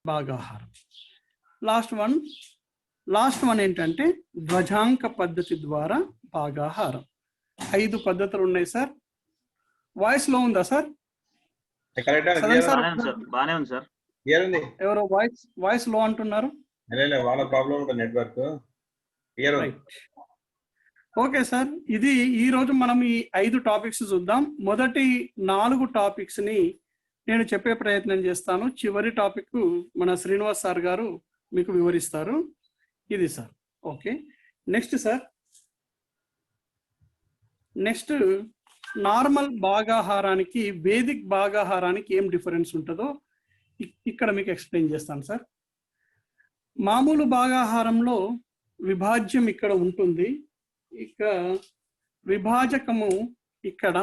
భాగాహారం. Last one ఏంటంటే ధ్వజాంక పద్ధతి ద్వారా భాగాహారం. 5 పద్ధతులు ఉన్నాయి సార్. వాయిస్ లో ఉందా సార్? ఎవరో వాయిస్ లో అంటున్నారు. ఓకే సార్, ఇది ఈ రోజు మనం ఈ 5 టాపిక్స్ చూద్దాం. మొదటి 4 టాపిక్స్ ని నేను చెప్పే ప్రయత్నం చేస్తాను. చివరి టాపిక్ మన శ్రీనివాస్ సార్ గారు మీకు వివరిస్తారు. ఇది sir. Okay, next sir. Next normal భాగాహారానికి వేదిక్ భాగాహారానికి ఏం డిఫరెన్స్ ఉంటుందో ఇక్కడ మీకు ఎక్స్ప్లెయిన్ చేస్తాను సార్. మామూలు భాగాహారంలో విభాజ్యం ఇక్కడ ఉంటుంది, ఇక విభాజకము ఇక్కడ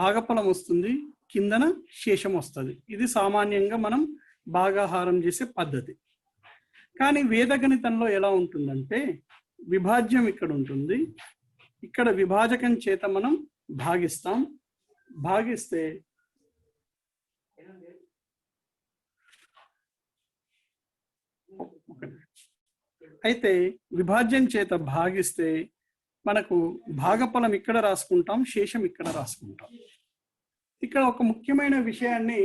భాగఫలం వస్తుంది, కిందన శేషం వస్తుంది. ఇది సామాన్యంగా మనం భాగాహారం చేసే పద్ధతి. కానీ వేదగణితంలో ఎలా ఉంటుందంటే విభాజ్యం ఇక్కడ ఉంటుంది, ఇక్కడ విభాజకం చేత మనం భాగిస్తాం. భాగిస్తే అయితే విభాజ్యం చేత భాగిస్తే మనకు భాగఫలం ఇక్కడ రాసుకుంటాం, శేషం ఇక్కడ రాసుకుంటాం. ఇక్కడ ఒక ముఖ్యమైన విషయాన్ని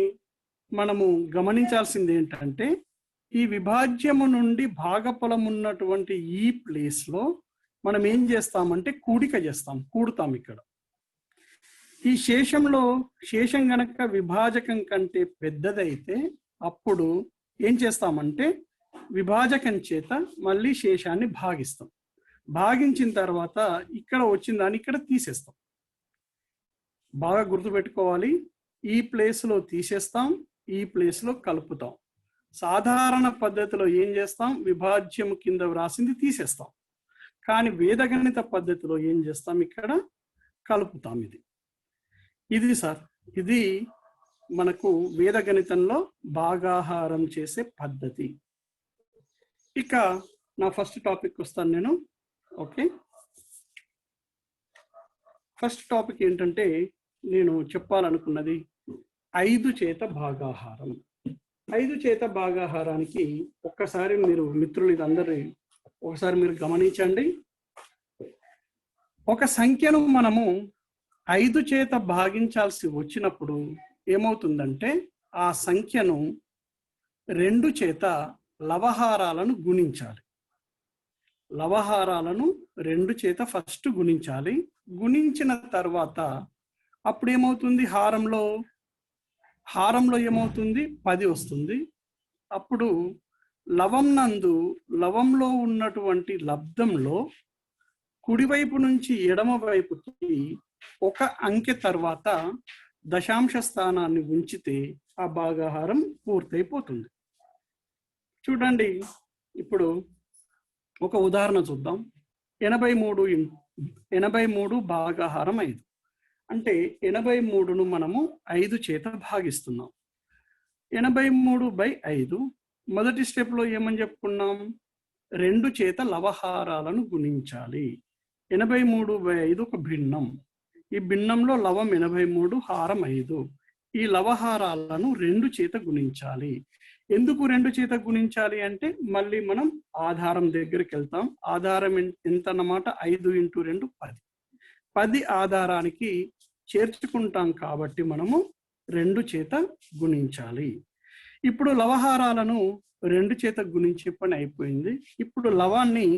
మనము గమనించాల్సింది ఏంటంటే ఈ విభాజ్యము నుండి భాగఫలం ఉన్నటువంటి ఈ ప్లేస్లో మనం ఏం చేస్తామంటే కూడిక చేస్తాం, కూడుతాం. ఇక్కడ ఈ శేషం గనక విభాజకం కంటే పెద్దదైతే అప్పుడు ఏం చేస్తామంటే విభాజకం చేత మళ్ళీ శేషాన్ని భాగిస్తాం. భాగించిన తర్వాత ఇక్కడ వచ్చిన దాన్ని ఇక్కడ తీసేస్తాం. బాగా గుర్తుపెట్టుకోవాలి, ఈ ప్లేస్లో తీసేస్తాం, ఈ ప్లేస్లో కలుపుతాం. సాధారణ పద్ధతిలో ఏం చేస్తాం, విభాజ్యం కింద వ్రాసింది తీసేస్తాం. కానీ వేదగణిత పద్ధతిలో ఏం చేస్తాం, ఇక్కడ కలుపుతాం. ఇది సార్, ఇది మనకు వేదగణితంలో భాగాహారం చేసే పద్ధతి. ఇక నా ఫస్ట్ టాపిక్ వస్తాను నేను. ఓకే, ఫస్ట్ టాపిక్ ఏంటంటే నేను చెప్పాలనుకున్నది 5 చేత భాగాహారం. 5 చేత భాగాహారానికి ఒక్కసారి మీరు మిత్రులు ఇదందరి ఒకసారి మీరు గమనించండి. ఒక సంఖ్యను మనము 5 చేత భాగించాల్సి వచ్చినప్పుడు ఏమవుతుందంటే ఆ సంఖ్యను 2 చేత లవహారాలను గుణించాలి. లవహారాలను 2 చేత ఫస్ట్ గుణించాలి. గుణించిన తర్వాత అప్పుడు ఏమవుతుంది, హారంలో ఏమవుతుంది 10 వస్తుంది. అప్పుడు లవంలో ఉన్నటువంటి లబ్ధంలో కుడివైపు నుంచి ఎడమ వైపుకి ఒక అంకె తర్వాత దశాంశ స్థానాన్ని ఉంచితే ఆ భాగాహారం పూర్తయిపోతుంది. చూడండి, ఇప్పుడు ఒక ఉదాహరణ చూద్దాం. 83 భాగాహారం 5 అంటే 83ను మనము 5 చేత భాగిస్తున్నాం. 83/5 మొదటి స్టెప్లో ఏమని చెప్పుకున్నాం, 2 చేత లవహారాలను గుణించాలి. 83/5 ఒక భిన్నం. ఈ భిన్నంలో లవం 83, హారం 5. ఈ లవహారాలను 2 చేత గుణించాలి. ఎందుకు 2 చేత గుణించాలి అంటే మళ్ళీ మనం ఆధారం దగ్గరికి వెళ్తాం. ఆధారం ఎంత అన్నమాట, 5 × 2 10. 10 ఆధారానికి చేర్చుకుంటాం కాబట్టి మనము 2 చేత గుణించాలి. ఇప్పుడు లవహారాలను 2 చేత గుణించే పని అయిపోయింది. ఇప్పుడు లవాన్ని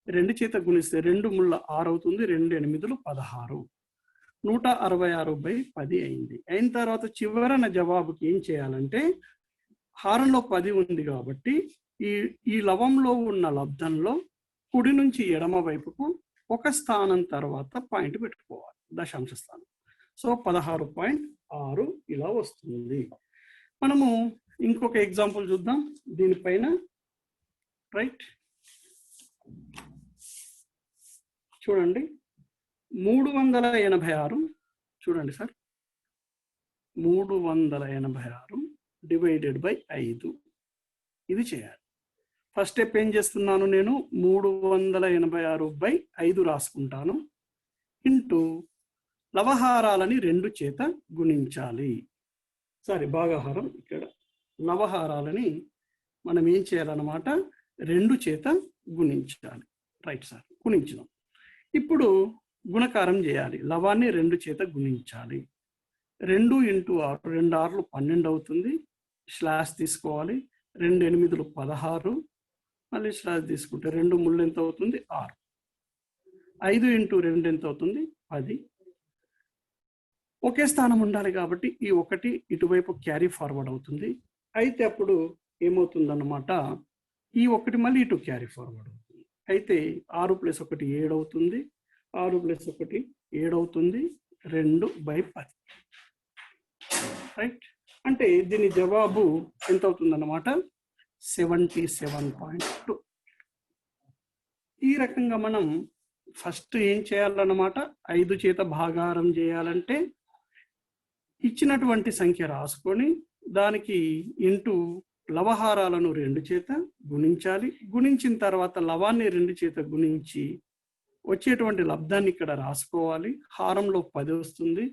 2 చేత గుణిస్తే 2 ముళ్ళ 6 అవుతుంది, 2 8 16, 166/10 అయింది. అయిన తర్వాత చివరన జవాబుకి ఏం చేయాలంటే హారంలో 10 ఉంది కాబట్టి ఈ లవంలో ఉన్న లబ్ధంలో కుడి నుంచి ఎడమ వైపుకు ఒక స్థానం తర్వాత పాయింట్ పెట్టుకోవాలి, దశాంశ స్థానం. సో 16.6 ఇలా వస్తుంది. మనము ఇంకొక ఎగ్జాంపుల్ చూద్దాం దీనిపైన. రైట్, చూడండి 386. చూడండి సార్, 386 ÷ 5 ఇది చేయాలి. ఫస్ట్ స్టెప్ ఏం చేస్తున్నాను, నేను 386/5 రాసుకుంటాను. ఇంటూ లవహారాలని 2 చేత గుణించాలి. సారీ, భాగాహారం ఇక్కడ లవహారాలని మనం ఏం చేయాలన్నమాట, 2 చేత గుణించాలి. రైట్ సార్, గుణించడం. ఇప్పుడు గుణకారం చేయాలి. లవాన్ని 2 చేత గుణించాలి. 2 × 6, 2 6లు 12 అవుతుంది. స్లాష్ తీసుకోవాలి. 2 8లు 16, మళ్ళీ స్లాష్ తీసుకుంటే 2 3 ఎంత అవుతుంది, 6. 5 × 2 ఎంత అవుతుంది, 10. ఒకే స్థానం ఉండాలి కాబట్టి ఈ 1 ఇటువైపు క్యారీ ఫార్వర్డ్ అవుతుంది. అయితే అప్పుడు ఏమవుతుందన్నమాట, ఈ 1 మళ్ళీ ఇటు క్యారీ ఫార్వర్డ్ అవుతుంది. అయితే 6 + 1 7 అవుతుంది. 6 + 1 7 అవుతుంది. 2/10. రైట్. అంటే దీని జవాబు ఎంత అవుతుందన్నమాట, 77.2. ఈ రకంగా మనం ఫస్ట్ ఏం చేయాలన్నమాట, 5 చేత భాగాహారం చేయాలంటే ఇచ్చినటువంటి సంఖ్య రాసుకొని దానికి ఇంటూ లవహారాలను 2 చేత గుణించాలి. గుణించిన తర్వాత లవాన్ని 2 చేత గుణించి వచ్చేటువంటి లబ్ధాన్ని ఇక్కడ రాసుకోవాలి. హారంలో 10 వస్తుంది.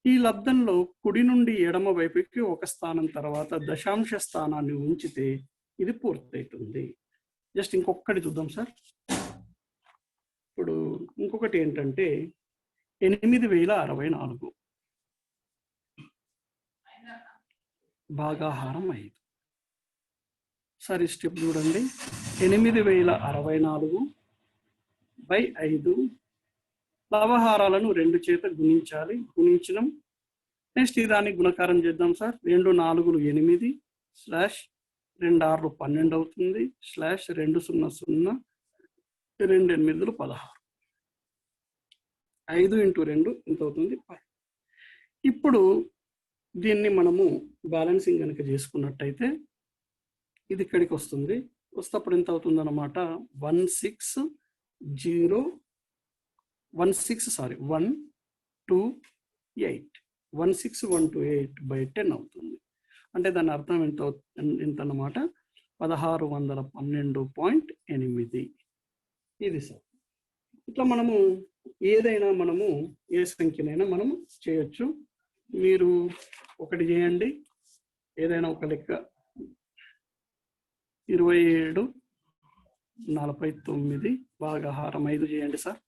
ఈ లబ్ధంలో కుడి నుండి ఎడమ వైపుకి 1 స్థానం తర్వాత దశాంశ స్థానాన్ని ఉంచితే ఇది పూర్తవుతుంది. జస్ట్ ఇంకొకటి చూద్దాం సార్. ఇప్పుడు ఇంకొకటి ఏంటంటే 8064 భాగాహారం 5. సార్ ఈ స్టెప్ చూడండి. 8064/5 లవహారాలను 2 చేత గుణించాలి. గుణించడం. నెక్స్ట్ దాన్ని గుణకారం చేద్దాం సార్. 2 4లు 8, స్లాష్ 2 6లు 12 అవుతుంది. స్లాష్ 2 0 0, 2 8లు 16. 5 × 2 ఎంత అవుతుంది, 10. ఇప్పుడు దీన్ని మనము బ్యాలెన్సింగ్ కనుక చేసుకున్నట్టయితే ఇది ఇక్కడికి వస్తుంది. వస్తప్పుడు ఎంత అవుతుంది అన్నమాట, 16128 16128/10 అవుతుంది. అంటే దాని అర్థం ఎంత అన్నమాట, 1612.8. ఇది సార్. ఇట్లా మనము ఏదైనా ఏ సంఖ్యనైనా మనము చేయొచ్చు. మీరు ఒకటి చేయండి, ఏదైనా ఒక లెక్క. 2749 భాగాహారం 5 చేయండి సార్.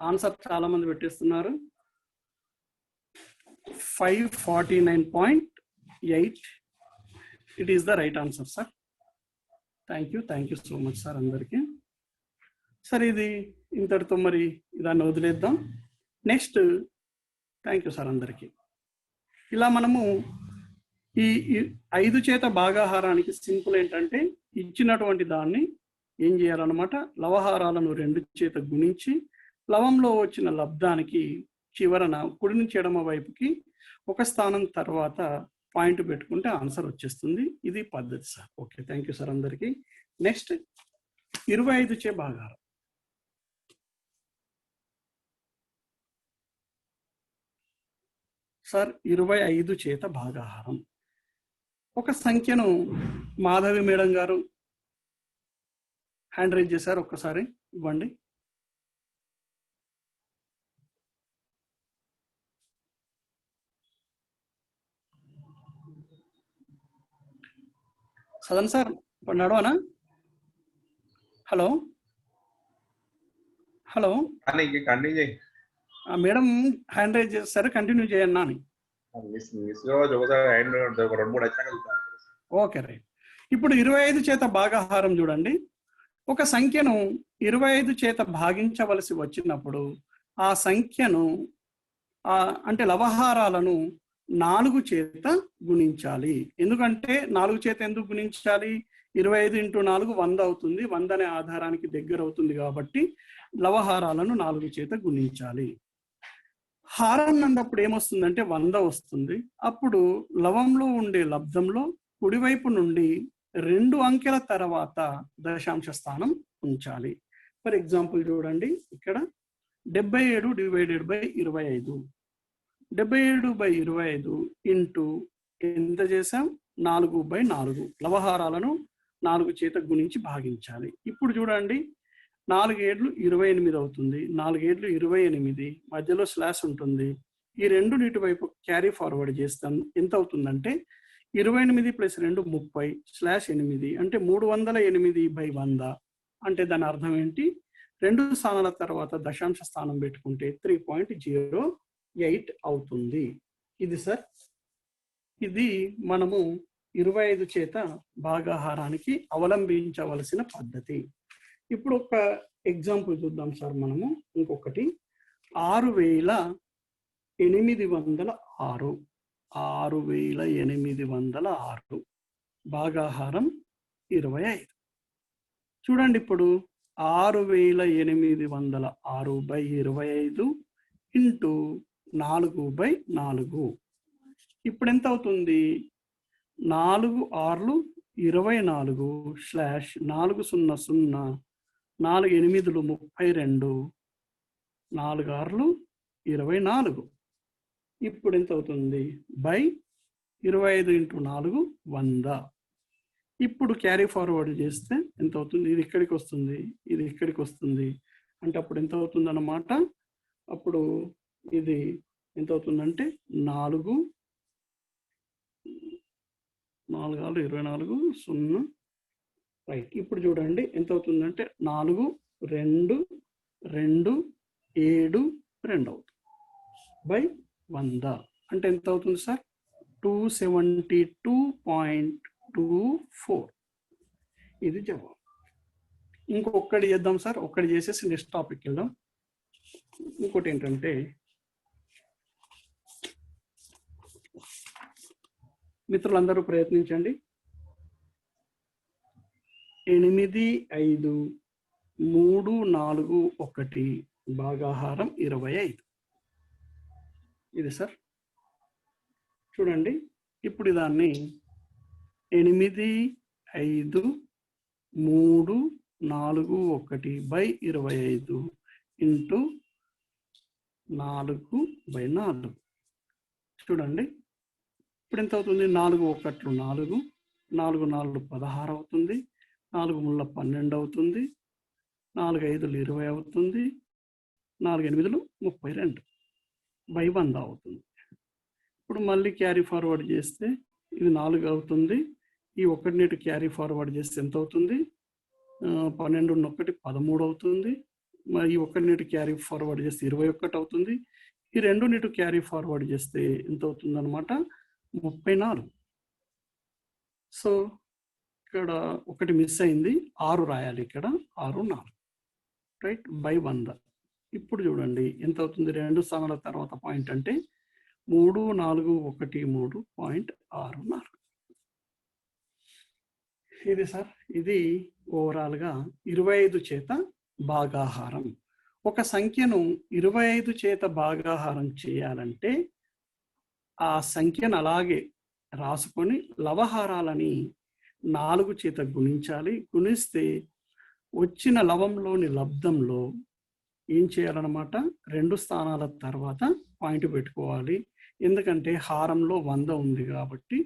ఆన్సర్ చాలా మంది పెట్టేస్తున్నారు. 549.8. It is the right answer sir. Thank you so much sir అందరికీ. సార్ ఇది ఇంతటితో మరి దాన్ని వదిలేద్దాం. నెక్స్ట్ థ్యాంక్ యూ సార్ అందరికీ. ఇలా మనము ఈ 5 చేత భాగాహారానికి సింపుల్ ఏంటంటే ఇచ్చినటువంటి దాన్ని ఏం చేయాలన్నమాట, లవహారాలను 2 చేత గుణించి లవంలో వచ్చిన లబ్ధానికి చివరన కుడి నుంచి ఎడమ వైపుకి 1 స్థానం తర్వాత పాయింట్ పెట్టుకుంటే ఆన్సర్ వచ్చేస్తుంది. ఇది పద్ధతి sir. Okay, thank you sir అందరికీ. నెక్స్ట్ 25 చే భాగాహారం. సార్ 25 చేత భాగాహారం. ఒక సంఖ్యను మాధవి మేడం గారు హ్యాండ్ రైజ్ చేశారు, ఒక్కసారి ఇవ్వండి. సదన్ సార్ నడవనా? Hello hello madam hand raise చేస్తారు, కంటిన్యూ చేయన్నా అని. Okay right. ఇప్పుడు 25 చేత భాగాహారం చూడండి. ఒక సంఖ్యను 25 చేత భాగించవలసి వచ్చినప్పుడు ఆ సంఖ్యను అంటే లవహారాలను 4 చేత గుణించాలి. ఎందుకంటే 4 చేత ఎందుకు గుణించాలి? 25 × 4 100 అవుతుంది. 100 అనే ఆధారానికి దగ్గర అవుతుంది కాబట్టి లవహారాలను 4 చేత గుణించాలి. హారం అన్నప్పుడు ఏమొస్తుందంటే 100 వస్తుంది. అప్పుడు లవంలో ఉండే లబ్ధంలో కుడివైపు నుండి 2 అంకెల తర్వాత దశాంశ స్థానం ఉంచాలి. ఫర్ ఎగ్జాంపుల్ చూడండి, ఇక్కడ 77 / 25. 77/25 ఇంటూ ఎంత చేసాం? 4/4 లవహారాలను 4 చేత గుణించి భాగించాలి. ఇప్పుడు చూడండి 4 7 28 అవుతుంది. 4 7 28 మధ్యలో స్లాష్ ఉంటుంది. ఈ రెండు ఇటువైపు క్యారీ ఫార్వర్డ్ చేస్తాం. ఎంత అవుతుందంటే 28 + 2 30/8 అంటే 308/100. అంటే దాని అర్థం ఏంటి? 2 స్థానాల తర్వాత దశాంశ స్థానం పెట్టుకుంటే 3.08 అవుతుంది. ఇది సార్, ఇది మనము 25 చేత భాగాహారానికి అవలంబించవలసిన పద్ధతి. ఇప్పుడు ఒక ఎగ్జాంపుల్ చూద్దాం సార్ మనము. ఇంకొకటి 6806 6806 భాగాహారం 25. చూడండి ఇప్పుడు 6806/25 ఇంటూ 4/4. ఇప్పుడు ఎంత అవుతుంది? 4 6 24 /400 4 8 32 4 6 24. ఇప్పుడు ఎంత అవుతుంది? బై 25 × 4 100. ఇప్పుడు క్యారీ ఫార్వర్డ్ చేస్తే ఎంత అవుతుంది? ఇది ఇక్కడికి వస్తుంది, ఇది ఇక్కడికి వస్తుంది. అంటే అప్పుడు ఎంత అవుతుంది అన్నమాట? అప్పుడు ఇది ఎంత అవుతుందంటే 4 4 6 24 0 రైట్. ఇప్పుడు చూడండి ఎంత అవుతుందంటే 4 2 2 7 2 అవుతుంది బై 100. అంటే ఎంత అవుతుంది సార్? 272.24. ఇది జవాబు. ఇంకొకటి చేద్దాం సార్. ఒక్కటి చేసేసి నెక్స్ట్ టాపిక్ వెళ్దాం. ఇంకోటి ఏంటంటే మిత్రులందరూ ప్రయత్నించండి. 8 5 3 4 1 భాగాహారం 25. ఇది సార్ చూడండి. ఇప్పుడు దాన్ని 8 5 3 4 1/25 ఇంటూ 4/4. చూడండి ఇప్పుడు ఎంత అవుతుంది? 4 1 4 4 4 16 అవుతుంది. 4 3 12 అవుతుంది. 4 5 20 అవుతుంది. 4 8 32/100 అవుతుంది. ఇప్పుడు మళ్ళీ క్యారీ ఫార్వర్డ్ చేస్తే ఇది 4 అవుతుంది. ఈ 1 క్యారీ ఫార్వర్డ్ చేస్తే ఎంత అవుతుంది? 12 1 13 అవుతుంది. ఈ 1 క్యారీ ఫార్వర్డ్ చేస్తే 21 అవుతుంది. ఈ 2 క్యారీ ఫార్వర్డ్ చేస్తే ఎంత అవుతుంది అనమాట? 34. సో ఇక్కడ ఒకటి మిస్ అయింది, 6 రాయాలి ఇక్కడ. 6 4 రైట్ బై 100. ఇప్పుడు చూడండి ఎంత అవుతుంది? 2 స్థానాల తర్వాత పాయింట్ అంటే 3 4 1 3.64. ఇది సార్, ఇది ఓవరాల్గా 25 చేత భాగాహారం. ఒక సంఖ్యను 25 చేత భాగాహారం చేయాలంటే ఆ సంఖ్యను అలాగే రాసుకొని లవహారాలని 4 చేత గుణించాలి. గుణిస్తే వచ్చిన లవంలోని లబ్ధంలో ఏం చేయాలన్నమాట? 2 స్థానాల తర్వాత పాయింట్ పెట్టుకోవాలి. ఎందుకంటే హారంలో 100 ఉంది కాబట్టి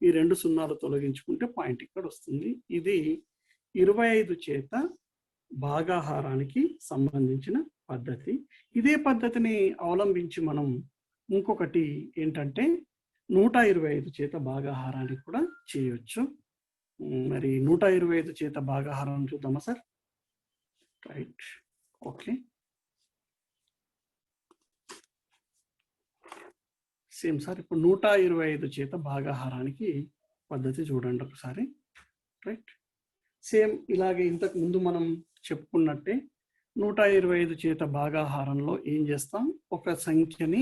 ఈ 2 సున్నాలు తొలగించుకుంటే పాయింట్ ఇక్కడ వస్తుంది. ఇది 25 చేత భాగాహారానికి సంబంధించిన పద్ధతి. ఇదే పద్ధతిని అవలంబించి మనం ఇంకొకటి ఏంటంటే 125 చేత భాగాహారానికి కూడా చేయొచ్చు. మరి 125 చేత భాగాహారం చూద్దామా sir? Right, okay. Same sir, ఇప్పుడు 125 చేత భాగాహారానికి పద్ధతి చూడండి ఒకసారి. రైట్, సేమ్ ఇలాగే ఇంతకు ముందు మనం చెప్పుకున్నట్టే 125 చేత భాగాహారంలో ఏం చేస్తాం? ఒక సంఖ్యని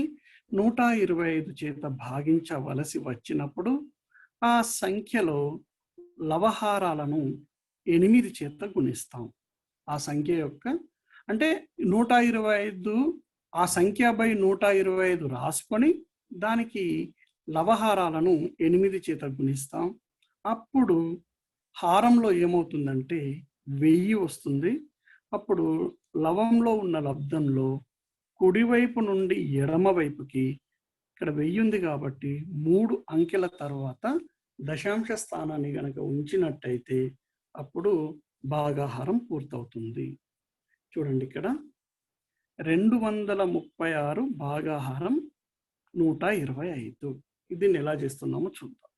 125 చేత భాగించవలసి వచ్చినప్పుడు ఆ సంఖ్యలో లవహారాలను 8 చేత గుణిస్తాం. ఆ సంఖ్య యొక్క అంటే 125 ఆ సంఖ్య బై 125 రాసుకొని దానికి లవహారాలను 8 చేత గుణిస్తాం. అప్పుడు హారంలో ఏమవుతుందంటే 1000 వస్తుంది. అప్పుడు లవంలో ఉన్న లబ్ధంలో కుడివైపు నుండి ఎడమ వైపుకి ఇక్కడ 1000 ఉంది కాబట్టి 3 అంకెల తర్వాత దశాంశ స్థానాన్ని గనక ఉంచినట్టయితే అప్పుడు భాగాహారం పూర్తవుతుంది. చూడండి ఇక్కడ 236 భాగాహారం 125. దీన్ని ఎలా చేస్తున్నామో చూద్దాం.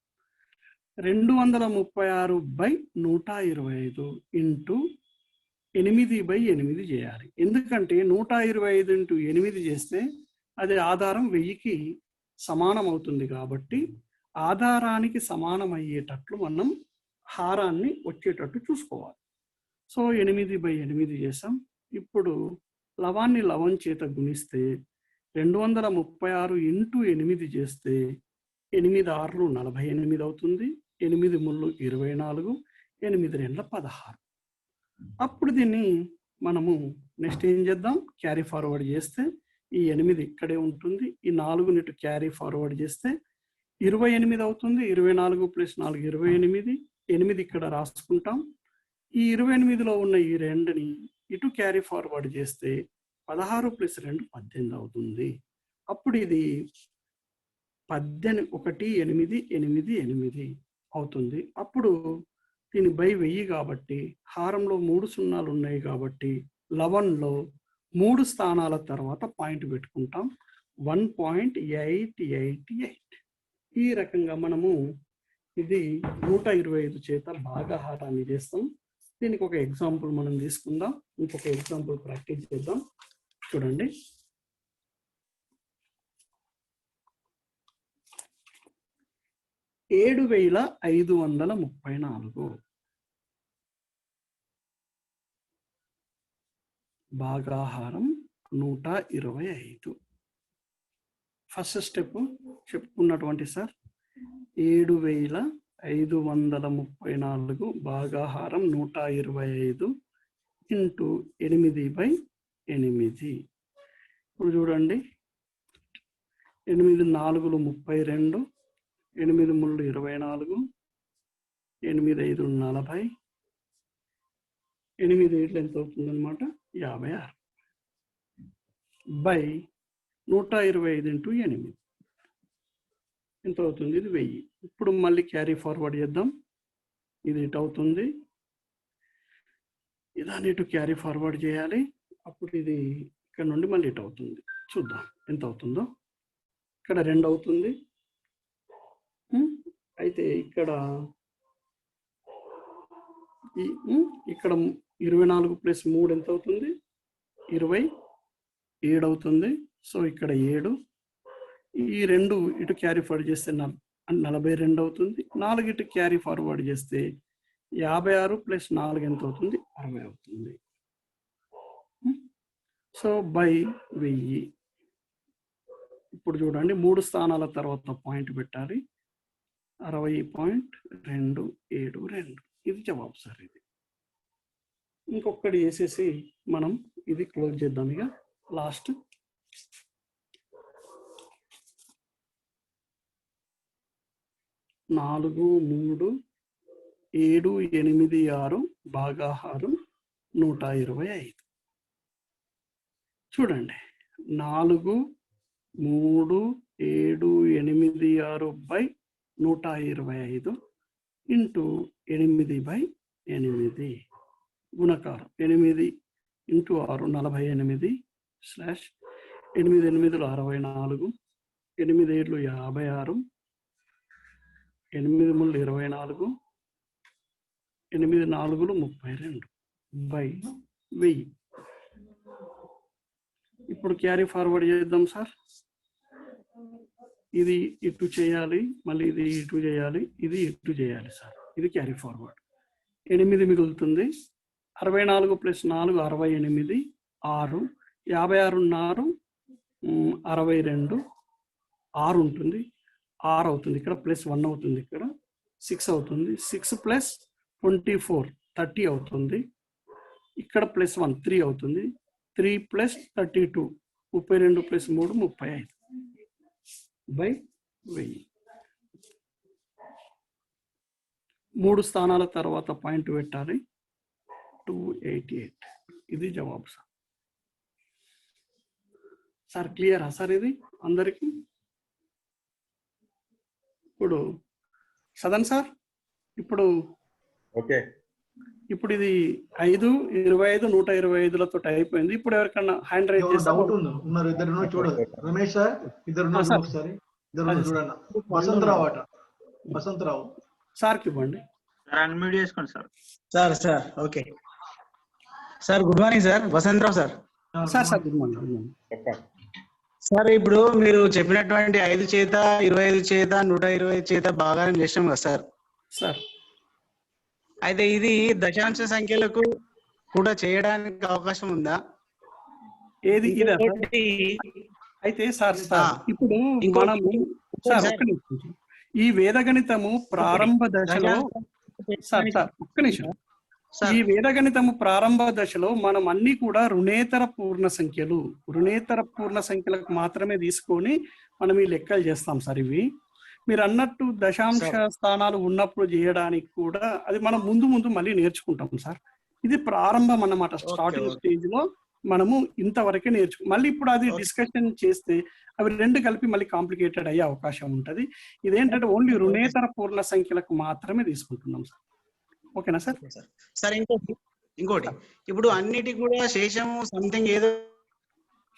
236/125 ఇంటూ 8/8 చేయాలి. ఎందుకంటే 125 ఇంటూ 8 చేస్తే అది ఆధారం 1000కి సమానం అవుతుంది. కాబట్టి ఆధారానికి సమానం అయ్యేటట్లు మనం హారాన్ని వచ్చేటట్టు చూసుకోవాలి. సో 8/8 చేసాం. ఇప్పుడు లవాన్ని లవం చేత గుణిస్తే 236 ఇంటూ 8 చేస్తే 8 6 48 అవుతుంది. 8 3 24, 8 2 16. అప్పుడు దీన్ని మనము నెక్స్ట్ ఏం చేద్దాం, క్యారీ ఫార్వర్డ్ చేస్తే ఈ 8 ఇక్కడే ఉంటుంది. ఈ 4 ఇటు క్యారీ ఫార్వర్డ్ చేస్తే 28 అవుతుంది. 24 + 4 28. 8 ఇక్కడ రాసుకుంటాం. ఈ 28లో ఉన్న ఈ 2ని ఇటు క్యారీ ఫార్వర్డ్ చేస్తే 16 + 2 18 అవుతుంది. అప్పుడు ఇది 18 1 8 8 8 అవుతుంది. అప్పుడు దీని బై 1000 కాబట్టి హారంలో 3 సున్నాలు ఉన్నాయి కాబట్టి 11లో 3 స్థానాల తర్వాత పాయింట్ పెట్టుకుంటాం. 1.888. ఈ రకంగా మనము ఇది 125 చేత భాగాహారాన్ని చేస్తాం. దీనికి ఒక ఎగ్జాంపుల్ మనం తీసుకుందాం. ఇంకొక ఎగ్జాంపుల్ ప్రాక్టీస్ చేద్దాం. చూడండి, 7534 భాగాహారం 125. ఫస్ట్ స్టెప్ చెప్పుకున్నటువంటి సార్ 7534 భాగాహారం 125 ఇంటూ 8/8. ఇప్పుడు చూడండి, 8 4 32, 8 3 24, 8 5 40, 8 7 ఎంత అవుతుంది అనమాట 56 బై 125 ఇంటూ 8 ఎంత అవుతుంది, ఇది 1000. ఇప్పుడు మళ్ళీ క్యారీ ఫార్వర్డ్ చేద్దాం. ఇది ఇటు అవుతుంది, ఇదాన్ని ఇటు క్యారీ ఫార్వర్డ్ చేయాలి. అప్పుడు ఇది ఇక్కడ నుండి మళ్ళీ ఇటు అవుతుంది. చూద్దాం ఎంత అవుతుందో. ఇక్కడ 2 అవుతుంది. అయితే ఇక్కడ 24 + 3 ఎంత అవుతుంది, 27 అవుతుంది. సో ఇక్కడ 7. ఈ 2 ఇటు క్యారీ ఫార్వర్డ్ చేస్తే 42 అవుతుంది. 4 ఇటు క్యారీ ఫార్వర్డ్ చేస్తే 56 + 4 ఎంత అవుతుంది, 60 అవుతుంది. So by 1000. ఇప్పుడు చూడండి, 3 స్థానాల తర్వాత పాయింట్ పెట్టాలి. 60.272. ఇది జవాబు సార్. ఇది ఇంకొకటి చేసేసి మనం ఇది క్లోజ్ చేద్దాం. ఇక లాస్ట్ 4 3 7 8 6 భాగాహారం 125. చూడండి, 4 3 7 8 6 బై 125 ఇంటూ 8/8 గుణకారం 8 ఇంటూ 6 48 స్లాష్ 8 8 64, 8 7 56, 8 3 24, 8 4 32 బై 1000. ఇప్పుడు క్యారీ ఫార్వర్డ్ చేద్దాం సార్. ఇది ఇటు చేయాలి, మళ్ళీ ఇది ఇటు చేయాలి, ఇది ఇటు చేయాలి సార్. ఇది క్యారీ ఫార్వర్డ్. 8 మిగులుతుంది. 64 + 4 68, 6, 56 6 62, 6 ఉంటుంది, 6 అవుతుంది. ఇక్కడ +1 అవుతుంది, ఇక్కడ 6 అవుతుంది. 6 + 24 30 అవుతుంది. ఇక్కడ +1 3 అవుతుంది. 3 + 32 32 + 3 35 బై 1000. 3 స్థానాల తర్వాత పాయింట్ పెట్టాలి. 288. ఇది జవాబు సార్. సార్ క్లియరా సార్ ఇది అందరికీ? ఇప్పుడు సదన్ సార్ ఇప్పుడు ఓకే ఇప్పుడు ఇది 5, 25, 125లతో అయిపోయింది. ఇప్పుడు ఎవరికన్నా హ్యాండ్ రైజ్ చేస్తే డౌట్ ఉన్నారు, ఇద్దరు చూడండి. రమేష్ సార్ ఇద్దరు ఒకసారి ఇద్దరు చూడండి. వసంతరావు సార్కి ఇవ్వండి. అన్మ్యూట్ చేసుకోండి sir. Sir okay sir. Good morning sir. Vasantrao sir. Sir good morning. Sir ఇప్పుడు మీరు చెప్పినటువంటి 5 చేత 25 చేత 120 చేత భాగారం చేసాం కదా సార్. సార్ అయితే ఇది దశాంశ సంఖ్యలకు కూడా చేయడానికి అవకాశం ఉందా? ఏది ఇదా? అయితే సార్ ఇప్పుడు మనము సార్ ఒక్క నిమిషం, ఈ వేదగణితము ప్రారంభ దశలో సార్ ఒక్క నిమిషం, ఈ వేదగణితము ప్రారంభ దశలో మనం అన్ని కూడా రుణేతర పూర్ణ సంఖ్యలకు మాత్రమే తీసుకొని మనం ఈ లెక్కలు చేస్తాం సార్. ఇవి మీరు అన్నట్టు దశాంశ స్థానాలు ఉన్నప్పుడు చేయడానికి కూడా అది మనం ముందు మళ్ళీ నేర్చుకుంటాం సార్. ఇది ప్రారంభం అన్నమాట. స్టార్టింగ్ స్టేజ్ లో మనము ఇంతవరకే మళ్ళీ ఇప్పుడు అది డిస్కషన్ చేస్తే అవి రెండు కలిపి మళ్ళీ కాంప్లికేటెడ్ అయ్యే అవకాశం ఉంటది. ఇదేంటంటే ఓన్లీ రుణేతర పూర్ణ సంఖ్యలకు మాత్రమే తీసుకుంటున్నాం సార్. ఓకేనా సార్? సార్ ఇంకోటి ఇప్పుడు అన్నిటి కూడా శేషము సంథింగ్ ఏదో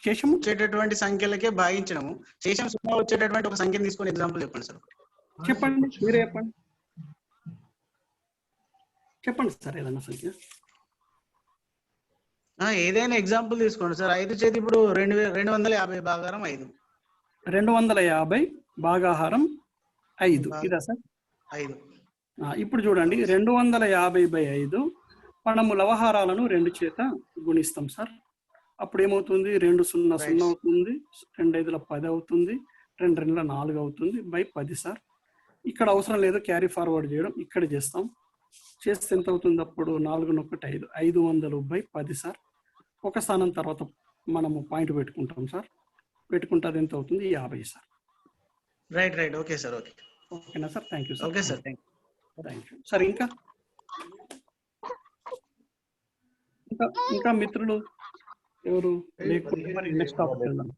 శేషము వచ్చేటటువంటి సంఖ్యలకే భాగించడము, శేషం 0 వచ్చేటటువంటి ఒక సంఖ్యను తీసుకొని ఎగ్జాంపుల్ చెప్పండి సార్. చెప్పండి, మీరే చెప్పండి సార్ ఏదైనా సంఖ్య. ఏదైనా ఎగ్జాంపుల్ తీసుకోండి సార్. 5 చేతి ఇప్పుడు 250 భాగారం 5. 250 భాగాహారం 5 ఇదా సార్? 5. ఇప్పుడు చూడండి, 250/5 మనము లవహారాలను 2 చేత గుణిస్తాం సార్. అప్పుడు ఏమవుతుంది? 2 0 0 అవుతుంది, 2 5 10 అవుతుంది, 2 2 4 అవుతుంది బై 10 సార్. ఇక్కడ అవసరం లేదు క్యారీ ఫార్వర్డ్ చేయడం, ఇక్కడ చేస్తాం. చేస్తే ఎంత అవుతుంది? అప్పుడు 4 1 5 500/10 సార్. ఒక స్థానం తర్వాత మనము పాయింట్ పెట్టుకుంటాం సార్. పెట్టుకుంటే అది ఎంత అవుతుంది? 50 సార్. Right okay sir. ఓకేనా sir? Thank you sir. Okay sir, thank you sir. ఇంకా మిత్రులు ఎవరు లేకపోతే మరి నెక్స్ట్ టాపిక్ వెళ్దాం.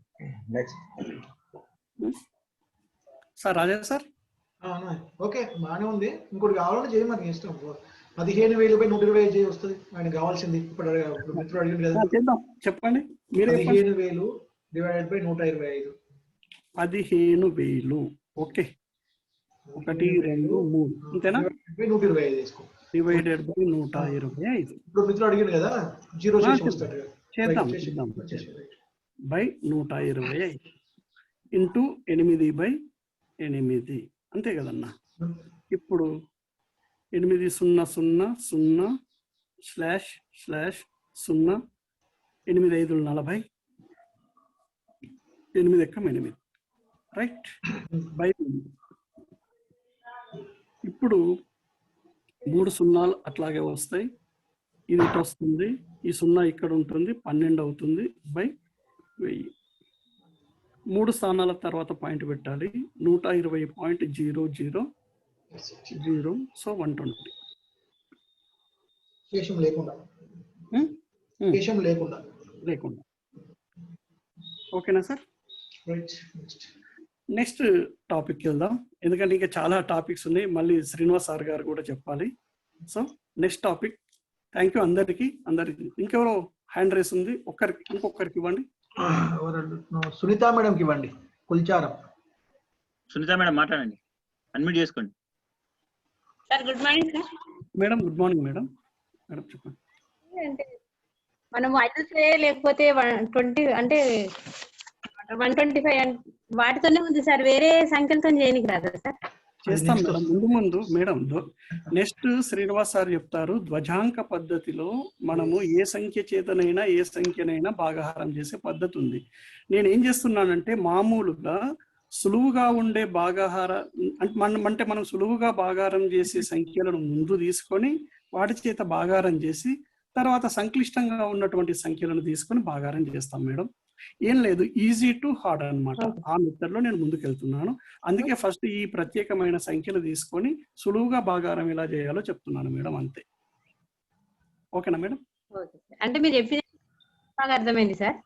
Sir Raja sir. ఓకే బాగానే ఉంది. ఇంకోటి కావాలంటే చేయి, మాకు ఇష్టం. 15,000/120 చేయి వస్తుంది. ఆయన కావాల్సింది ఇప్పుడు మిత్రుడు అడిగింది కదా, చేద్దాం. చెప్పండి మీరే. 15,000 / 125. 15,000. ఓకే, 1 2 3 అంతేనా? 125 తీసుకో. Divided by 125. ఇప్పుడు మిత్రుడు అడిగింది కదా, 0 వస్తుంది. చేద్దాం బై 125 ఇంటూ 8/8 అంతే కదన్నా. ఇప్పుడు 8 0 0 0 స్లాష్ 0 8 5 40 8 ఎక్కం 8 రైట్ బై. ఇప్పుడు 3 సున్నాలు అట్లాగే వస్తాయి. ఇది ఇటు వస్తుంది, ఈ 0 ఇక్కడ ఉంటుంది, 12 అవుతుంది బై 1000. 3 స్థానాల తర్వాత పాయింట్ పెట్టాలి. 120.000 సో 120 శేషం లేకుండా. ఓకేనా సార్? నెక్స్ట్ టాపిక్ వెళ్దాం, ఎందుకంటే ఇంకా చాలా టాపిక్స్ ఉన్నాయి. మళ్ళీ శ్రీనివాస్ సార్ గారు కూడా చెప్పాలి. So next topic. Thank you అందరికి. ఇంకెవరో హ్యాండ్ రేస్ ఉంది, ఇంకొకరికి ఇవ్వండి. సునీత మేడంకి ఇవ్వండి. కుల్చారం సునీత మేడం మాట్లాడండి, అన్మ్యూట్ చేసుకోండి. Sir good morning sir. Madam good morning. Madam చెప్పండి. అంటే మనం 5 లేకపోతే 120 అంటే 125 వాటితోనే ఉంది సార్, వేరే సంఖ్యలతో చేయనికి రాదా సార్? చేస్తాం మేడం. ముందు మేడం నెక్స్ట్ శ్రీనివాస్ సార్ చెప్తారు. ధ్వజాంక పద్ధతిలో మనము ఏ సంఖ్య చేతనైనా ఏ సంఖ్యనైనా భాగాహారం చేసే పద్ధతి ఉంది. నేను ఏం చేస్తున్నానంటే మామూలుగా సులువుగా ఉండే అంటే మనం సులువుగా భాగాహారం చేసే సంఖ్యలను ముందు తీసుకొని వాటి చేత భాగాహారం చేసి తర్వాత సంక్లిష్టంగా ఉన్నటువంటి సంఖ్యలను తీసుకొని భాగాహారం చేస్తాం మేడం. ఏం లేదు, ఈజీ టు హార్డ్ అన్నమాట. ఆ మెథడ్ లో నేను ముందుకు వెళ్తున్నాను. అందుకే ఫస్ట్ ఈ ప్రత్యేకమైన సంఖ్యలు తీసుకొని సులువుగా భాగాహారం ఎలా చేయాలో చెప్తున్నాను మేడం, అంతే. ఓకేనా మేడం? అంటే మీరు చెప్పిన బాగా అర్థమైంది సార్.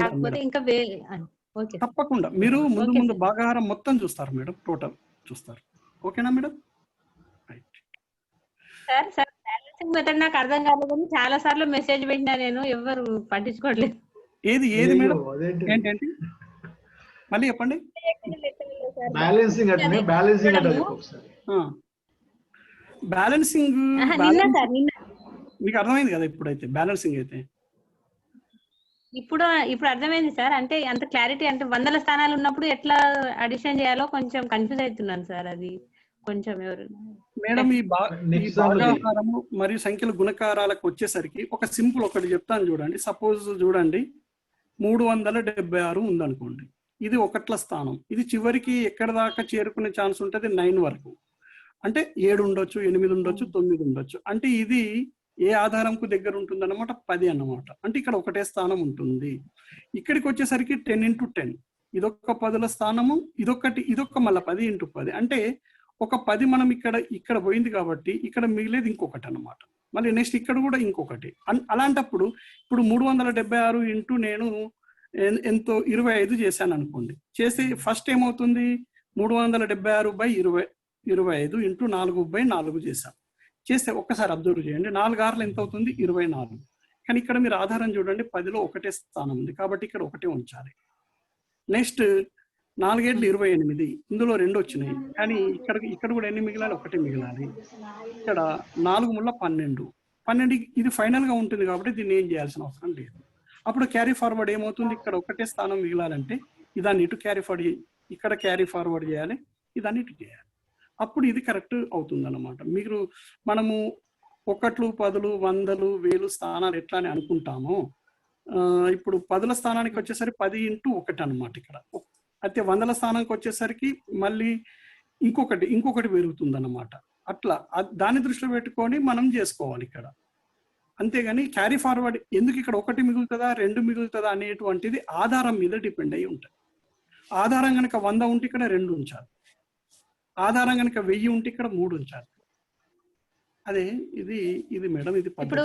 కాకపోతే ఇంకా తప్పకుండా మీరు ముందు భాగాహారం మొత్తం చూస్తారు మేడం, టోటల్ చూస్తారు. ఓకేనా madam? Right. Sir balancing method నాకు అర్థం కాలేదు, చాలా సార్లు మెసేజ్ పెట్టినా నేను, ఎవరు పట్టించుకోవట్లేదు. ఏది మేడం? ఏంటంటే మళ్ళీ చెప్పండి. బ్యాలెన్సింగ్ అంటే బ్యాలెన్సింగ్ అంటే ఒకసారి బ్యాలెన్సింగ్ నిన్న మీకు అర్థమైంది కదా ఇప్పుడైతే? బ్యాలెన్సింగ్ అయితే ఇప్పుడు అర్థమైంది సార్. అంటే అంత క్లారిటీ, అంటే 100 స్థానాలు ఉన్నప్పుడు ఎట్లా అడిషన్ చేయాలో కొంచెం కన్ఫ్యూజ్ అవుతున్నాను సార్. అది కొంచెం ఎవరు మేడం ఈ భాగాహారము మరియు సంఖ్యల గుణకారాలకు వచ్చేసరికి ఒక సింపుల్ ఒకటి చెప్తాను చూడండి. సపోజ్ చూడండి, 376 ఉందనుకోండి. ఇది 1ల స్థానం. ఇది చివరికి ఎక్కడ దాకా చేరుకునే ఛాన్స్ ఉంటుంది? 9 వరకు. అంటే 7 ఉండొచ్చు, 8 ఉండొచ్చు, 9 ఉండొచ్చు. అంటే ఇది ఏ ఆధారంకు దగ్గర ఉంటుంది అన్నమాట? 10 అన్నమాట. అంటే ఇక్కడ ఒకటే స్థానం ఉంటుంది. ఇక్కడికి వచ్చేసరికి 10 × 10, ఇదొక 10ల స్థానము, ఇదొక మళ్ళీ 10 × 10. అంటే ఒక 10 మనం ఇక్కడ పోయింది కాబట్టి ఇక్కడ మిగిలేదు ఇంకొకటి అన్నమాట. మళ్ళీ నెక్స్ట్ ఇక్కడ కూడా ఇంకొకటి. అలాంటప్పుడు ఇప్పుడు 376 ఇంటూ నేను ఎంతో 25 చేశాను అనుకోండి. చేసి ఫస్ట్ ఏమవుతుంది? 376/25 ఇంటూ 4/4 చేశాను. చేస్తే ఒక్కసారి అబ్జర్వ్ చేయండి, 4 ఆర్లు ఎంత అవుతుంది? 24. కానీ ఇక్కడ మీరు ఆధారం చూడండి, 10లో ఒకటే స్థానం ఉంది కాబట్టి ఇక్కడ ఒకటే ఉంచాలి. నెక్స్ట్ 4 7 28, ఇందులో 2 వచ్చినాయి. కానీ ఇక్కడ కూడా ఎన్ని మిగిలాలి? ఒకటే మిగిలాలి. ఇక్కడ 4 ముళ్ళ 12 ఇది ఫైనల్ గా ఉంటుంది కాబట్టి దీన్ని ఏం చేయాల్సిన అవసరం లేదు. అప్పుడు క్యారీ ఫార్వర్డ్ ఏమవుతుంది? ఇక్కడ ఒకటే స్థానం మిగిలాలంటే ఇదాన్ని ఇటు క్యారీ ఫార్వర్డ్, ఇక్కడ క్యారీ ఫార్వర్డ్ చేయాలి, ఇదాన్ని ఇటు చేయాలి. అప్పుడు ఇది కరెక్ట్ అవుతుంది అన్నమాట. మనము 1, 10, 100, 1000 స్థానాలు ఎట్లా అని అనుకుంటామో, ఇప్పుడు 10ల స్థానానికి వచ్చేసరికి 10 × 1 అనమాట ఇక్కడ. అయితే 100ల స్థానానికి వచ్చేసరికి మళ్ళీ ఇంకొకటి పెరుగుతుంది అన్నమాట. అట్లా దాన్ని దృష్టిలో పెట్టుకొని మనం చేసుకోవాలి ఇక్కడ. అంతేగాని క్యారీ ఫార్వర్డ్ ఎందుకు ఇక్కడ 1 మిగులుతుందా 2 మిగులుతుందా అనేటువంటిది ఆధారం మీద డిపెండ్ అయి ఉంటుంది. ఆధారం కనుక 100 ఉంటే ఇక్కడ 2 ఉంచాలి. ఆధారం కనుక 1000 ఉంటే ఇక్కడ 3 ఉంచాలి. అదే ఇది మేడం, ఇది ఇప్పుడు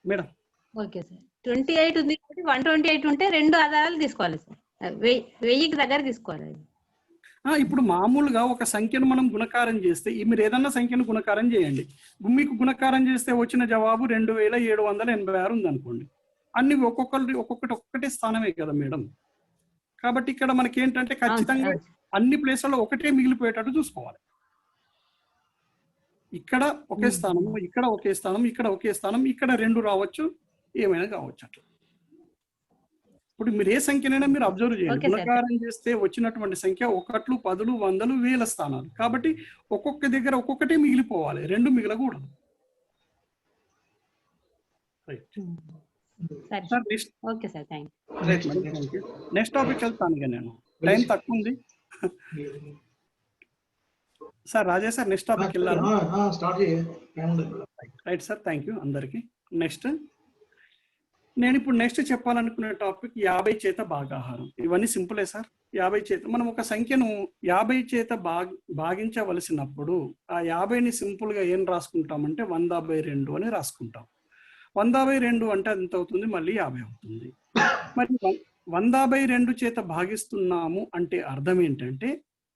మేడం. ఓకే సార్, 28 ఉంది కాబట్టి 128 ఉంటే 2 ఆధారాలు తీసుకోవాలి సార్. 1000కి దగ్గర తీసుకోవాలి. ఇప్పుడు మామూలుగా ఒక సంఖ్యను మనం గుణకారం చేస్తే, మీరు ఏదన్నా సంఖ్యను గుణకారం చేయండి, మీకు గుణకారం చేస్తే వచ్చిన జవాబు 2786 ఉందనుకోండి. అన్ని ఒక్కొక్కటి స్థానమే కదా మేడం. కాబట్టి ఇక్కడ మనకి ఏంటంటే ఖచ్చితంగా అన్ని ప్లేస్లలో ఒకటే మిగిలిపోయేటట్టు చూసుకోవాలి. ఇక్కడ ఒకే స్థానము, ఇక్కడ ఒకే స్థానం, ఇక్కడ ఒకే స్థానం, ఇక్కడ 2 రావచ్చు, ఏమైనా కావచ్చు. అట్లా ఇప్పుడు మీరు ఏ సంఖ్యనైనా మీరు అబ్జర్వ్ చేయండి. గుణకారం చేస్తే వచ్చినటువంటి సంఖ్య 1, 10, 100, 1000 స్థానాలు. కాబట్టి ఒక్కొక్క దగ్గర ఒక్కొక్కటే మిగిలిపోవాలి, 2 మిగలకూడదు. నెక్స్ట్ టాపిక్ వెళ్తాను ఇక నేను, టైం తక్కువ ఉంది sir. Raja sir next topic వెళ్ళాలి. రైట్ సార్, థ్యాంక్ యూ అందరికి. నేను ఇప్పుడు నెక్స్ట్ చెప్పాలనుకునే టాపిక్ 50 చేత భాగాహారం. ఇవన్నీ సింపులే సార్. 50 చేత మనం ఒక సంఖ్యను 50 చేత భాగించవలసినప్పుడు ఆ 50ని సింపుల్ గా ఏం రాసుకుంటామంటే 100/2 అని రాసుకుంటాం. 100/2 అంటే ఎంత అవుతుంది? మళ్ళీ 50 అవుతుంది. మరి 100/2 చేత భాగిస్తున్నాము అంటే అర్థం ఏంటంటే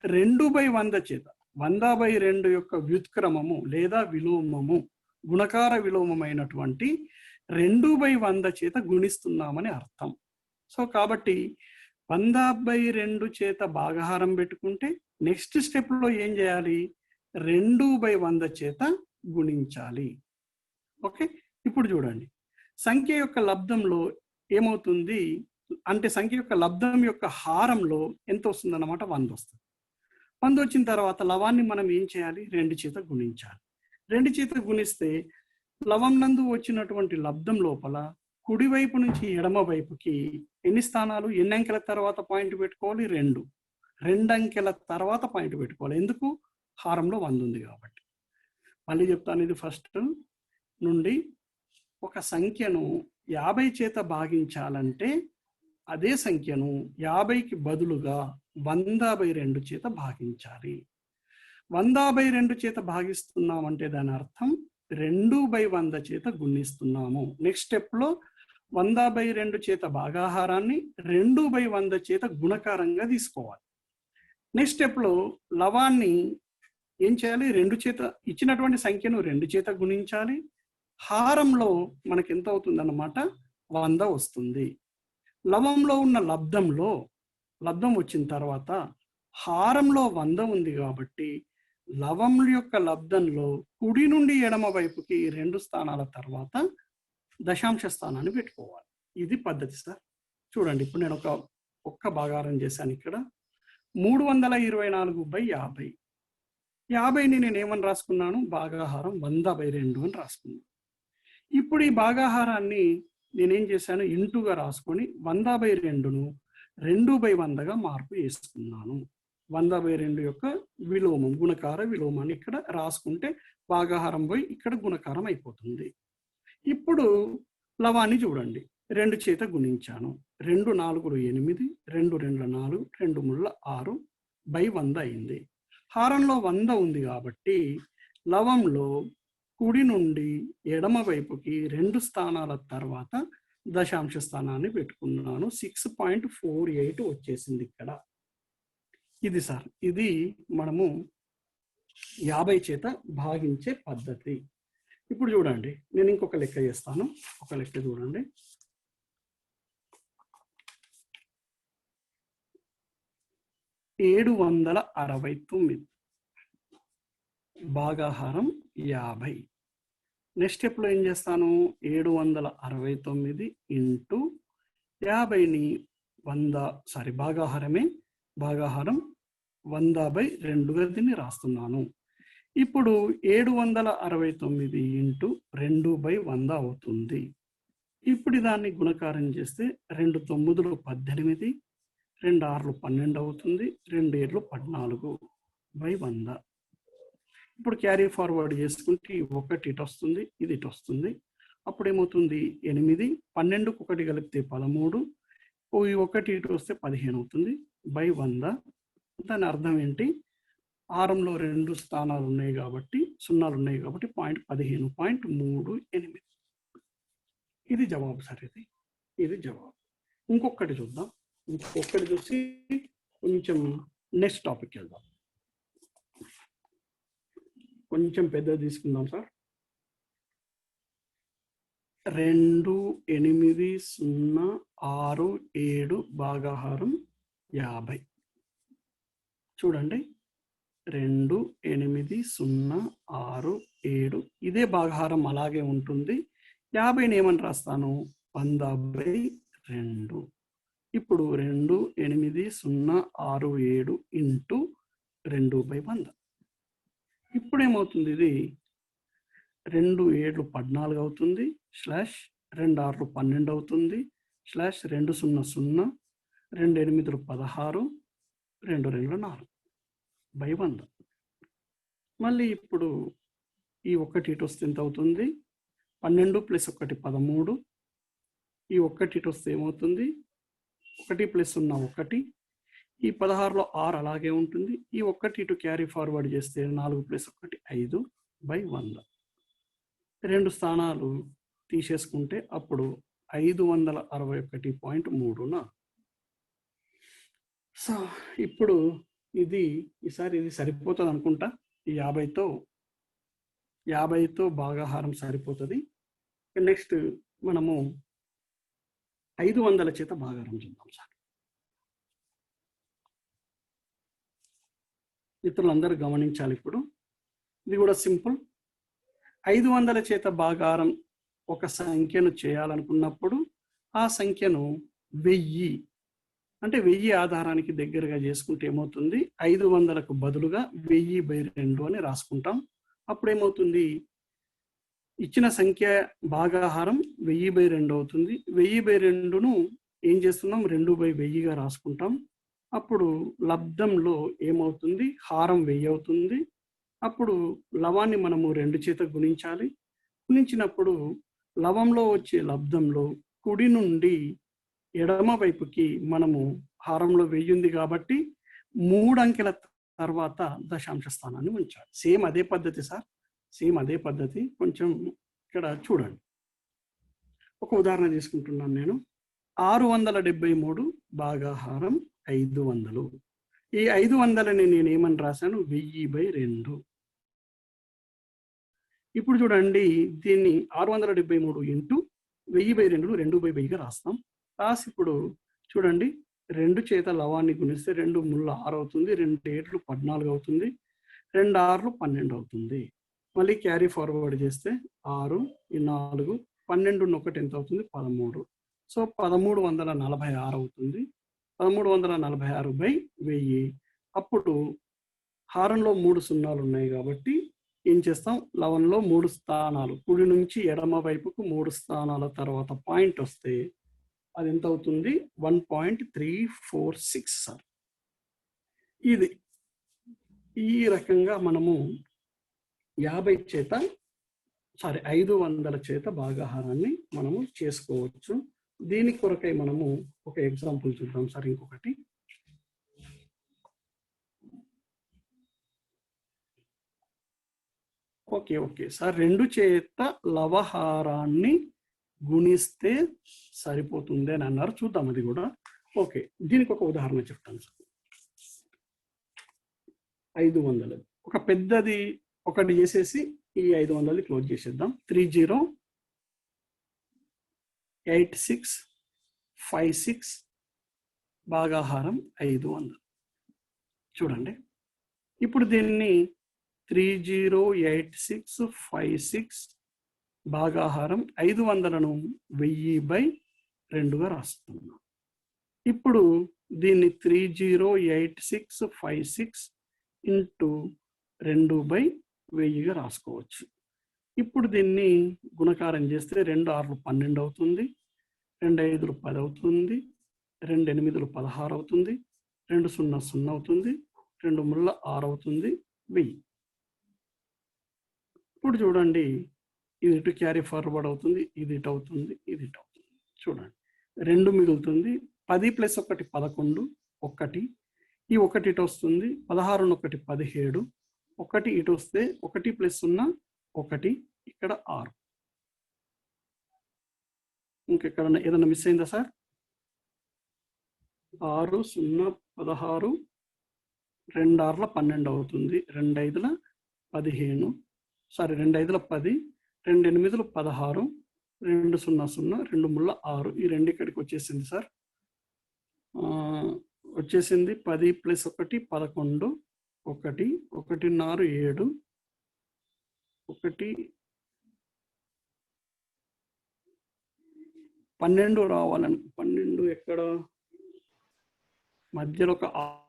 2/100 చేత, 100/2 యొక్క వ్యుత్క్రమము లేదా విలోమము, గుణకార విలోమమైనటువంటి 2/100 చేత గుణిస్తున్నామని అర్థం. సో కాబట్టి 100/2 చేత భాగాహారం పెట్టుకుంటే నెక్స్ట్ స్టెప్ లో ఏం చేయాలి? 2/100 చేత గుణించాలి. ఓకే, ఇప్పుడు చూడండి, సంఖ్య యొక్క లబ్ధంలో ఏమవుతుంది అంటే సంఖ్య యొక్క లబ్ధం యొక్క హారంలో ఎంత వస్తుంది అన్నమాట? 100 వస్తుంది. 100 వచ్చిన తర్వాత లవాన్ని మనం ఏం చేయాలి? 2 చేత గుణించాలి. 2 చేత గుణిస్తే లవం నందు వచ్చినటువంటి లబ్ధం లోపల కుడివైపు నుంచి ఎడమ వైపుకి ఎన్ని స్థానాలు, ఎన్ని అంకెల తర్వాత పాయింట్ పెట్టుకోవాలి? 2 అంకెల తర్వాత పాయింట్ పెట్టుకోవాలి. ఎందుకు? హారంలో 100 ఉంది కాబట్టి. మళ్ళీ చెప్తాను, ఇది ఫస్ట్ నుండి ఒక సంఖ్యను 50 చేత భాగించాలంటే అదే సంఖ్యను 50కి బదులుగా 100/2 చేత భాగించాలి. 100/2 చేత భాగిస్తున్నామంటే దాని అర్థం 2/100 చేత గుణిస్తున్నాము. నెక్స్ట్ స్టెప్ లో 100/2 చేత భాగాహారాన్ని 2/100 చేత గుణకారంగా తీసుకోవాలి. నెక్స్ట్ స్టెప్లో లవాన్ని ఏం చేయాలి? రెండు చేత ఇచ్చినటువంటి సంఖ్యను రెండు చేత గుణించాలి. హారంలో మనకి ఎంత అవుతుంది అన్నమాట? 100 వస్తుంది. లవంలో ఉన్న లబ్ధం వచ్చిన తర్వాత హారంలో 100 ఉంది కాబట్టి లవం యొక్క లబ్ధంలో కుడి నుండి ఎడమ వైపుకి 2 స్థానాల తర్వాత దశాంశ స్థానాన్ని పెట్టుకోవాలి. ఇది పద్ధతి సార్. చూడండి, ఇప్పుడు నేను ఒక్క భాగారం చేశాను. ఇక్కడ 324/50. 50ని నేను ఏమని రాసుకున్నాను? భాగాహారం 100/2 అని రాసుకున్నాను. ఇప్పుడు ఈ భాగాహారాన్ని నేనేం చేశాను? ఇంటుగా రాసుకొని 100/2ను 2/100గా మార్పు చేసుకున్నాను. 100/2 యొక్క విలోమం, గుణకార విలోమాన్ని ఇక్కడ రాసుకుంటే భాగాహారం పోయి ఇక్కడ గుణకారం అయిపోతుంది. ఇప్పుడు లవాన్ని చూడండి, 2 చేత గుణించాను. 2 4 8, 2 2 4, 2 3 6/100 అయింది. హారంలో 100 ఉంది కాబట్టి లవంలో కుడి నుండి ఎడమ వైపుకి 2 స్థానాల తర్వాత దశాంశ స్థానాన్ని పెట్టుకున్నాను. 6.48 వచ్చేసింది ఇక్కడ. ఇది సార్, ఇది మనము 50 చేత భాగించే పద్ధతి. ఇప్పుడు చూడండి, నేను ఇంకొక లెక్క చేస్తాను. ఒక లెక్క చూడండి. 769 భాగాహారం 50. నెక్స్ట్ స్టెప్లో ఏం చేస్తాను? 769 ఇంటూ 50ని 100 భాగాహారం 100/2గా దీన్ని రాస్తున్నాను. ఇప్పుడు 769 ఇంటూ 2/100 అవుతుంది. ఇప్పుడు దాన్ని గుణకారం చేస్తే 2 9 18, 2 6 12 అవుతుంది. 2 7 14/100. ఇప్పుడు క్యారీ ఫార్వర్డ్ చేసుకుంటే 1 ఇటు వస్తుంది, ఇది ఇటు వస్తుంది. అప్పుడు ఏమవుతుంది? 8, 12కు 1 కలిపితే 13, ఈ 1 ఇటు వస్తే 15 అవుతుంది /100. దాని అర్థం ఏంటి? హారంలో 2 స్థానాలు ఉన్నాయి కాబట్టి, సున్నాలు ఉన్నాయి కాబట్టి 15.38. ఇది జవాబు సార్. ఇది జవాబు. ఇంకొకటి చూద్దాం. ఇంకొకటి చూసి కొంచెం నెక్స్ట్ టాపిక్ వెళ్దాం. కొంచెం పెద్దది తీసుకుందాం సార్. 2806 భాగాహారం 50. చూడండి, 2806. ఇదే భాగాహారం అలాగే ఉంటుంది. 50ని ఏమని రాస్తాను? 100/2. ఇప్పుడు 28067 ఇంటూ 2/100. ఇప్పుడు ఏమవుతుంది? ఇది 2 7 14 అవుతుంది, /2 6 12 అవుతుంది, /2 0 0, 2 8 16, 2 2 4/100. మళ్ళీ ఇప్పుడు ఈ 1 ఇటు వస్తే ఎంత అవుతుంది? 12 + 1 13. ఈ 1 ఇటు వస్తే ఏమవుతుంది? 1 + 0 1. ఈ 16లో 6 అలాగే ఉంటుంది. ఈ 1 ఇటు క్యారీ ఫార్వర్డ్ చేస్తే 4 + 1 5/100. 2 స్థానాలు తీసేసుకుంటే అప్పుడు 561.3. సో ఇప్పుడు ఈసారి ఇది సరిపోతుంది అనుకుంటా. ఈ 50తో భాగాహారం సరిపోతుంది. నెక్స్ట్ మనము 500 చేత భాగాహారం చూద్దాం సార్. మిత్రులందరూ గమనించాలి. ఇప్పుడు ఇది కూడా సింపుల్. 500 చేత భాగాహారం ఒక సంఖ్యను చేయాలనుకున్నప్పుడు ఆ సంఖ్యను 1000 అంటే 1000 ఆధారానికి దగ్గరగా చేసుకుంటే ఏమవుతుంది? 500కు బదులుగా 1000/2 అని రాసుకుంటాం. అప్పుడు ఏమవుతుంది? ఇచ్చిన సంఖ్య భాగాహారం 1000/2 అవుతుంది. 1000/2ను ఏం చేస్తున్నాం? 2/1000గా రాసుకుంటాం. అప్పుడు లబ్ధంలో ఏమవుతుంది? హారం 1000 అవుతుంది. అప్పుడు లవాన్ని మనము 2 చేత గుణించాలి. గుణించినప్పుడు లవంలో వచ్చే లబ్ధంలో కుడి నుండి ఎడమ వైపుకి మనము హారంలో 1000 ఉంది కాబట్టి 3 అంకెల తర్వాత దశాంశ స్థానాన్ని ఉంచాలి. సేమ్ అదే పద్ధతి సార్, సేమ్ అదే పద్ధతి. కొంచెం ఇక్కడ చూడండి, ఒక ఉదాహరణ తీసుకుంటున్నాను నేను. 673 భాగాహారం 500. ఈ 500ని నేను ఏమని రాశాను? 1000/2. ఇప్పుడు చూడండి, దీన్ని 673 ఇంటూ 1000/2 2/1000గా రాస్తాం. రాసి ఇప్పుడు చూడండి, 2 చేత లవాన్ని గుణిస్తే 2 ముళ్ళ 6 అవుతుంది, 2 ఏళ్ళు 14 అవుతుంది, 2 ఆర్లు 12 అవుతుంది. మళ్ళీ క్యారీ ఫార్వర్డ్ చేస్తే 6 ఈ 4 12 1 ఎంత అవుతుంది? 13. సో 1346 అవుతుంది. 1346/1000. అప్పుడు హారంలో 3 సున్నాలు ఉన్నాయి కాబట్టి ఏం చేస్తాం? లవంలో 3 స్థానాలు, కుడి నుంచి ఎడమ వైపుకు 3 స్థానాల తర్వాత పాయింట్ వస్తే అది ఎంత అవుతుంది? 1.346 సార్. ఇది ఈ రకంగా మనము 500 చేత భాగాహారాన్ని మనము చేసుకోవచ్చు. దీని కొరకై మనము ఒక ఎగ్జాంపుల్ చూద్దాం సార్. ఇంకొకటి ఓకే సార్, 2 చేత లవహారాన్ని గుణిస్తే సరిపోతుంది అని అన్నారు. చూద్దాం అది కూడా. ఓకే, దీనికి ఒక ఉదాహరణ చెప్తాను సార్. 500 ఒక పెద్దది ఒకటి చేసేసి ఈ 500 క్లోజ్ చేసేద్దాం. 308656 భాగాహారం 500. చూడండి, ఇప్పుడు దీన్ని 308656 భాగాహారం 500ను 1000/2గా రాస్తున్నాం. ఇప్పుడు దీన్ని 308656 ఇంటూ 2/1000గా రాసుకోవచ్చు. ఇప్పుడు దీన్ని గుణకారం చేస్తే 2 6లు 12 అవుతుంది, 2 5లు 10 అవుతుంది, 2 8లు 16 అవుతుంది, 2 0 0 అవుతుంది, 2 ముళ్ళ 6 అవుతుంది, 1000. ఇప్పుడు చూడండి, ఇది ఇటు క్యారీ ఫార్వర్డ్ అవుతుంది, ఇది ఇటు అవుతుంది, ఇది ఇటు అవుతుంది. చూడండి, 2 మిగులుతుంది. 10 + 1 11, 1 ఈ 1 ఇటు వస్తుంది, 16 1 17, 1 ఇటు వస్తే 1 + 0 1, ఇక్కడ 6. ఇంకెక్కడ ఏదైనా మిస్ అయిందా సార్? 6 0 16, 2 6ల 12 అవుతుంది, 2 5ల 15, సారీ 2 5ల 10, 2 8లు 16, 2 0 0, 2 ముళ్ళ 6. ఈ 2 ఇక్కడికి వచ్చేసింది సార్. వచ్చేసింది 10 + 1 11, 1 1 4 7, 1 12 రావాలని. 12 ఎక్కడ? మధ్యలో ఒక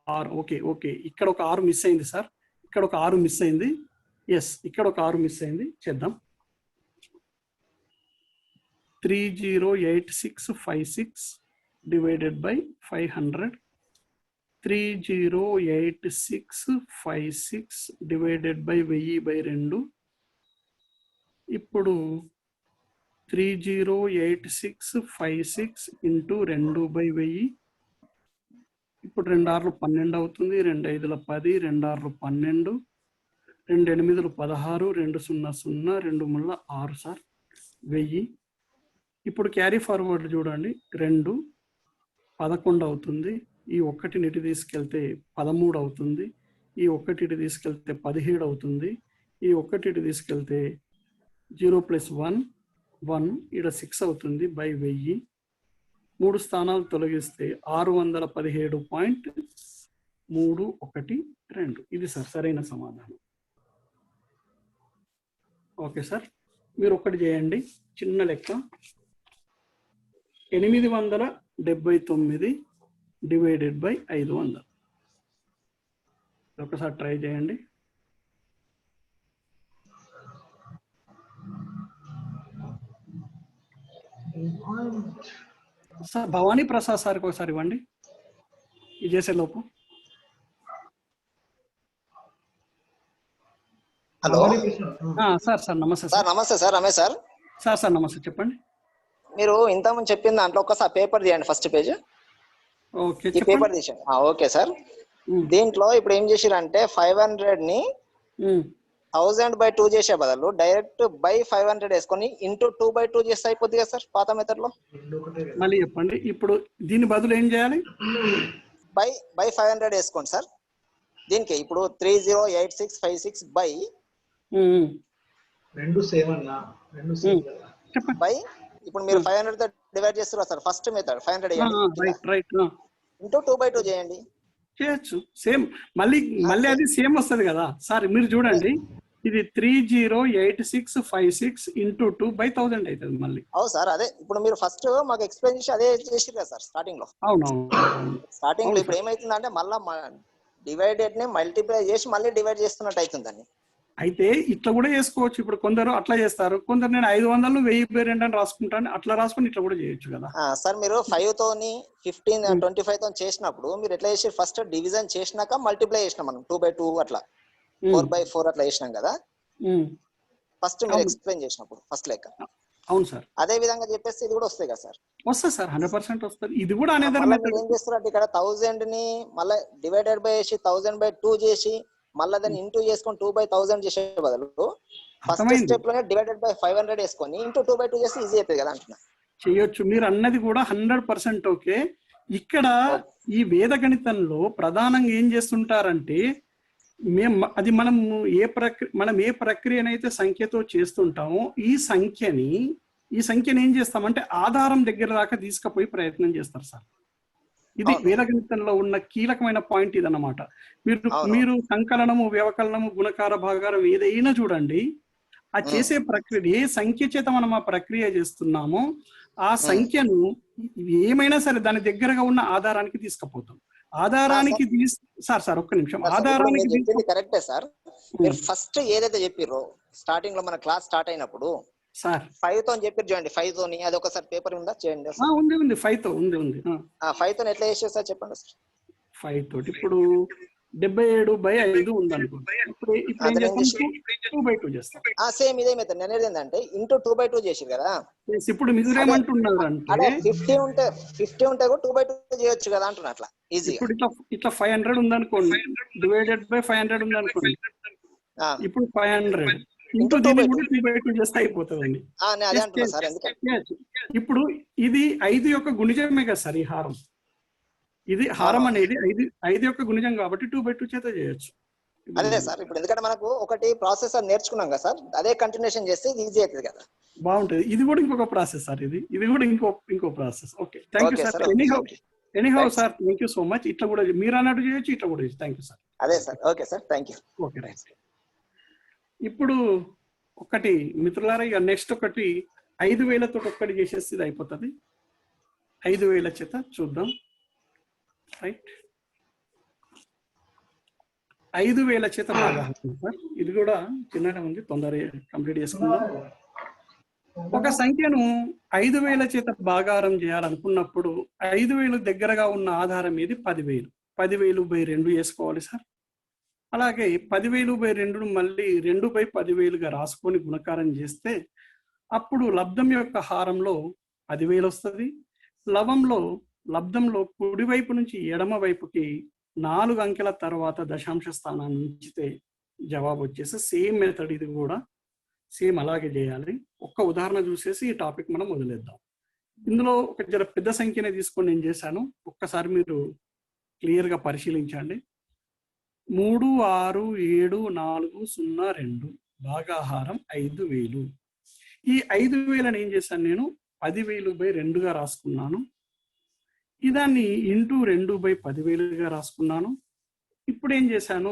6. ఓకే ఇక్కడ ఒక 6 మిస్ అయింది సార్. ఇక్కడ ఒక 6 మిస్ అయింది. ఎస్, ఇక్కడ ఒక 6 మిస్ అయింది. చేద్దాం. 308656 /500. 308656 /1000/2. ఇప్పుడు 308656 ఇంటూ 2/1000. ఇప్పుడు 2 6లు 12 అవుతుంది, 2 5ల 10, 2 6లు 12, 2 8లు 16, 2 0 0, 2 ముళ్ళ 6 సార్, 1000. ఇప్పుడు క్యారీ ఫార్వర్డ్ చూడండి, 2 11 అవుతుంది, ఈ 1 ఇటు తీసుకెళ్తే 13 అవుతుంది, ఈ 1 ఇటు తీసుకెళ్తే 17 అవుతుంది, ఈ 1 ఇటు తీసుకెళ్తే 0 + 1 1 ఇక్కడ 6 అవుతుంది, /1000. 3 స్థానాలు తొలగిస్తే 617.312. ఇది సార్ సరైన సమాధానం. ఓకే సార్, మీరు ఒకటి చేయండి, చిన్న లెక్క. 879 /500. ఒకసారి ట్రై చేయండి. సార్ భవానీ ప్రసాద్ సార్కి ఒకసారి ఇవ్వండి ఇది చేసే లోపు. హలో సార్ నమస్తే సార్. నమస్తే సార్, రమేష్ సార్. సార్ నమస్తే, చెప్పండి. మీరు ఇంతకుముందు చెప్పిన దాంట్లో ఒకసారి పేపర్ తీయండి, ఫస్ట్ పేజ్. ఓకే, ఈ పేపర్ తీసాను. Okay sir. దీంట్లో ఇప్పుడు ఏం చేసిరంటే 500ని 1000/2 చేసే బదులు డైరెక్ట్ /500 వేసుకొని ఇంటూ 2/2 చేస్తే అయిపోద్ది కదా సార్, పాత మెథడ్ లో. మళ్ళీ చెప్పండి. ఇప్పుడు దీని బదులు ఏం చేయాలి? బై 500 వేసుకోండి సార్. దీనికి ఇప్పుడు 308656 బై రెండు సేమ్ అన్నా, రెండు సేమ్ కదా. బై ఇప్పుడు మీరు 500 తో డివైడ్ చేస్తున్నారు sir. First method 500 right into 2/2 చేయండి. చేయొచ్చు. సేమ్ మళ్ళీ అది సేమ్ వస్తుంది కదా సార్. మీరు చూడండి, ఇది 308656 ఇంటూ 2/1000 అవుతుంది మళ్ళీ. అవును సార్, అదే ఇప్పుడు మీరు ఫస్ట్ మాకు ఎక్స్ప్లెయిన్ చేసి అదే చేసిరు కదా సార్ స్టార్టింగ్ లో. స్టార్టింగ్ లో ఇప్పుడు ఏమైతుందంటే మళ్ళీ డివైడెడ్ ని మల్టిప్లై చేసి మళ్ళీ డివైడ్ చేస్తున్నట్టు అవుతుందండి. అయితే ఇట్లా కూడా చేసుకోవచ్చు. ఇప్పుడు కొందరు అట్లా చేస్తారు, కొందరు నేను 500 1000 అని రాసుకుంటాను, అట్లా రాసుకుని ఇట్లా కూడా చేయొచ్చు కదా సార్. మీరు 5 తోని 15 25 తో చేసినప్పుడు మీరు ఎట్లా చేసి ఫస్ట్ డివిజన్ చేసినాక మల్టిప్లై చేసినాం మనం 2/2 అట్లా 4/4 అట్లా చేసినాం కదా ఫస్ట్ మీరు ఎక్స్ప్లెయిన్ చేసినప్పుడు ఫస్ట్ లెక్క. అవును సార్. అదే విధంగా చెప్పేసి ఇది కూడా వస్తాయి కదా సార్. వస్తుంది సార్, 100% వస్తుంది. ఇది కూడా అనేది ఏం చేస్తారు ఇక్కడ 1000 ని మళ్ళీ డివైడెడ్ బై చేసి 1000/2 చేసి మళ్ళీ దాన్ని ఇంటూ చేసుకొని 2/1000 చేసే బదులు ఫస్ట్ స్టెప్ లోనే డివైడెడ్ బై 500 వేసుకొని ఇంటూ 2/2 చేస్తే ఈజీ అవుతుంది కదా అంటున్నా. చేయొచ్చు. మీరు అన్నది కూడా 100% ఓకే. ఇక్కడ ఈ వేద గణితంలో ప్రధానంగా ఏం చేస్తుంటారంటే మనం ఏ ప్రక్రియనైతే సంఖ్యతో చేస్తుంటామో ఈ సంఖ్యని ఏం చేస్తామంటే ఆధారం దగ్గర దాకా తీసుకుపోయి ప్రయత్నం చేస్తారు సార్. ఇది వేద గణితంలో ఉన్న కీలకమైన పాయింట్ ఇదన్నమాట. మీరు సంకలనము, వ్యవకలనము, గుణకార, భాగారం ఏదైనా చూడండి, ఆ చేసే ప్రక్రియ ఏ సంఖ్య చేత మనం ఆ ప్రక్రియ చేస్తున్నామో ఆ సంఖ్యను ఏమైనా సరే దాని దగ్గరగా ఉన్న ఆధారానికి తీసుకుపోతాం. ఆధారానికి సార్ ఒక్క నిమిషం. ఆధారానికి కరెక్టే సార్. మీరు ఫస్ట్ ఏదైతే చెప్పిర్రో స్టార్టింగ్ లో మన క్లాస్ స్టార్ట్ అయినప్పుడు సార్ 5 తో చెప్పారు చూడండి. 5 తోని అది ఒకసారి పేపర్ ఉందా చేయండి. ఉంది 5 తో ఉంది. 5 తోని ఎట్లా చేసేది సార్ చెప్పండి సార్. 5 తోటి ఇప్పుడు 77/5 ఉంది అనుకోండి. ఇప్పుడు ఏం చేస్తాం? 2/2 చేస్తాం. సేమ్ ఇదే మెథడ్. నేను ఏంటంటే ఇంటూ 2/2 చేసిరు కదా. ఇప్పుడు మీరు ఏమంటున్నారంటే 50 ఉంటే కూడా 2/2 చేయొచ్చు కదా అంటున్నా. అట్లా ఈజీ. ఇప్పుడు ఇట్లా 500 ఉంది అనుకోండి, డివైడెడ్ బై 500 ఉంది అనుకోండి. ఇప్పుడు 500 ఇంటూ దీన్ని కూడా 2/2 చేస్తే అయిపోతుందండి. ఇప్పుడు ఇది 5 యొక్క గుణిజమే కదా సార్ ఈ హారం. ఇది హారం అనేది 5 యొక్క గుణిజం కాబట్టి 2/2 చేత చేయొచ్చు. అదే సార్. ఇప్పుడు ఎందుకంటే మనకు ఒకటి ప్రాసెసర్ నేర్చుకున్నాం కదా సార్, అదే కంటిన్యూషన్ చేస్తే ఈజీ అవుతుంది కదా. బాగుంటుంది. ఇది కూడా ఇంకొక ప్రాసెస్ సార్. ఇది కూడా ఇంకో process. Okay, thank you sir. Anyhow sir, thank you so much. ఇట్లా కూడా మీరు అన్నట్టు చేయొచ్చు, ఇట్లా కూడా చేయొచ్చు. Thank you sir. అదే sir. Okay sir, thank you. Okay right. ఇప్పుడు ఒకటి మిత్రులారా, ఇక నెక్స్ట్ ఒకటి 5000 తోటి ఒక్కటి చేసేసి ఇది అయిపోతుంది. 5000 చేత చూద్దాం. రైట్, 5000 చేత బాగా సార్. ఇది కూడా చిన్నగా ఉంది, తొందరగా కంప్లీట్ చేసుకుందాం. ఒక సంఖ్యను 5000 చేత భాగారం చేయాలనుకున్నప్పుడు 5000 దగ్గరగా ఉన్న ఆధారం ఏది? 10,000. 10,000/2 చేసుకోవాలి సార్. అలాగే 10,000/2 మళ్ళీ 2/10,000గా రాసుకొని గుణకారం చేస్తే అప్పుడు లబ్ధం యొక్క హారంలో 10,000 వస్తుంది. లబ్ధంలో కుడివైపు నుంచి ఎడమ వైపుకి 4 అంకెల తర్వాత దశాంశ స్థానాన్ని ఉంచితే జవాబు వచ్చేసి సేమ్ మెథడ్. ఇది కూడా సేమ్ అలాగే చేయాలి. ఒక్క ఉదాహరణ చూసేసి ఈ టాపిక్ మనం వదిలేద్దాం. ఇందులో ఒక జర పెద్ద సంఖ్యనే తీసుకొని నేను చేశాను. ఒక్కసారి మీరు క్లియర్గా పరిశీలించండి. 367402 భాగాహారం 5000. ఈ 5000 ఏం చేశాను నేను? 10,000/2గా రాసుకున్నాను. దాన్ని ఇంటూ 2/10,000గా రాసుకున్నాను. ఇప్పుడు ఏం చేశాను?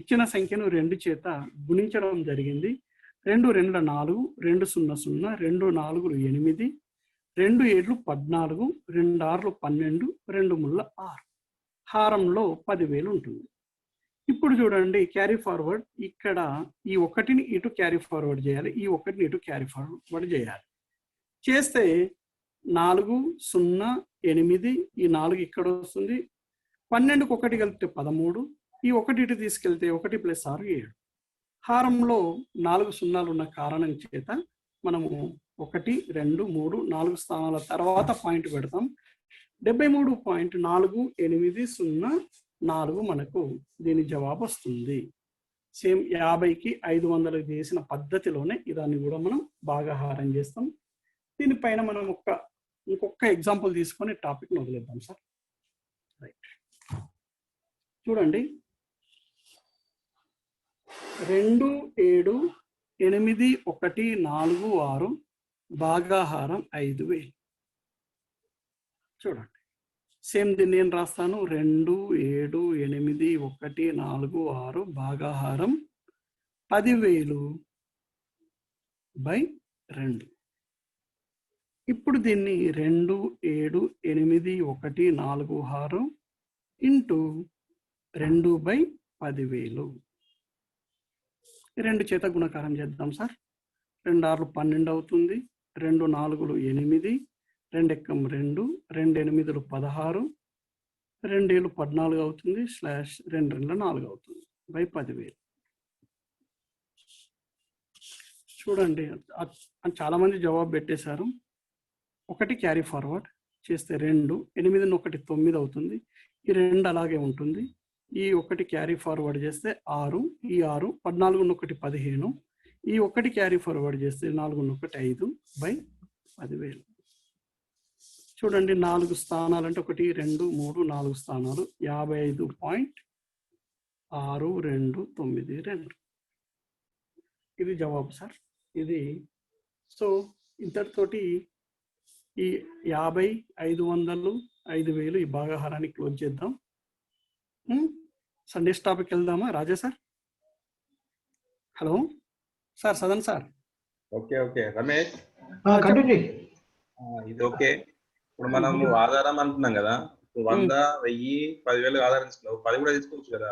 ఇచ్చిన సంఖ్యను 2 చేత గుణించడం జరిగింది. 2 2 4, 2 0 0, 2 4 8, 2 7 14, 2 6 12, 2 3 6. హారంలో 10,000 ఉంటుంది. ఇప్పుడు చూడండి, క్యారీ ఫార్వర్డ్. ఇక్కడ ఈ 1ని ఇటు క్యారీ ఫార్వర్డ్ చేయాలి, ఈ 1ని ఇటు క్యారీ ఫార్వర్డ్ చేయాలి. చేస్తే 4 0 8, ఈ 4 ఇక్కడ వస్తుంది. 12కు 1 కలిపితే 13, ఈ 1 ఇటు తీసుకెళ్తే 1 + 6 7. హారంలో 4 సున్నాలు ఉన్న కారణం చేత మనము 1 2 3 4 స్థానాల తర్వాత పాయింట్ పెడతాం. 73.4804 మనకు దీని జవాబు వస్తుంది. సేమ్ 50కి 500 చేసిన పద్ధతిలోనే దాన్ని కూడా మనం భాగాహారం చేస్తాం. దీనిపైన మనం ఇంకొక ఎగ్జాంపుల్ తీసుకొని టాపిక్ వదిలేద్దాం సార్. రైట్. చూడండి 2, 7, 8, 1, 4, 6 భాగాహారం 5000. చూడండి సేమ్ దీన్ని నేను రాస్తాను. 2, 7, 8, 1, 4, 6 భాగాహారం 10,000/2. ఇప్పుడు దీన్ని 2, 7, 8, 1, 4, 6 ఇంటూ 2/10,000. 2 చేత గుణకారం చేద్దాం సార్. 2 6 12 అవుతుంది. 2 4 8, 2 ఎక్కం 2, 2 8 16, 2 7 14 అవుతుంది. /2 2 4 అవుతుంది /10,000. చూడండి చాలా మంది జవాబు పెట్టేశారు. 1 క్యారీ ఫార్వర్డ్ చేస్తే 2, 8 1 9 అవుతుంది. ఈ 2 అలాగే ఉంటుంది. ఈ 1 క్యారీ ఫార్వర్డ్ చేస్తే 6, ఈ 6 14 1 15, ఈ 1 క్యారీ ఫార్వర్డ్ చేస్తే 4 1 5/10,000. చూడండి 4 స్థానాలు అంటే 1 2 3 4 స్థానాలు 55.6292. ఇది జవాబు సార్. ఇది సో ఇంతటితోటి ఈ 50, 500, 5,000 ఈ భాగాహారాన్ని క్లోజ్ చేద్దాం. సార్ నెక్స్ట్ టాపిక్ వెళ్దామా Raja sir? Hello sir, Sadan sir. Okay Ramesh, continue. ఇది ఓకే. ఇప్పుడు మనం ఆధారం అంటున్నాం కదా, 100, 1000, 10,000 ఆధారం తీసుకున్నావు. 10 కూడా తీసుకోవచ్చు కదా?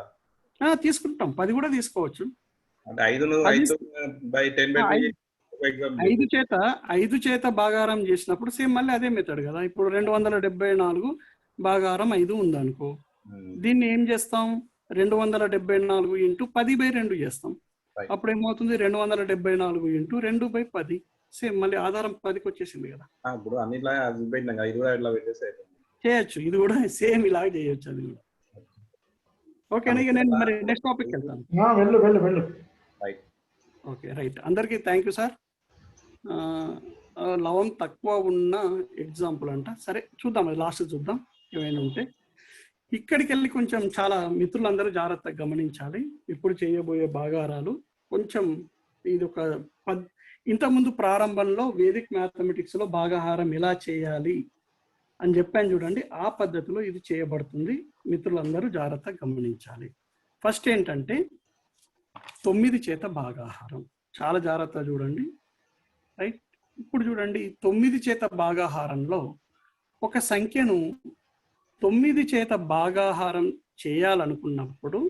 తీసుకుంటాం, 10 కూడా తీసుకోవచ్చు. అంటే 5/10 5 చేత భాగారం చేసినప్పుడు సేమ్ మళ్ళీ అదే మెథడ్ కదా. ఇప్పుడు 274 భాగారం 5 ఉందనుకో, దీన్ని ఏం చేస్తాం? 274 ఇంటూ 10/2 చేస్తాం. అప్పుడు ఏమవుతుంది? 274 ఇంటూ 2/10. సేమ్ మళ్ళీ ఆధారం 10కి వచ్చేసింది కదా. ఇప్పుడు అన్నిట్లా ఇది కూడా ఇట్లా పెట్టేసి చేయొచ్చు. ఇది కూడా సేమ్ ఇలాగే చేయొచ్చు. అది కూడా ఓకేనా? ఇక నేను మరి నెక్స్ట్ టాపిక్ వెళ్తాను. వెళ్ళు. Okay right. అందరికీ థ్యాంక్ యూ సార్. లవం తక్కువ ఉన్న ఎగ్జాంపుల్ అంట. సరే చూద్దాం, అది లాస్ట్ చూద్దాం ఏమైనా ఉంటే. ఇక్కడికి వెళ్ళి కొంచెం చాలా మిత్రులందరూ జాగ్రత్తగా గమనించాలి. ఇప్పుడు చేయబోయే భాగారాలు కొంచెం ఇది ఒక ఇంతకుముందు ప్రారంభంలో వేదిక్ మ్యాథమెటిక్స్లో భాగాహారం ఎలా చేయాలి అని చెప్పాను చూడండి. ఆ పద్ధతిలో ఇది చేయబడుతుంది. మిత్రులందరూ జాగ్రత్తగా గమనించాలి. ఫస్ట్ ఏంటంటే 9 చేత భాగాహారం. చాలా జాగ్రత్తగా చూడండి. రైట్. ఇప్పుడు చూడండి 9 చేత భాగాహారంలో ఒక సంఖ్యను 9 చేత భాగాహారం చేయాలనుకున్నప్పుడు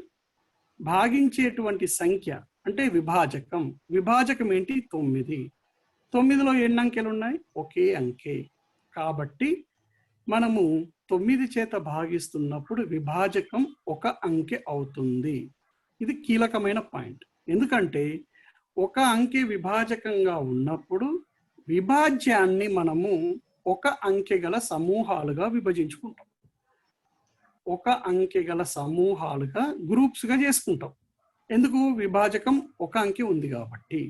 భాగించేటువంటి సంఖ్య అంటే విభాజకం ఏంటి? 9. 9లో ఎన్ని అంకెలు ఉన్నాయి? ఒకే అంకె. కాబట్టి మనము 9 చేత భాగిస్తున్నప్పుడు విభాజకం 1 అంకె అవుతుంది. ఇది కీలకమైన పాయింట్. ఎందుకంటే 1 అంకె విభాజకంగా ఉన్నప్పుడు విభాజ్యాన్ని మనము 1 అంకె గల సమూహాలుగా విభజించుకుంటాం. 1 అంకె గల సమూహాలుగా గ్రూప్స్గా చేసుకుంటాం. ఎందుకు? విభాజకం 1 అంకె ఉంది కాబట్టి.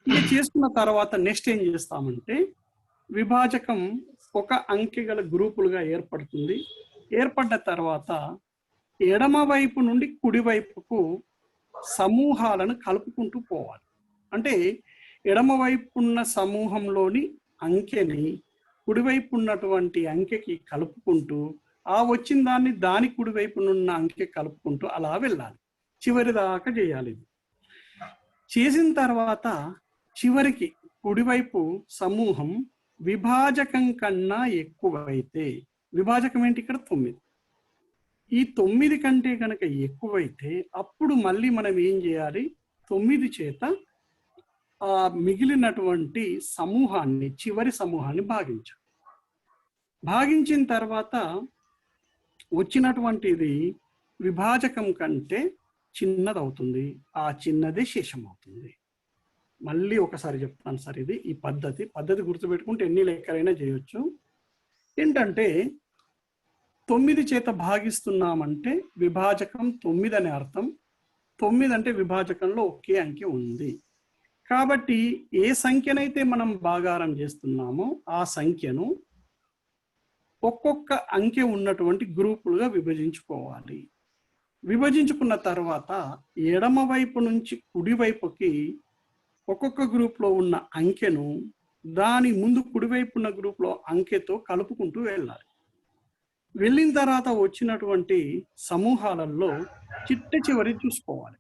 ఇది చేసుకున్న తర్వాత నెక్స్ట్ ఏం చేస్తామంటే విభాజకం 1 అంకె గల గ్రూపులుగా ఏర్పడుతుంది. ఏర్పడ్డ తర్వాత ఎడమ వైపు నుండి కుడి వైపుకు సమూహాలను కలుపుకుంటూ పోవాలి. అంటే ఎడమ వైపు ఉన్న సమూహంలోని అంకెని కుడివైపు ఉన్నటువంటి అంకెకి కలుపుకుంటూ ఆ వచ్చిన దాని కుడివైపు ఉన్న అంకె కలుపుకుంటూ అలా వెళ్ళాలి. చివరి దాకా చేయాలి. చేసిన తర్వాత చివరికి కుడివైపు సమూహం విభాజకం కన్నా ఎక్కువైతే, విభాజకం ఏంటి ఇక్కడ? 9. ఈ 9 కంటే కనుక ఎక్కువైతే అప్పుడు మళ్ళీ మనం ఏం చేయాలి? 9 చేత మిగిలినటువంటి సమూహాన్ని, చివరి సమూహాన్ని భాగించాలి. భాగించిన తర్వాత వచ్చినటువంటిది విభాజకం కంటే చిన్నదవుతుంది. ఆ చిన్నదే శేషం అవుతుంది. మళ్ళీ ఒకసారి చెప్తాను సార్. ఈ పద్ధతి గుర్తుపెట్టుకుంటే ఎన్ని లెక్కలైనా చేయొచ్చు. ఏంటంటే 9 చేత భాగిస్తున్నామంటే విభాజకం 9 అనే అర్థం. 9 అంటే విభాజకంలో ఒకే అంకె ఉంది. కాబట్టి ఏ సంఖ్యనైతే మనం భాగారం చేస్తున్నామో ఆ సంఖ్యను ఒక్కొక్క అంకె ఉన్నటువంటి గ్రూపులుగా విభజించుకోవాలి. విభజించుకున్న తర్వాత ఎడమ వైపు నుంచి కుడి వైపుకి ఒక్కొక్క గ్రూప్లో ఉన్న అంకెను దాని ముందు కుడివైపు ఉన్న గ్రూప్లో అంకెతో కలుపుకుంటూ వెళ్ళాలి. వెళ్ళిన తర్వాత వచ్చినటువంటి సమూహాలలో చిట్ట చివరి చూసుకోవాలి.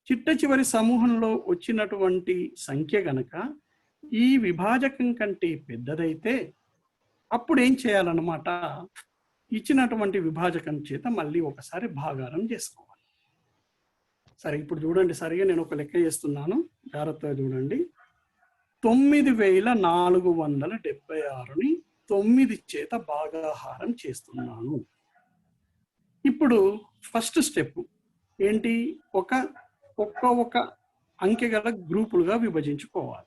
చిట్ట చివరి సమూహంలో వచ్చినటువంటి సంఖ్య గనక ఈ విభాజకం కంటే పెద్దదైతే అప్పుడు ఏం చేయాలన్నమాట, ఇచ్చినటువంటి విభాజకం చేత మళ్ళీ ఒకసారి భాగారం చేసుకోవాలి. సరే, ఇప్పుడు చూడండి, సరిగా నేను ఒక లెక్క చేస్తున్నాను, జాగ్రత్తగా చూడండి. 9476ని 9 చేత భాగాహారం చేస్తున్నాను. ఇప్పుడు ఫస్ట్ స్టెప్ ఏంటి, ఒక అంకె గల గ్రూపులుగా విభజించుకుందాం.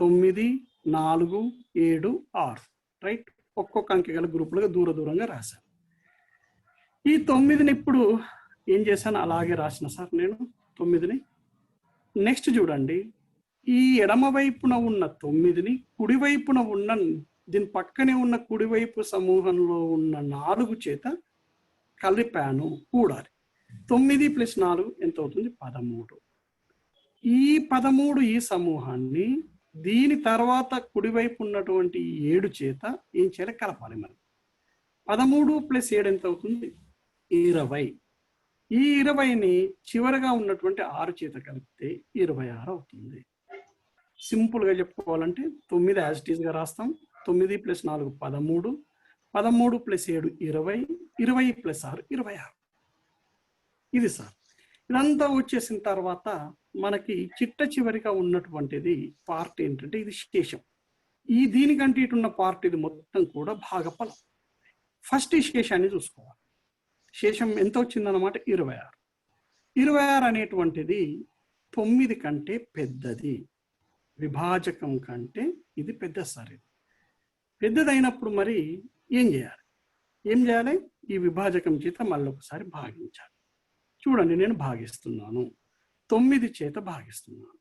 9, 4, 7, 6 రైట్. ఒక్కొక్క అంకె గల గ్రూపులుగా దూరంగా రాశాను. ఈ 9ని ఇప్పుడు ఏం చేశాను, అలాగే రాసిన సార్ నేను 9ని. నెక్స్ట్ చూడండి, ఈ ఎడమ వైపున ఉన్న 9ని కుడివైపున ఉన్న దీని పక్కనే ఉన్న కుడివైపు సమూహంలో ఉన్న 4 చేత కలిపాను, కూడాలి. 9 + 4 ఎంత అవుతుంది, 13. ఈ 13 ఈ సమూహాన్ని దీని తర్వాత కుడివైపు ఉన్నటువంటి 7 చేత ఏం చేయాలి, కలపాలి. మనం 13 + 7 ఎంత అవుతుంది, 20. ఈ 20ని చివరగా ఉన్నటువంటి 6 చేత కలిపితే 26 అవుతుంది. సింపుల్గా చెప్పుకోవాలంటే 9 యాజ్ ఇట్ ఈస్గా రాస్తాం. 9 + 4 13, 13 + 7 20, 20 + 6 26. ఇది సార్. ఇదంతా వచ్చేసిన తర్వాత మనకి చిట్ట చివరిగా ఉన్నటువంటిది పార్ట్ ఏంటంటే ఇది శేషం. దీనికంటే ఇటున్న పార్ట్ ఇది మొత్తం కూడా భాగఫలం. ఫస్ట్ ఈ శేషాన్ని చూసుకోవాలి. శేషం ఎంత వచ్చిందన్నమాట, 26. 26 అనేటువంటిది 9 కంటే పెద్దది, విభాజకం కంటే ఇది పెద్ద సార్. ఇది పెద్దదైనప్పుడు మరి ఏం చేయాలి, ఈ విభాజకం చేత మళ్ళీ ఒకసారి భాగించాలి. చూడండి, నేను భాగిస్తున్నాను, 9 చేత భాగిస్తున్నాను.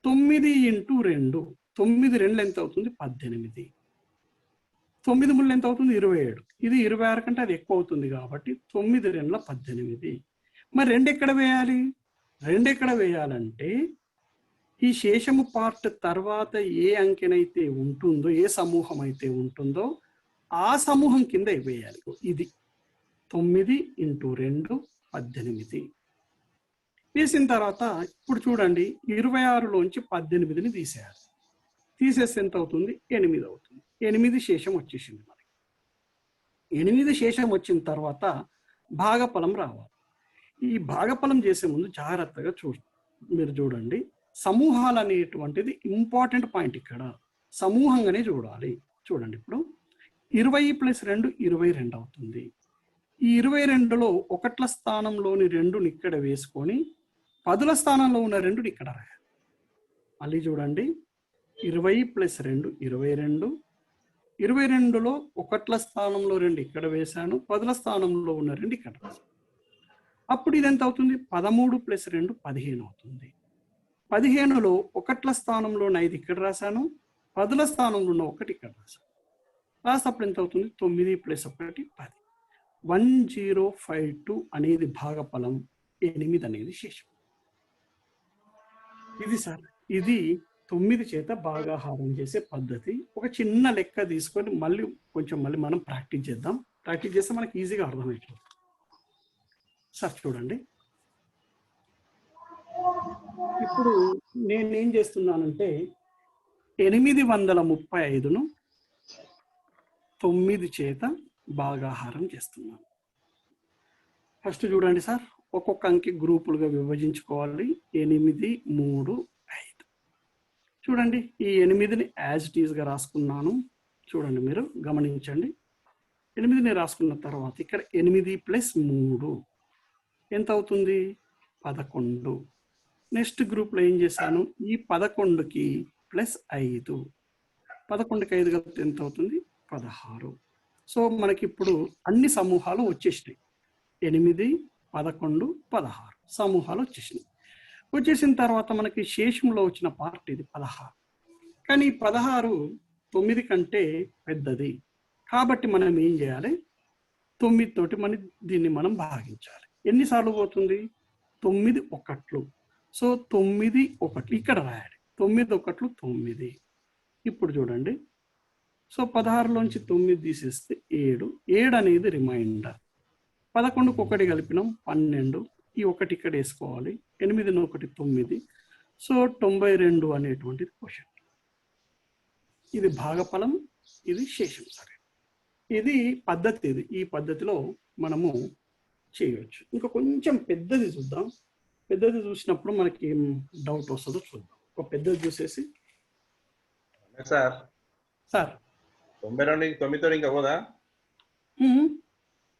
9 × 2, 9 2 ఎంత అవుతుంది, 18. 9 3 ఎంత అవుతుంది, 27. ఇది 26 కంటే అది ఎక్కువ అవుతుంది కాబట్టి 9 2 18. మరి 2 ఎక్కడ వేయాలి, 2 ఎక్కడ వేయాలంటే ఈ శేషము పార్ట్ తర్వాత ఏ అంకెనైతే ఉంటుందో, ఏ సమూహం అయితే ఉంటుందో ఆ సమూహం కింద వేయాలి. ఇది 9 × 2 18. వేసిన తర్వాత ఇప్పుడు చూడండి, 26లోంచి 18ని తీసేయాలి. తీసేస్తే ఎంత అవుతుంది, 8 అవుతుంది. 8 శేషం వచ్చేసింది మనకి. 8 శేషం వచ్చిన తర్వాత భాగఫలం రావాలి. ఈ భాగఫలం చేసే ముందు జాగ్రత్తగా మీరు చూడండి, సమూహాలు అనేటువంటిది ఇంపార్టెంట్ పాయింట్. ఇక్కడ సమూహంగానే చూడాలి. చూడండి, ఇప్పుడు 20 + 2 22 అవుతుంది. ఈ 22లో 1ల స్థానంలోని 2ని ఇక్కడ వేసుకొని 10ల స్థానంలో ఉన్న 2ని ఇక్కడ రాయాలి. మళ్ళీ చూడండి, 20 + 2 22, 22లో 1ల స్థానంలో 2 ఇక్కడ వేశాను, 10ల స్థానంలో ఉన్న 2 ఇక్కడ రాశాను. అప్పుడు ఇది ఎంత అవుతుంది, 13 + 2 15 అవుతుంది. 15లో 1ల స్థానంలో 5 ఇక్కడ రాశాను, 10ల స్థానంలో ఉన్న 1 ఇక్కడ రాశాను. రాసినప్పుడు ఎంత అవుతుంది, 9 + 1 10. 1052 అనేది భాగఫలం, 8 అనేది శేషం. ఇది సార్, ఇది 9 చేత భాగాహారం చేసే పద్ధతి. ఒక చిన్న లెక్క తీసుకొని మళ్ళీ మనం ప్రాక్టీస్ చేద్దాం. ప్రాక్టీస్ చేస్తే మనకి ఈజీగా అర్థమవుతుంది. సార్ చూడండి, ఇప్పుడు నేనేం చేస్తున్నానంటే 835ను 9 చేత భాగాహారం చేస్తున్నాను. ఫస్ట్ చూడండి సార్, ఒక్కొక్క అంకె గ్రూపులుగా విభజించుకోవాలి. 8, 3, 5. చూడండి, ఈ 8ని యాజ్ ఇట్ ఈస్గా రాసుకున్నాను. చూడండి, మీరు గమనించండి. 8ని రాసుకున్న తర్వాత ఇక్కడ 8 + 3 ఎంత అవుతుంది, 11. నెక్స్ట్ గ్రూప్లో ఏం చేశాను, ఈ 11కి +5, 11కి 5 కలిపితే ఎంత అవుతుంది, 16. సో మనకి ఇప్పుడు అన్ని సమూహాలు వచ్చేసినాయి. 8, 11, 16 సమూహాలు వచ్చేసినాయి. వచ్చేసిన తర్వాత మనకి శేషంలో వచ్చిన పార్ట్ ఇది 16. కానీ 16 9 కంటే పెద్దది కాబట్టి మనం ఏం చేయాలి, 9 తోటి దీన్ని మనం భాగించాలి. ఎన్నిసార్లు పోతుంది? 9 ఒకట్లు. సో 9 ఒకట్లు ఇక్కడ రాయాలి. 9 ఒకట్లు 9. ఇప్పుడు చూడండి. సో 16లోంచి 9 తీసేస్తే 7. 7 అనేది రిమైండర్. 11కు 1 కలిపినాం 12. ఈ 1 ఇక్కడ వేసుకోవాలి. 8ను 1 9. సో 92 అనేటువంటిది క్వశ్చన్. ఇది భాగఫలం, ఇది శేషం. సరే, ఇది పద్ధతి. ఈ పద్ధతిలో మనము చేయవచ్చు. ఇంకా కొంచెం పెద్దది చూద్దాం. పెద్దది చూసినప్పుడు మనకి ఏం డౌట్ వస్తుందో చూద్దాం. ఒక పెద్దది చూసేసి సార్ సార్ 92 9తో ఇంకా పోదా? ఉమ్,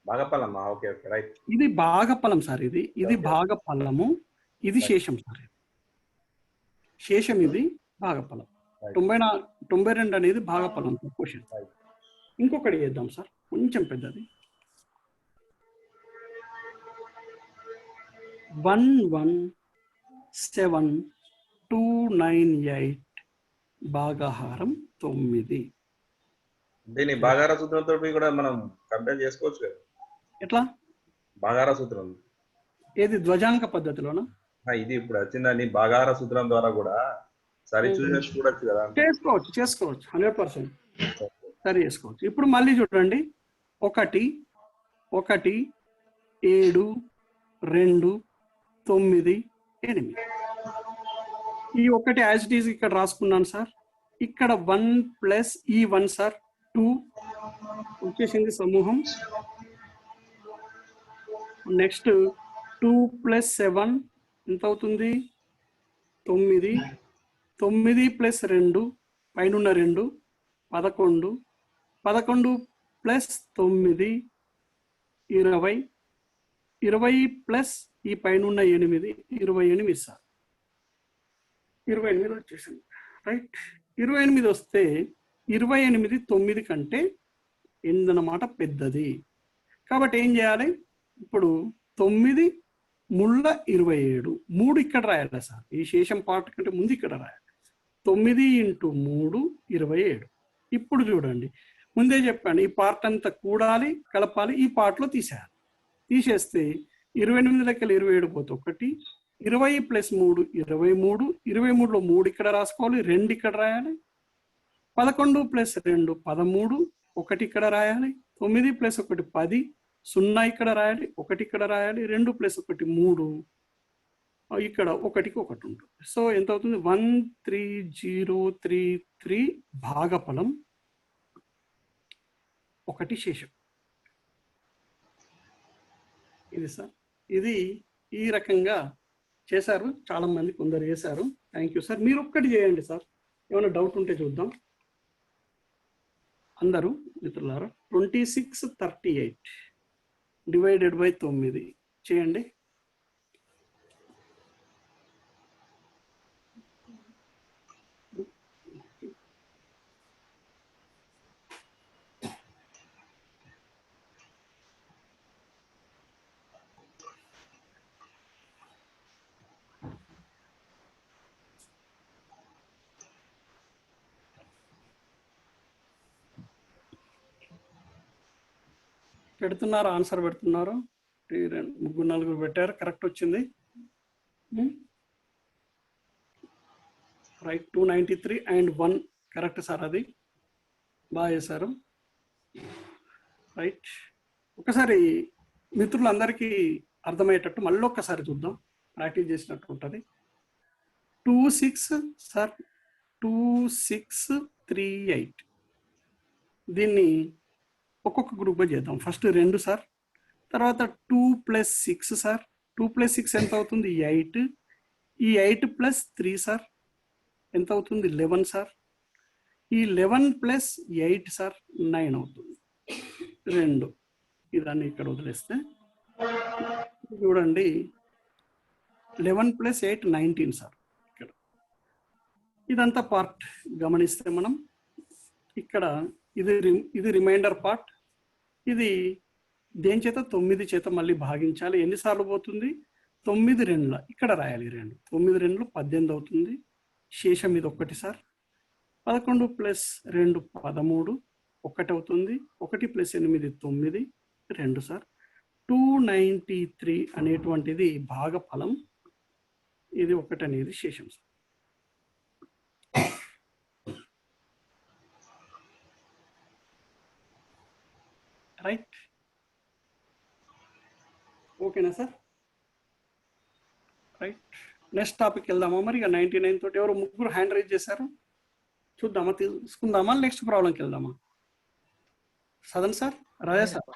భాగఫలమా? Okay okay right. ఇది భాగఫలం సార్. ఇది భాగఫలము, ఇది శేషం సార్. శేషం ఇది భాగఫలం. 92 అనేది భాగఫలం క్వశ్చన్. ఇంకొకటి చేద్దాం సార్, కొంచెం పెద్దది. 117,298 భాగాహారం 9. దీన్ని భాగార సూత్రంతో కూడా మనం కంపేర్ చేసుకోవచ్చు కదా. ఎట్లా? భాగార సూత్రం ఏది ధ్వజాంక పద్ధతిలోనా? ఇది ఇప్పుడు వచ్చిందని భాగార సూత్రం ద్వారా కూడా సరి చూడొచ్చు కదా. చేసుకోవచ్చు 100% సరి చేసుకోవచ్చు. ఇప్పుడు మళ్ళీ చూడండి. 1 1 7 2 9 8. ఈ 1 యాజ్ ఇట్ ఈజ్ ఇక్కడ రాసుకున్నాను సార్. ఇక్కడ 1 ప్లస్ ఈ 1 సార్ 2 వచ్చేసింది సమూహం. నెక్స్ట్ 2 ప్లస్ 7 ఎంత అవుతుంది? 9. 9 ప్లస్ 2 పైన 2 11. 11 ప్లస్ 9 20. 20 ప్లస్ ఈ పైన 8 28 సార్. 28 వచ్చేసింది. రైట్. 28 వస్తే 28 9 కంటే 8 అన్నమాట పెద్దది. కాబట్టి ఏం చేయాలి? ఇప్పుడు 9 ముళ్ళ 27. 3 ఇక్కడ రాయాలి సార్. ఈ శేషం పార్ట్ కంటే ముందు ఇక్కడ రాయాలి. 9 × 3 27. ఇప్పుడు చూడండి, ముందే చెప్పాను ఈ పార్ట్ అంతా కూడాలి, కలపాలి. ఈ పార్ట్లో తీసేయాలి. తీసేస్తే 28 లెక్కలు 27 పోతే 1. 20 ప్లస్ 3 23. 23లో 3 ఇక్కడ రాసుకోవాలి, 2 ఇక్కడ రాయాలి. 11 ప్లస్ 2 13. 1 ఇక్కడ రాయాలి. 9 ప్లస్ 1 10. 0 ఇక్కడ రాయాలి, 1 ఇక్కడ రాయాలి. 2 ప్లస్ 1 3. ఇక్కడ 1కి 1 ఉంటుంది. సో ఎంత అవుతుంది? 13033 భాగఫలం, 1 శేషం. ఇది సార్. ఇది ఈ రకంగా చేశారు. చాలా మంది కొందరు చేశారు. Thank you sir. మీరు ఒక్కటి చేయండి సార్. ఏమైనా డౌట్ ఉంటే చూద్దాం. అందరూ మిత్రులారా 2638 డివైడెడ్ బై 9 చేయండి. పెడుతున్నారు, ఆన్సర్ పెడుతున్నారు. 3 4 పెట్టారు. కరెక్ట్ వచ్చింది. రైట్. 293 and 1 correct sir. అది బాగా చేశారు. రైట్. ఒకసారి మిత్రులందరికీ అర్థమయ్యేటట్టు మళ్ళీ ఒక్కసారి చూద్దాం. ప్రాక్టీస్ చేసినట్టు ఉంటుంది. 26 సార్ 2638. దీన్ని ఒక్కొక్క గ్రూప్గా చేద్దాం. ఫస్ట్ 2 సార్, తర్వాత 2 + 6 సార్. 2 + 6 ఎంత అవుతుంది? 8. ఈ 8 + 3 సార్ ఎంత అవుతుంది? 11 సార్. ఈ 11 + 8 సార్ 9 అవుతుంది. 2 ఇదాన్ని ఇక్కడ వదిలేస్తే చూడండి 11 + 8 19 సార్. ఇక్కడ ఇదంతా పార్ట్ గమనిస్తే మనం ఇక్కడ ఇది రిమైండర్ పార్ట్. ఇది దేని చేత? 9 చేత మళ్ళీ భాగించాలి. ఎన్నిసార్లు పోతుంది? 9 2 ఇక్కడ రాయాలి. 2 9 2 18 అవుతుంది. శేషం ఇది 1 సార్. 11 + 2 13 1 అవుతుంది. 1 + 8 9 2 సార్. 293 అనేటువంటిది భాగఫలం, ఇది 1 అనేది శేషం సార్. రైట్, ఓకేనా సార్? రైట్, నెక్స్ట్ టాపిక్ వెళ్దామా మరి? ఇక 99 తోటి ఎవరు ముగ్గురు హ్యాండ్ రైజ్ చేశారు, చూద్దామా, తీసుకుందామా, నెక్స్ట్ ప్రాబ్లంకి వెళ్దామా? Sadan sir, Raja sir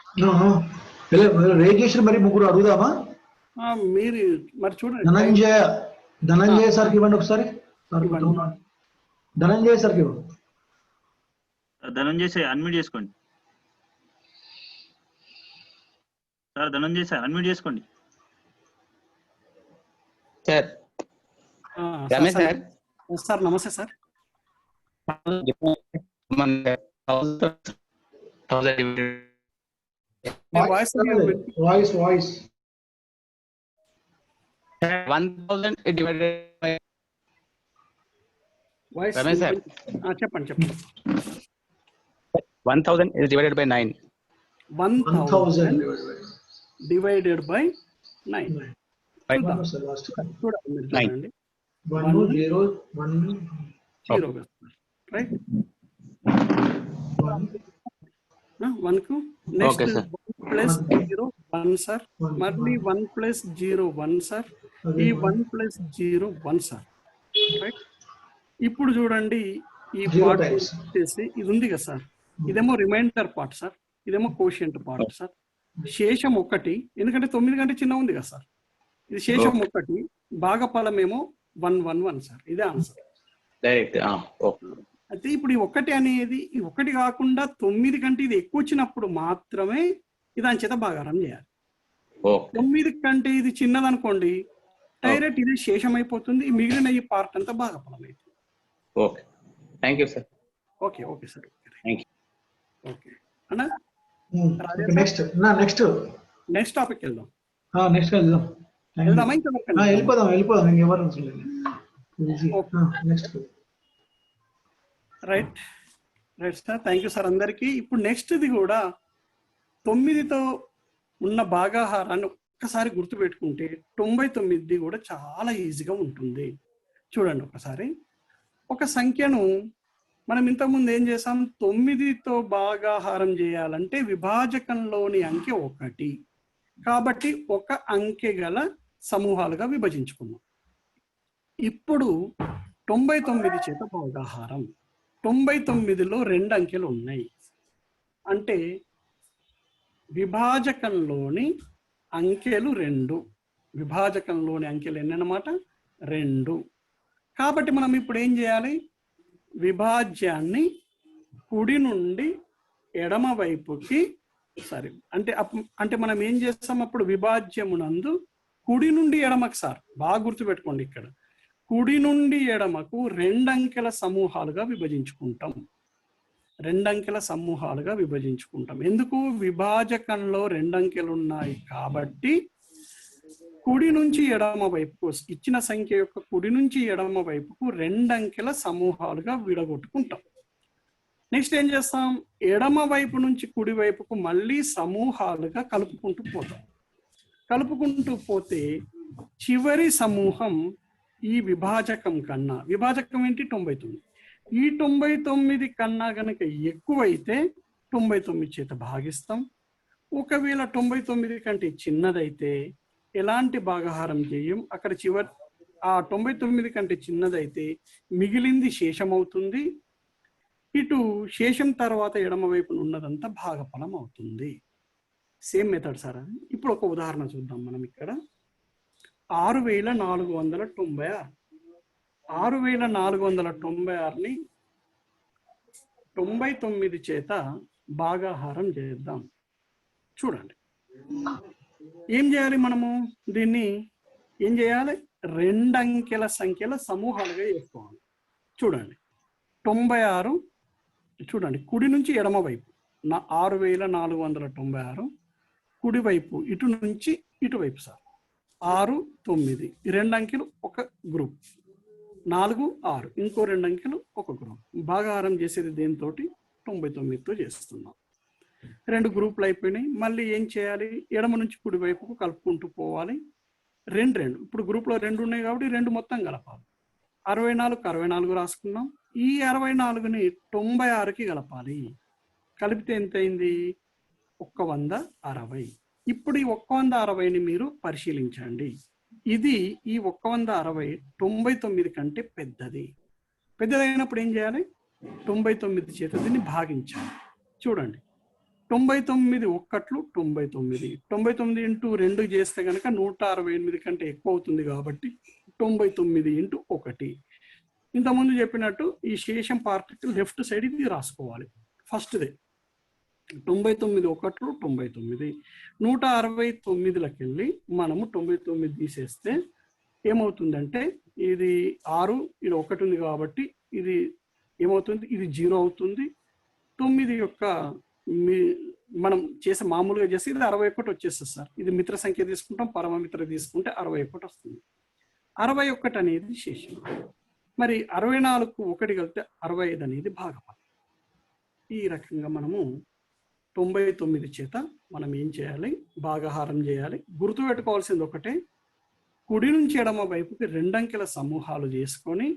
raise చేసిన మరి ముగ్గురు అడుగుదామా? మీరు మరి చూడండి. ధనంజయ సార్కి ఇవ్వండి ఒకసారి. ధనంజయ సార్కి ఇవ్వండి. ధనంజయ్ సార్ అన్మ్యూట్ చేసుకోండి. సార్ ధనంజయ్ సార్ అన్మ్యూట్ చేసుకోండి. Sir Ramesh sir. సార్ నమస్తే sir. Voice 1000 divided by Ramesh sir చెప్పండి. 1000 is divided by 9. 1000 divided by 9. చూడండి 0 రైట్. 1 కు నెక్స్ట్ ప్లస్ 0 1 సార్, మళ్ళీ 1 ప్లస్ 0 1 సార్, ఈ 1 ప్లస్ 0 1 సార్. రైట్, ఇప్పుడు చూడండి ఈ పార్ట్ వచ్చేసి ఇది ఉంది కదా సార్, ఇదేమో రిమైండర్ పార్ట్ సార్, ఇదేమో కోషియంట్ పార్ట్ సార్. శేషం 1, ఎందుకంటే 9 కంటే చిన్న ఉంది కదా సార్, ఇది శేషం 1, భాగఫలం ఏమో 1 1 1 సార్. ఇదే ఆన్సర్. అయితే ఇప్పుడు ఈ 1 అనేది ఈ 1 కాకుండా 9 కంటే ఇది ఎక్కువ వచ్చినప్పుడు మాత్రమే దాని చేత భాగారం చేయాలి. 9 కంటే ఇది చిన్నదనుకోండి, డైరెక్ట్ ఇది శేషం అయిపోతుంది, మిగిలిన ఈ పార్ట్ అంతా భాగఫలం అవుతుంది. Okay, thank you sir. Okay okay sir, okay అన్న. నెక్స్ట్ టాపిక్ వెళ్దాం. వెళ్దామా? ఇంకా వెళ్ళిపోదాం. ఎవరు right sir, thank you sir అందరికీ. ఇప్పుడు నెక్స్ట్ది కూడా 9తో ఉన్న భాగాహారాన్ని ఒక్కసారి గుర్తుపెట్టుకుంటే 99 కూడా చాలా ఈజీగా ఉంటుంది. చూడండి ఒకసారి, ఒక సంఖ్యను మనం ఇంతకుముందు ఏం చేసాం, 9తో భాగాహారం చేయాలంటే విభాజకంలోని అంకె 1, కాబట్టి 1 అంకె గల సమూహాలుగా విభజించుకున్నాం. ఇప్పుడు 99 చేత భాగాహారం, 99లో 2 అంకెలు ఉన్నాయి, అంటే విభాజకంలోని అంకెలు 2. విభాజకంలోని అంకెలు ఎన్ని అన్నమాట? 2. కాబట్టి మనం ఇప్పుడు ఏం చేయాలి, విభాజ్యాన్ని కుడి నుండి ఎడమ వైపుకి సరే అంటే మనం ఏం చేస్తాం, అప్పుడు విభాజ్యమునందు కుడి నుండి ఎడమకు సార్ బాగా గుర్తుపెట్టుకోండి, ఇక్కడ కుడి నుండి ఎడమకు 2 అంకెల సమూహాలుగా విభజించుకుంటాం. 2 అంకెల సమూహాలుగా విభజించుకుంటాం. ఎందుకు? విభాజకంలో 2 అంకెలు ఉన్నాయి కాబట్టి కుడి నుంచి ఎడమ వైపుకు, ఇచ్చిన సంఖ్య యొక్క కుడి నుంచి ఎడమ వైపుకు 2 అంకెల సమూహాలుగా విడగొట్టుకుంటాం. నెక్స్ట్ ఏం చేస్తాం, ఎడమ వైపు నుంచి కుడి వైపుకు మళ్ళీ సమూహాలుగా కలుపుకుంటూ పోతాం. కలుపుకుంటూ పోతే చివరి సమూహం ఈ విభాజకం కన్నా, విభాజకం ఏంటి? 99. ఈ 99 కన్నా గనక ఎక్కువైతే 99 చేత భాగిస్తాం. ఒకవేళ 99 కంటే చిన్నదైతే ఎలాంటి భాగాహారం చేయం. అక్కడ చివరి ఆ 99 కంటే చిన్నదైతే మిగిలింది శేషం అవుతుంది. ఇటు శేషం తర్వాత ఎడమ వైపున ఉన్నదంతా భాగఫలం అవుతుంది. Same method sir. ఇప్పుడు ఒక ఉదాహరణ చూద్దాం మనం. ఇక్కడ 6496. 6496ని 99 చేత భాగాహారం చేద్దాం. చూడండి ఏం చేయాలి, మనము దీన్ని ఏం చేయాలి, 2 అంకెల సంఖ్యల సమూహాలుగా చేసుకోవాలి. చూడండి 96, చూడండి కుడి నుంచి ఎడమ వైపు 6496, కుడి వైపు ఇటు నుంచి ఇటువైపు సార్ 6 9, ఈ 2 అంకెలు ఒక గ్రూప్, 4 6 ఇంకో 2 అంకెలు ఒక గ్రూప్. భాగాహారం చేసేది దేనితోటి? 99తో చేస్తున్నాం. 2 గ్రూపులు అయిపోయినాయి. మళ్ళీ ఏం చేయాలి? ఎడమ నుంచి కుడి వైపుకు కలుపుకుంటూ పోవాలి. 2 ఇప్పుడు గ్రూప్లో 2 ఉన్నాయి కాబట్టి 2 మొత్తం కలపాలి. 64 64 రాసుకున్నాం. ఈ 64ని 96కి కలపాలి. కలిపితే ఎంత అయింది? 160. ఇప్పుడు ఈ 160ని మీరు పరిశీలించండి. ఇది ఈ 160 99 కంటే పెద్దది. పెద్దదైనప్పుడు ఏం చేయాలి? 99 చేత దీన్ని భాగించాలి. చూడండి, 99 ఒక్కట్లు 99. 99 ఇంటూ 2 చేస్తే కనుక 168 కంటే ఎక్కువ అవుతుంది కాబట్టి 99 ఇంటూ 1. ఇంతకుముందు చెప్పినట్టు ఈ శేషం పార్ట్కి లెఫ్ట్ సైడ్ ఇది రాసుకోవాలి. ఫస్ట్దే 99 ఒకట్లు 99. 169లకి వెళ్ళి మనము 99 తీసేస్తే ఏమవుతుందంటే ఇది 6, ఇది 1 ఉంది కాబట్టి ఇది ఏమవుతుంది? ఇది 0 అవుతుంది. 9 యొక్క మనం చేసే మామూలుగా చేస్తే ఇది 61 వచ్చేస్తుంది సార్. ఇది మిత్ర సంఖ్య తీసుకుంటాం, పరమమిత్ర తీసుకుంటే 61 వస్తుంది. 61 అనేది శేషం. మరి 64కు 1 కలిపితే 65 అనేది భాగఫలం. ఈ రకంగా మనము 99 చేత మనం ఏం చేయాలి? భాగాహారం చేయాలి. గుర్తుపెట్టుకోవాల్సింది ఒకటే, కుడి నుంచి ఎడమ వైపుకి 2 అంకెల సమూహాలు చేసుకొని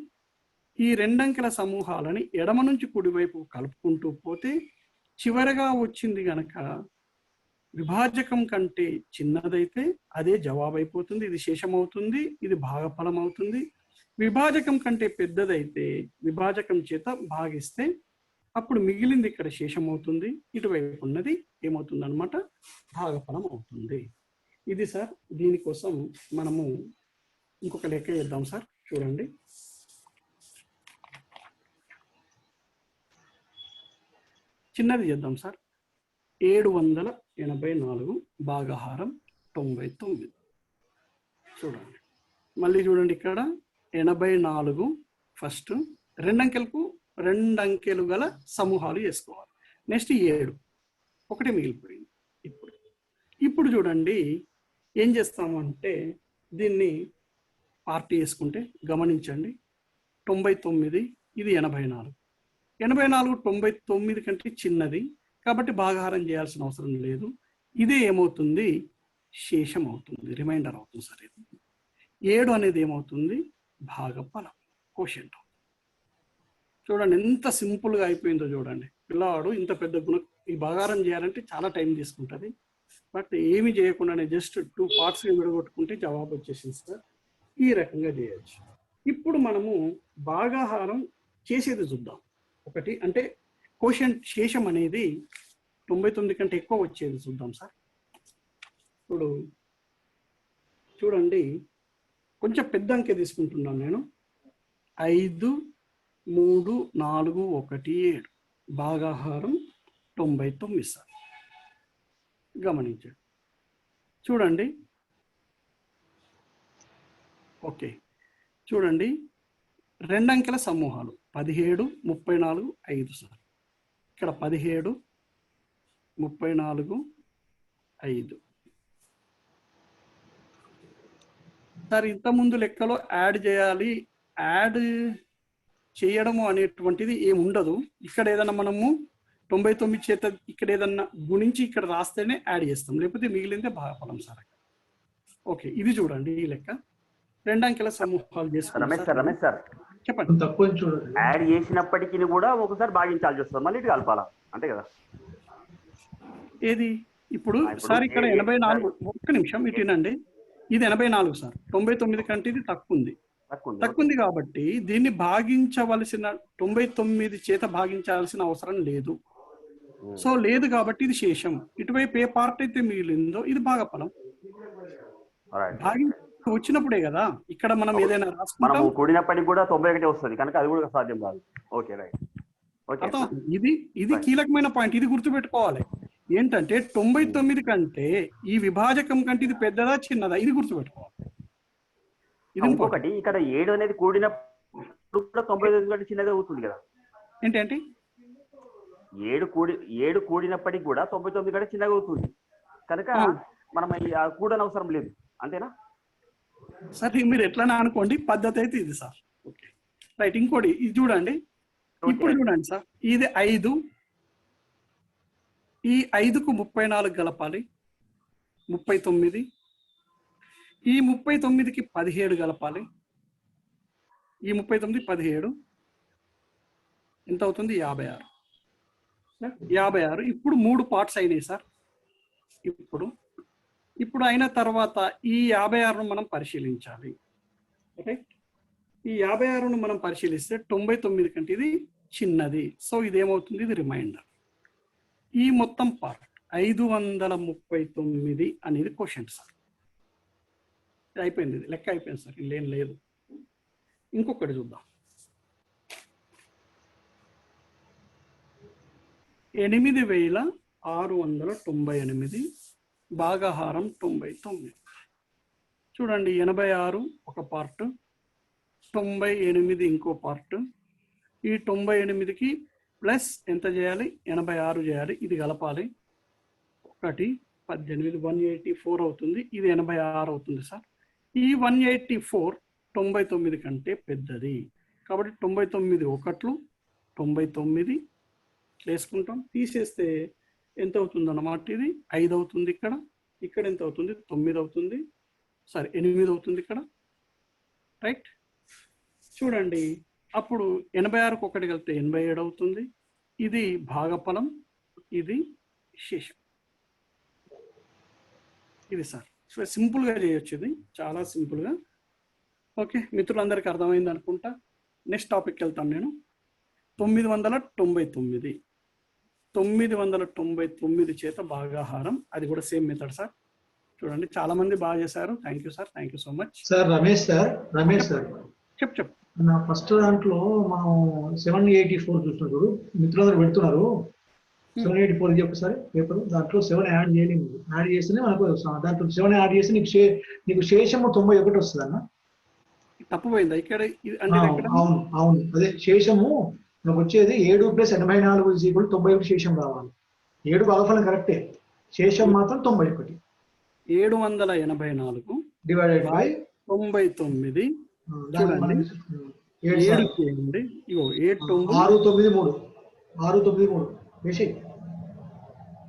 ఈ 2 అంకెల సమూహాలని ఎడమ నుంచి కుడి వైపు కలుపుకుంటూ పోతే చివరగా వచ్చింది గనక విభాజకం కంటే చిన్నదైతే అదే జవాబు అయిపోతుంది, ఇది శేషం అవుతుంది, ఇది భాగఫలం అవుతుంది. విభాజకం కంటే పెద్దదైతే విభాజకం చేత భాగిస్తే అప్పుడు మిగిలింది ఇక్కడ శేషం అవుతుంది, ఇటువైపు ఉన్నది ఏమవుతుంది అనమాట? భాగఫలం అవుతుంది. ఇది సార్. దీనికోసం మనము ఇంకొక లెక్క చేద్దాం సార్. చూడండి, చిన్నది చేద్దాం సార్. 784 భాగాహారం 99. చూడండి, మళ్ళీ చూడండి, ఇక్కడ 84 ఫస్ట్ 2 అంకెలకు 2 అంకెలు గల సమూహాలు చేసుకోవాలి. నెక్స్ట్ 7, 1 మిగిలిపోయింది. ఇప్పుడు చూడండి ఏం చేస్తామంటే దీన్ని పార్టీ వేసుకుంటే గమనించండి, 99 ఇది 84. 84 99 కంటే చిన్నది కాబట్టి భాగాహారం చేయాల్సిన అవసరం లేదు. ఇదే ఏమవుతుంది? శేషం అవుతుంది, రిమైండర్ అవుతుంది సార్. ఇది 7 అనేది ఏమవుతుంది? భాగఫలం, కోషెంట్ అవుతుంది. చూడండి ఎంత సింపుల్గా అయిపోయిందో చూడండి. పిల్లవాడు ఇంత పెద్ద ఈ భాగాహారం చేయాలంటే చాలా టైం తీసుకుంటుంది. బట్ ఏమి చేయకుండానే జస్ట్ 2 పార్ట్స్గా విడగొట్టుకుంటే జవాబు వచ్చేసింది సార్. ఈ రకంగా చేయొచ్చు. ఇప్పుడు మనము భాగాహారం చేసేది చూద్దాం. ఒకటి అంటే కోషెంట్ శేషం అనేది 99 కంటే ఎక్కువ వచ్చేది చూద్దాం సార్. ఇప్పుడు చూడండి, కొంచెం పెద్ద అంకె తీసుకుంటున్నాను నేను. 5, 3, 4, 1, 7 భాగాహారం 99 సార్. గమనించండి, చూడండి. ఓకే, చూడండి 2 అంకెల సమూహాలు 17, 34, 5 సార్. ఇక్కడ 17, 34, 5 సార్. ఇంతకుముందు లెక్కలో యాడ్ చేయాలి, యాడ్ చేయడము అనేటువంటిది ఏమి ఉండదు. ఇక్కడ ఏదన్నా మనము 99 చేత ఇక్కడ ఏదన్నా గుణించి ఇక్కడ రాస్తేనే యాడ్ చేస్తాం, లేకపోతే మిగిలిందే భాగఫలం సార్. ఓకే, ఇది చూడండి ఈ లెక్క. 2 అంకెల సమూహాలు చేసుకుంటాం. రమేష్ సార్ చెప్పండి. తక్కువ చూడండి, యాడ్ చేసినప్పటికీ కూడా ఒకసారి భాగించాల్సి వస్తుంది, మళ్ళీ ఇటు కలపాలా, అంతే కదా? ఏది ఇప్పుడు సార్ ఇక్కడ 84, ఒక్క నిమిషం ఇటునండి. ఇది 84 సార్. 99 కంటే ఇది తక్కువ ఉంది కాబట్టి దీన్ని భాగించవలసిన 99 చేత భాగించాల్సిన అవసరం లేదు. సో లేదు కాబట్టి ఇది శేషం. ఇటువైపు ఏ పార్ట్ అయితే మిగిలిందో ఇది భాగఫలం. వచ్చినప్పుడే కదా ఇక్కడ మనం ఏదైనా రాసుకుంటాం. కూడినప్పటికి కూడా 91 వస్తుంది కనుక అది కూడా సాధ్యం కాదు. Okay, right. ఇది కీలకమైన పాయింట్. ఇది గుర్తుపెట్టుకోవాలి. ఏంటంటే 99 కంటే ఈ విభాజకం కంటే ఇది పెద్దదా చిన్నదా, ఇది గుర్తుపెట్టుకోవాలి. ఇంకొకటి ఇక్కడ 7 అనేది కూడినప్పుడు కూడా 99 కంటే చిన్నదే అవుతుంది కదా. ఏంటంటే 7 కూడినప్పటికి కూడా 99 కంటే చిన్నగా అవుతుంది కనుక మనం కూడని అవసరం లేదు, అంతేనా సార్? మీరు ఎట్లా అనుకోండి, పద్ధతి అయితే ఇది సార్. Okay, right. ఇంకోటి ఇది చూడండి. ఇప్పుడు చూడండి సార్, ఇది 5, ఈ 5కు 34 కలపాలి 39. ఈ 39కి 17 కలపాలి. ఈ 39 17 ఎంత అవుతుంది? 56. 56. ఇప్పుడు 3 పార్ట్స్ అయినాయి సార్. ఇప్పుడు అయిన తర్వాత ఈ 56ను మనం పరిశీలించాలి. రైట్? ఈ 56ను మనం పరిశీలిస్తే 99 కంటే ఇది చిన్నది. సో ఇదేమవుతుంది? ఇది రిమైండర్. ఈ మొత్తం పార్ట్ 539 అనేది క్వశ్చన్ సార్. ఇది అయిపోయింది, ఇది లెక్క అయిపోయింది సార్, ఇల్లేం లేదు. ఇంకొకటి చూద్దాం. 8698 భాగాహారం 99. చూడండి, 86 ఒక పార్ట్, 98 ఇంకో పార్ట్. ఈ 98కి ప్లస్ ఎంత చేయాలి? 86 చేయాలి. ఇది కలపాలి. 1 18 184 అవుతుంది. ఇది 86 అవుతుంది సార్. ఈ 184 99 కంటే పెద్దది కాబట్టి 99 ఒకట్లు 99 వేసుకుంటాం. తీసేస్తే ఎంత అవుతుంది అన్నమాట? ఇది 5 అవుతుంది. ఇక్కడ ఎంత అవుతుంది? 9 అవుతుంది. సారీ 8 అవుతుంది ఇక్కడ. రైట్? చూడండి, అప్పుడు 86కు 1 కలిపితే 87 అవుతుంది. ఇది భాగఫలం, ఇది శేషం. ఇది సార్ సింపుల్గా చేయొచ్చు, ఇది చాలా సింపుల్గా. ఓకే, మిత్రులందరికీ అర్థమైంది అనుకుంటా. నెక్స్ట్ టాపిక్కి వెళ్తాను నేను. 999 చేత భాగాహారం, అది కూడా సేమ్ మెథడ్ సార్. చూడండి, చాలా మంది బాగా చేశారు. Thank you sir, thank you so much sir. Ramesh sir చెప్పు. నా ఫస్ట్ దాంట్లో మనం 784 చూసినాం చూడు, మిత్రులందరూ పెడుతున్నారు. 784 ఇది ఒకసారి పేపర్, దాంట్లో 7 యాడ్ చేయలేము. యాడ్ చేస్తేనే మనకు దాంట్లో 7 యాడ్ చేస్తే నీకు శేషము 91 వస్తుంది అన్న. తప్పుపోయిందా ఇక్కడ? అవును, అదే శేషము మనకు వచ్చేది 7 + 84 = 91 శేషం రావాలి. 7 భాగఫలం కరెక్టే, శేషం మాత్రం 91. 784 డివైడెడ్ బై 99. చూడండి, 7 చేయండి. ఇగో 693 వేసి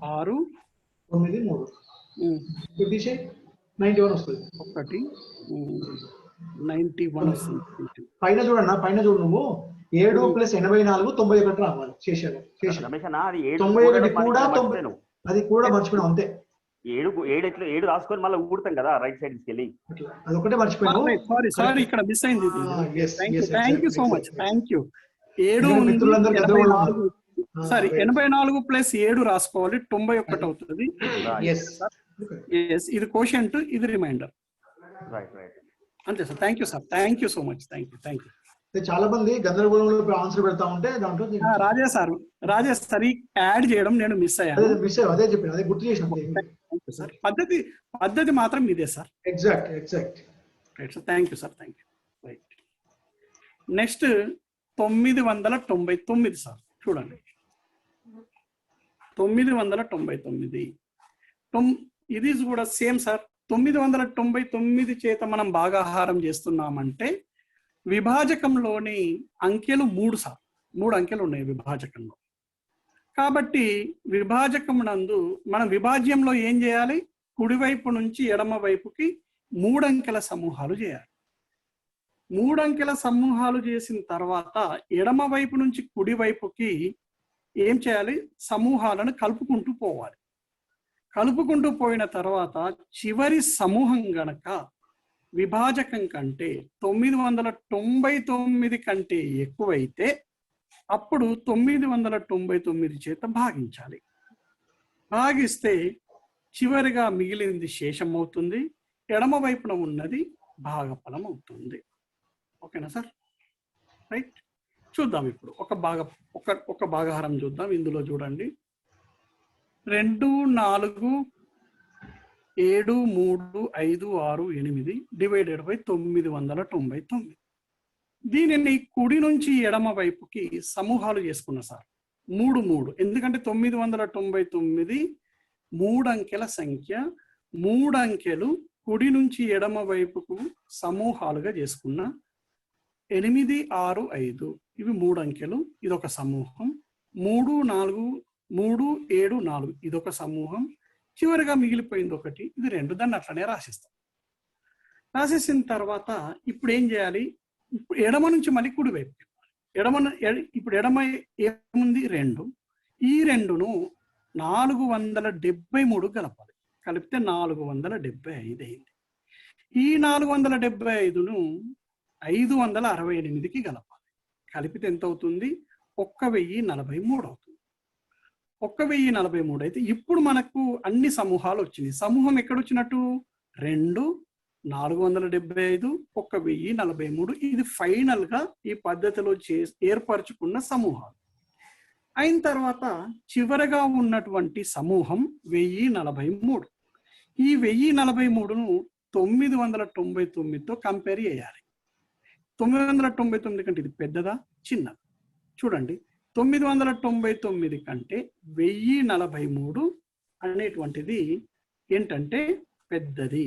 693 తీసే 91 వస్తుంది. 91 వస్తుంది. పైన చూడన్నా, పైన చూడు నువ్వు. 7 + 84 91 రావాలి శేషం. రమేష్ అన్న, అది 91 కూడా అది కూడా మర్చిపోయాం అంతే. 7 రాసుకొని మళ్ళీ ఊడతాం కదా రైట్ సైడ్ తీసుకెళ్ళి. అదొకటే మర్చిపోయాను. సారీ ఇక్కడ మిస్ అయింది. Thank you so much, thank you. 7 sorry 84 + 7 రాసుకోవాలి, 91 అవుతుంది. ఇది కోషంట్, ఇది రిమైండర్. అంతే sir. Thank you sir, thank you so much, thank you. చాలా మంది గందరగోళంలో ఆన్సర్ పెడతా ఉంటే దాంట్లో రాజేష్ సార్ యాడ్ చేయడం నేను మిస్ అయ్యాను. అదే చెప్పాను, అదే గుర్తు చేసిన సార్. పద్ధతి మాత్రం ఇదే sir. Exact right sir, thank you sir, thank you. Right, next 999 sir. చూడండి, 999 ఇది కూడా సేమ్ సార్. 999 చేత మనం భాగాహారం చేస్తున్నామంటే విభాజకంలోని అంకెలు 3 సార్. 3 అంకెలు ఉన్నాయి విభాజకంలో. కాబట్టి విభాజకం నందు మనం విభాజ్యంలో ఏం చేయాలి? కుడివైపు నుంచి ఎడమ వైపుకి 3 అంకెల సమూహాలు చేయాలి. 3 అంకెల సమూహాలు చేసిన తర్వాత ఎడమ వైపు నుంచి కుడి వైపుకి ఏం చేయాలి? సమూహాలను కలుపుకుంటూ పోవాలి. కలుపుకుంటూ పోయిన తర్వాత చివరి సమూహం గనక విభాజకం కంటే 999 కంటే ఎక్కువైతే అప్పుడు 999 చేత భాగించాలి. భాగిస్తే చివరిగా మిగిలింది శేషం అవుతుంది, ఎడమ వైపున ఉన్నది భాగఫలం అవుతుంది. ఓకేనా సార్? రైట్, చూద్దాం ఇప్పుడు ఒక భాగాహారం చూద్దాం. ఇందులో చూడండి, 2 4 7 3 5 6 8 డివైడెడ్ బై 999. దీనిని కుడి నుంచి ఎడమ వైపుకి సమూహాలు చేసుకున్నా సార్. 3 ఎందుకంటే 999 3 అంకెల సంఖ్య. 3 అంకెలు కుడి నుంచి ఎడమ వైపుకు సమూహాలుగా చేసుకున్న 8 6 5 ఇవి 3 అంకెలు. ఇది ఒక సమూహం. 3 4 3, 7, 4 ఇదొక సమూహం. చివరిగా మిగిలిపోయింది ఒకటి, ఇది 2. దాన్ని అట్లనే రాసిస్తాం. రాసేసిన తర్వాత ఇప్పుడు ఏం చేయాలి? ఇప్పుడు ఎడమ నుంచి మళ్ళీ కుడి వైపు ఇప్పుడు ఎడమ ఏముంది? 2. ఈ 2ను 473 కలపాలి. కలిపితే 475 అయింది. ఈ 475ను 568కి కలపాలి. కలిపితే ఎంత అవుతుంది? 1043 అవుతుంది. 1043 అయితే ఇప్పుడు మనకు అన్ని సమూహాలు వచ్చినాయి. సమూహం ఎక్కడొచ్చినట్టు? 2, 475, 1043. ఇది ఫైనల్ గా ఈ పద్ధతిలో ఏర్పరచుకున్న సమూహాలు. అయిన తర్వాత చివరగా ఉన్నటువంటి సమూహం 1043. ఈ 1043ను 999తో కంపేర్ చేయాలి. 999 కంటే ఇది పెద్దదా చిన్నదా? చూడండి, 999 కంటే 1043 అనేటువంటిది ఏంటంటే పెద్దది.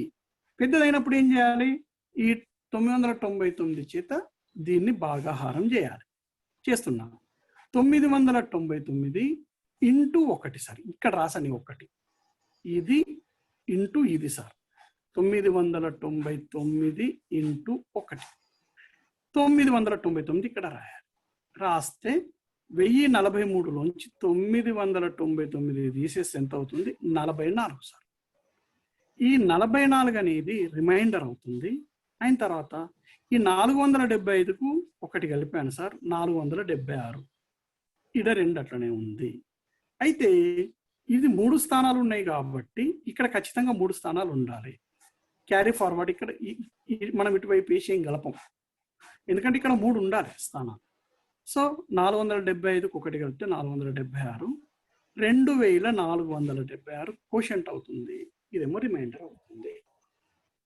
పెద్దదైనప్పుడు ఏం చేయాలి? ఈ 999 చేత దీన్ని భాగాహారం చేయాలి. చేస్తున్నాను. 999 ఇంటూ 1 సార్. ఇక్కడ రాసని 1, ఇది ఇంటూ ఇది సార్. 999 ఇంటూ 1, 999 ఇక్కడ రాయాలి. రాస్తే 1043లోంచి 999 తీసేస్తే ఎంత అవుతుంది? 44 సార్. ఈ 44 అనేది రిమైండర్ అవుతుంది. అయిన తర్వాత ఈ 475కు 1 కలిపాను సార్, 476. ఇడ 2 అట్లనే ఉంది. అయితే ఇది 3 స్థానాలు ఉన్నాయి కాబట్టి ఇక్కడ ఖచ్చితంగా 3 స్థానాలు ఉండాలి. క్యారీ ఫార్వర్డ్ ఇక్కడ మనం ఇటువైపు వేసి గలపం, ఎందుకంటే ఇక్కడ 3 ఉండాలి స్థానాలు. సో 475కు 1 కలిపితే 476, 2476 కోషంట్ అవుతుంది. ఇదేమో రిమైండర్ అవుతుంది.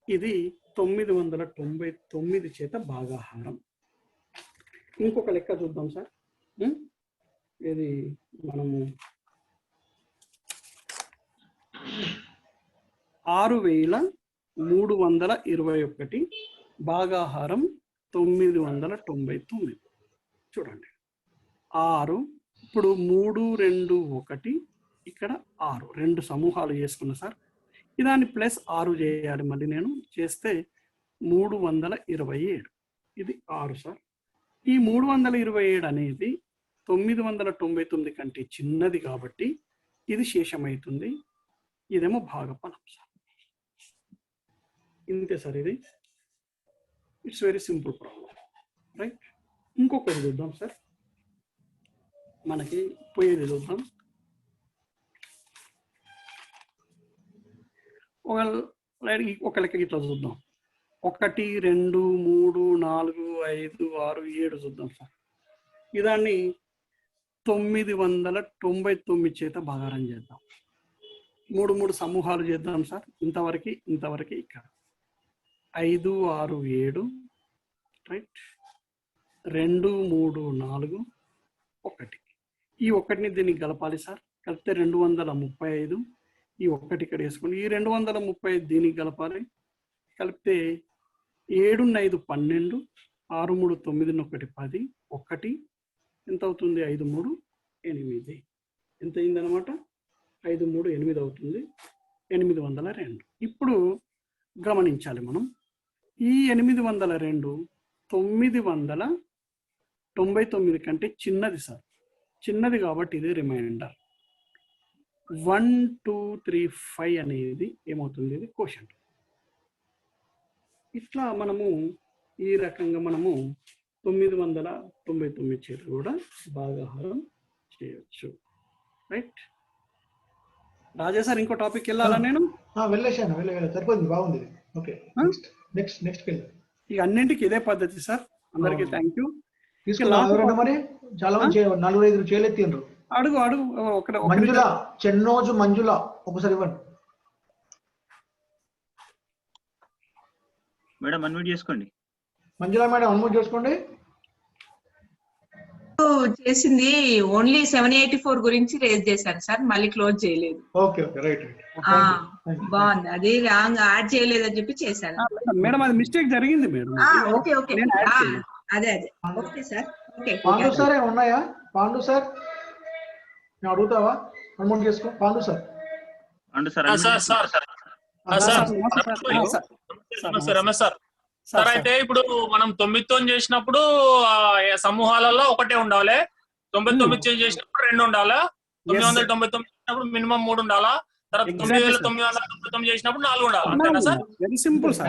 ఇది 999 చేత భాగాహారం. ఇంకొక లెక్క చూద్దాం సార్. ఇది మనము 6321 భాగాహారం 999. చూడండి 6, ఇప్పుడు 3, 2, 1 ఇక్కడ 6, 2 సమూహాలు చేసుకున్నా సార్. దాన్ని ప్లస్ 6 చేయాలి. మళ్ళీ నేను చేస్తే 327. ఇది 6 సార్. ఈ 327 అనేది 999 కంటే చిన్నది కాబట్టి ఇది శేషమవుతుంది. ఇదేమో భాగఫలం సార్. ఇంతే సార్. ఇది it's very simple problem, right? ఇంకొకటి చూద్దాం సార్. మనకి పోయేది చూద్దాం. ఒక లెక్క ఇట్లా చూద్దాం. 1, 2, 3, 4, 5, 6, 7 చూద్దాం సార్. ఇదాన్ని 999 చేత భాగారం చేద్దాం. 3 సమూహాలు చేద్దాం సార్. ఇంతవరకు ఇక్కడ 5, 6, 7, రైట్? 2, 3, 4, 1. ఈ 1ని దీనికి కలపాలి సార్. కలిపితే 235. ఈ 1 ఇక్కడ వేసుకోండి. ఈ 235 దీనికి కలపాలి. కలిపితే 7, 5, 12, 6, 3, 9, 1, 10. 1 ఎంత అవుతుంది? 5, 3, 8. ఎంత అయిందనమాట? 5, 3, 8 అవుతుంది. 802. ఇప్పుడు గమనించాలి మనం, ఈ 802 999 కంటే చిన్నది సార్. చిన్నది కాబట్టి ఇది రిమైండర్. 1, 2, 3, 5 అనేది ఏమవుతుంది? ఇది కోషంట్. ఇట్లా మనము ఈ రకంగా మనము 999 చేత కూడా భాగాహారం చేయొచ్చు, రైట్? రాజా సార్, ఇంకో టాపిక్ వెళ్ళాలా? నేను వెళ్ళేసాను. సరిపోయింది, బాగుంది. ఓకే, నెక్స్ట్ ఇక అన్నింటికి ఇదే పద్ధతి సార్. అందరికీ థ్యాంక్ యూ. మరి చాలా మంది 4-5 చేయలేరు. అడుగు మంజుల, చెన్నోజు మంజుల, ఒకసారి ఇవ్వండి మేడం. అన్మ్యూట్ చేసుకోండి. మంజుల మేడం, అన్మ్యూట్ చేసుకోండి. చేసింది ఓన్లీ 784 గురించి రేజ్ చేశాను సార్, మళ్ళీ క్లోజ్ చేయలేదు. Okay, right. బాగుంది. అది రాంగ్ యాడ్ చేయలేదని చెప్పి చేశాను మేడం. అది మిస్టేక్ జరిగింది మేడం. ఓకే, అదే okay sir. Okay, Pandu sir ఉన్నాయా? పాండు సార్ నేను అడుగుతావా? అన్మౌంట్ చేసుకో. Pandu sir. And sir Ramesh sir sir అయితే ఇప్పుడు మనం 9తో చేసినప్పుడు సమూహాలలో ఒకటే ఉండాలి, 99 చేసినప్పుడు 2 ఉండాలా, 999 చేసినప్పుడు మినిమం 3 ఉండాలా, తర్వాత 9999 చేసినప్పుడు 4 ఉండాలి, అంతేనా sir? Very simple sir.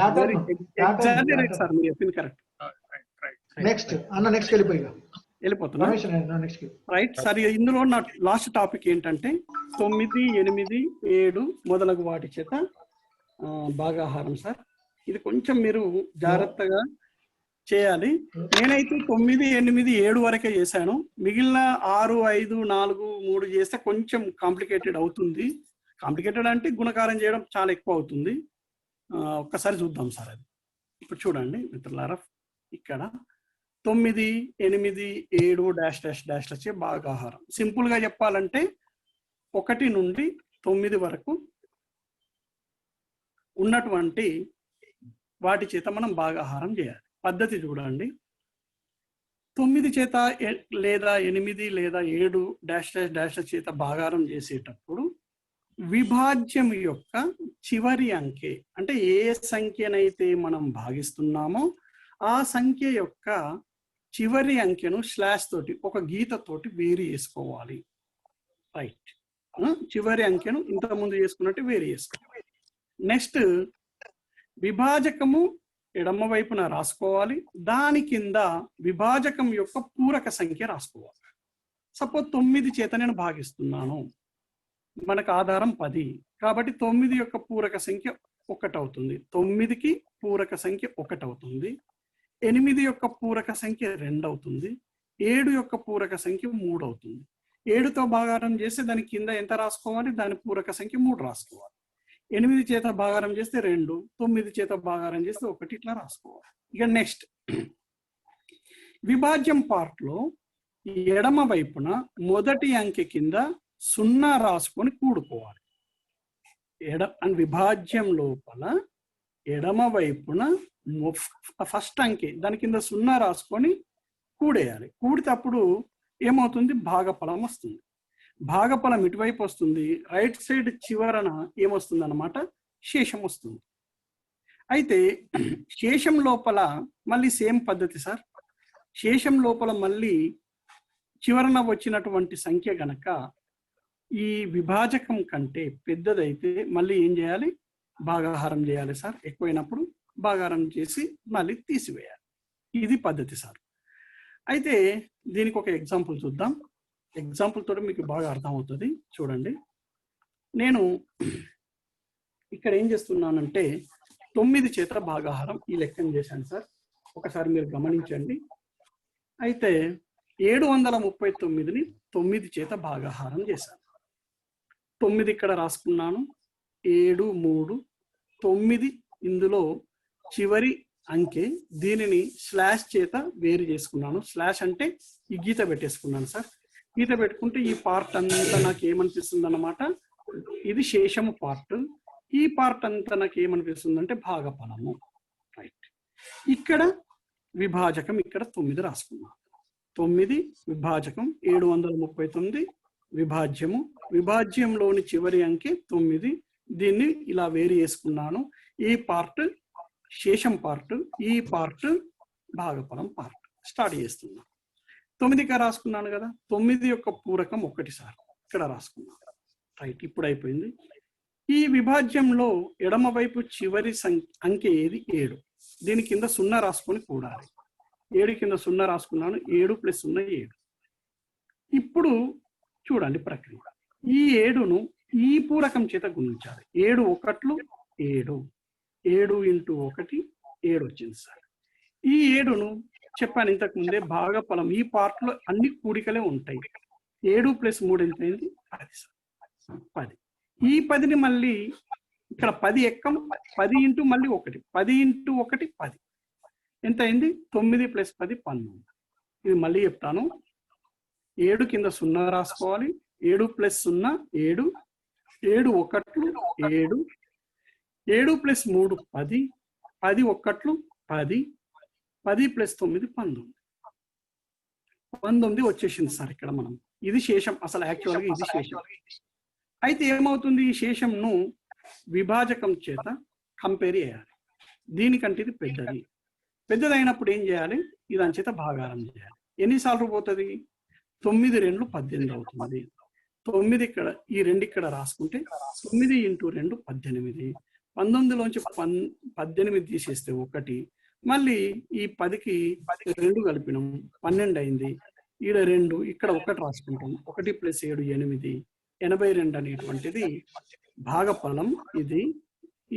Exactly right sir, మీరు చెప్పింది కరెక్ట్. నెక్స్ట్ అన్న, నెక్స్ట్ వెళ్ళిపోతున్నా రైట్ సార్. ఇందులో నా లాస్ట్ టాపిక్ ఏంటంటే 9, 8, 7 మొదలగు వాటి చేత భాగాహారం సార్. ఇది కొంచెం మీరు జాగ్రత్తగా చేయాలి. నేనైతే 9, 8, 7 వరకే చేశాను. మిగిలిన 6, 5, 4, 3 చేస్తే కొంచెం కాంప్లికేటెడ్ అవుతుంది. కాంప్లికేటెడ్ అంటే గుణకారం చేయడం చాలా ఎక్కువ అవుతుంది. ఒక్కసారి చూద్దాం సార్. అది ఇప్పుడు చూడండి మిత్రులారా, ఇక్కడ 9, 8, 7 డాష్ డాష్ డాష్ వచ్చే భాగాహారం. సింపుల్ గా చెప్పాలంటే 1 నుండి 9 వరకు ఉన్నటువంటి వాటి చేత మనం భాగాహారం చేయాలి. పద్ధతి చూడండి. 9 చేత లేదా 8 లేదా 7 డాష్ డాష్ డాష్ చేత భాగాహారం చేసేటప్పుడు విభాజ్యం యొక్క చివరి అంకె, అంటే ఏ సంఖ్యనైతే మనం భాగిస్తున్నామో ఆ సంఖ్య యొక్క చివరి అంకెను స్లాష్ తోటి, ఒక గీతతోటి వేరు చేసుకోవాలి. రైట్. చివరి అంకెను ఇంతకుముందు చేసుకున్నట్టు వేరు చేసుకోవాలి. నెక్స్ట్ విభాజకము ఎడమ వైపున రాసుకోవాలి. దాని కింద విభాజకం యొక్క పూరక సంఖ్య రాసుకోవాలి. సపోజ్ 9 చేత నేను భాగిస్తున్నాను, మనకు ఆధారం 10 కాబట్టి 9 యొక్క పూరక సంఖ్య 1 అవుతుంది. 9కి పూరక సంఖ్య 1 అవుతుంది. 8 యొక్క పూరక సంఖ్య 2 అవుతుంది. 7 యొక్క పూరక సంఖ్య 3 అవుతుంది. 7తో భాగారం చేస్తే దాని కింద ఎంత రాసుకోవాలి? దాని పూరక సంఖ్య 3 రాసుకోవాలి. 8 చేత భాగారం చేస్తే 2, 9 చేత భాగారం చేస్తే 1, ఇట్లా రాసుకోవాలి. ఇక నెక్స్ట్ విభాజ్యం పార్ట్ లో ఎడమ వైపున మొదటి అంకె కింద 0 రాసుకొని కూడుకోవాలి. విభాజ్యం లోపల ఎడమ వైపున ఫస్ట్ అంకె దాని కింద 0 రాసుకొని కూడేయాలి. కూడితే అప్పుడు ఏమవుతుంది? భాగఫలం వస్తుంది. భాగఫలం ఇటువైపు వస్తుంది. రైట్ సైడ్ చివరన ఏమొస్తుంది అన్నమాట? శేషం వస్తుంది. అయితే శేషం లోపల మళ్ళీ సేమ్ పద్ధతి సార్. శేషం లోపల మళ్ళీ చివరన వచ్చినటువంటి సంఖ్య గనక ఈ విభాజకం కంటే పెద్దదైతే మళ్ళీ ఏం చేయాలి? భాగాహారం చేయాలి సార్. ఎక్కువైనప్పుడు భాగాహారం చేసి మళ్ళీ తీసివేయాలి. ఇది పద్ధతి సార్. అయితే దీనికి ఒక ఎగ్జాంపుల్ చూద్దాం. ఎగ్జాంపుల్ తోటి మీకు బాగా అర్థమవుతుంది. చూడండి, నేను ఇక్కడ ఏం చేస్తున్నానంటే 9 చేత భాగాహారం ఈ లెక్కను చేశాను సార్. ఒకసారి మీరు గమనించండి. అయితే 739ని 9 చేత భాగాహారం చేశాను. 9 ఇక్కడ రాసుకున్నాను. 7, 3, 9 ఇందులో చివరి అంకె. దీనిని స్లాష్ చేత వేరు చేసుకున్నాను. స్లాష్ అంటే ఈ గీత పెట్టేసుకున్నాను సార్. గీత పెట్టుకుంటే ఈ పార్ట్ అంతా నాకు ఏమనిపిస్తుంది అన్నమాట? ఇది శేషము పార్ట్. ఈ పార్ట్ అంతా నాకు ఏమనిపిస్తుంది అంటే భాగఫలము. రైట్. ఇక్కడ విభాజకం ఇక్కడ 9 రాసుకున్నాను. 9 విభాజకం 739 విభాజ్యము. విభాజ్యంలోని చివరి అంకె 9. దీన్ని ఇలా వేరు చేసుకున్నాను. ఈ పార్ట్ శేషం పార్ట్, ఈ పార్ట్ భాగఫలం పార్ట్. స్టార్ట్ చేస్తున్నాను. 9గా రాసుకున్నాను కదా. 9 యొక్క పూరకం 1 సార్. ఇక్కడ రాసుకున్నాను. రైట్. ఇప్పుడు అయిపోయింది. ఈ విభాజ్యంలో ఎడమ వైపు చివరి అంకె ఏది? 7. దీని కింద 0 రాసుకొని కూడాలి. 7 కింద 0 రాసుకున్నాను. 7 + 0 7. ఇప్పుడు చూడండి ప్రక్రియ. ఈ 7ను ఈ పూరకం చేత గుణించాలి. 7 1 7. 7 × 1 7 వచ్చింది సార్. ఈ 7ను చెప్పాను ఇంతకు ముందే భాగఫలం. ఈ పార్ట్ లో అన్ని కూడికలే ఉంటాయి. 7 + 3 ఎంత అయింది? 10 సార్. 10. ఈ 10ని మళ్ళీ ఇక్కడ 10 ఎక్కం. 10 × మళ్ళీ 1. 10 × 1 10. ఎంత అయింది? 9 + 10 12. ఇది మళ్ళీ చెప్తాను. 7 కింద 0 రాసుకోవాలి. 7 + 0 7. 7 1 7. 7 + 3 10. 10 1 10. 10 + 9 19. 19 వచ్చేసింది సార్. ఇక్కడ మనం ఇది శేషం, అసలు యాక్చువల్గా ఇది శేషం. అయితే ఏమవుతుంది, ఈ శేషంను విభాజకం చేత కంపేర్ చేయాలి. దీనికంటే ఇది పెద్దది. పెద్దదైనప్పుడు ఏం చేయాలి, ఇది దాని చేత భాగారం చేయాలి. ఎన్నిసార్లు పోతుంది, 9 2 18 అవుతుంది. 9 ఇక్కడ, ఈ 2 ఇక్కడ రాసుకుంటే 9 × 2 18. 19లోంచి 18 తీసేస్తే 1, మళ్ళీ ఈ 10కి 2 కలిపినాం 12 అయింది. ఈడ 2, ఇక్కడ 1 రాసుకుంటాం. 1 + 7 8, 82 అనేటువంటిది భాగఫలం.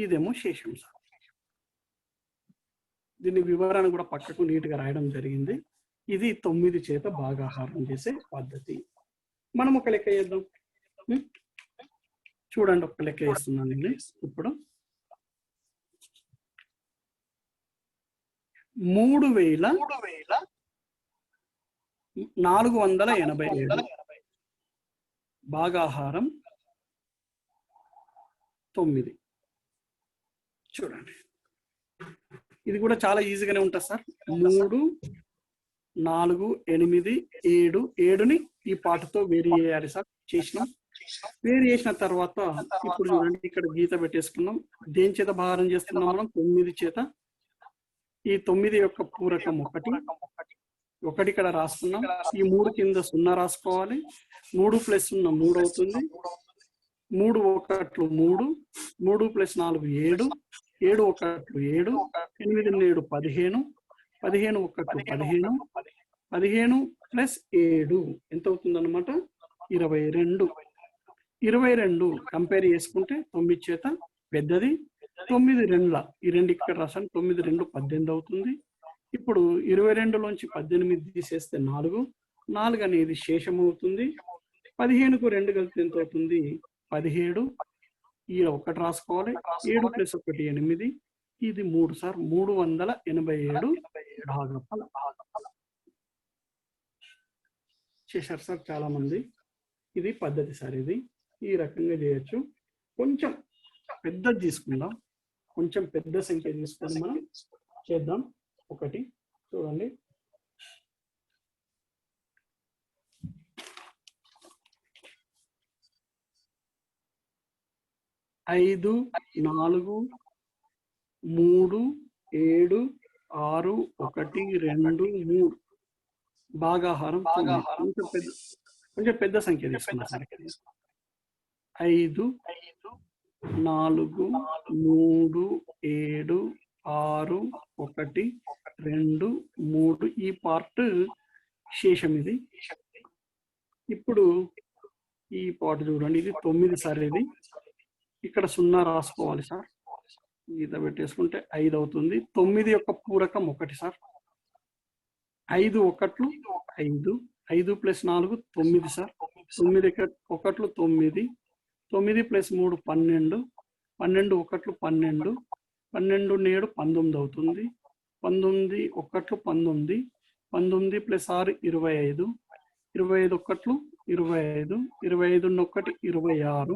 ఇదేమో శేషం సార్. దీని వివరణ కూడా పక్కకు నీట్గా రాయడం జరిగింది. ఇది 9 చేత భాగాహారం చేసే పద్ధతి. మనం ఒక లెక్క చేద్దాం. చూడండి, ఒక లెక్క చేస్తున్నాను నేను ఇప్పుడు. 3487 భాగాహారం 9. చూడండి, ఇది కూడా చాలా ఈజీగానే ఉంటుంది సార్. 3 4 8 7, 7ని ఈ పాటతో వేరు చేయాలి సార్. చేసినాం. వేరు చేసిన తర్వాత ఇప్పుడు చూడండి, ఇక్కడ గీత పెట్టేసుకున్నాం. దేని చేత భాగారం చేస్తున్నాం మనం, 9 చేత. ఈ 9 యొక్క పూరకం 1 ఇక్కడ రాసుకున్నాం. ఈ 3 కింద 0 రాసుకోవాలి. 3 + 0 3 అవుతుంది. 3 1 3, 3 + 4 7, 7 1 7, 8 7 15, 15 1 15, 15 + 7 ఎంత అవుతుంది అన్నమాట, 22. 22 కంపేర్ చేసుకుంటే 9 చేత పెద్దది. 9 2, ఈ 2 ఇక్కడ రాసాను. 9 2 18 అవుతుంది. ఇప్పుడు 22లోంచి 18 తీసేస్తే 4 అనేది శేషం అవుతుంది. 15కు 2 కలిపితే ఎంత అవుతుంది, 17. ఈడ 1 రాసుకోవాలి. 7 + 1 8, ఇది 3 సార్. 387 భాగఫలం చేశారు సార్ చాలా మంది. ఇది పద్ధతి సార్. ఇది ఈ రకంగా చేయొచ్చు. కొంచెం పెద్దది తీసుకుందాం, కొంచెం పెద్ద సంఖ్య తీసుకొని మనం చేద్దాం. 1 చూడండి, 5 4 3 7 6 1 2 3 భాగాహారం 9. కొంచెం పెద్ద సంఖ్య తీసుకున్నా సార్. 5 4 3 7 6 1 2 3, ఈ పార్ట్ శేషం. ఇది ఇప్పుడు ఈ పార్ట్ చూడండి, ఇది 9 సార్. ఇది ఇక్కడ 0 రాసుకోవాలి సార్. గీత పెట్టేసుకుంటే 5 అవుతుంది. 9 యొక్క పూరకం 1 సార్. 5 1 5, 5 + 4 9 సార్. 9 1 9, 9 + 3 12, 12 1 12, 12 7 19 అవుతుంది. 19 1 19, 19 + 6 25, 25 1 25, 25 1 26, 26 1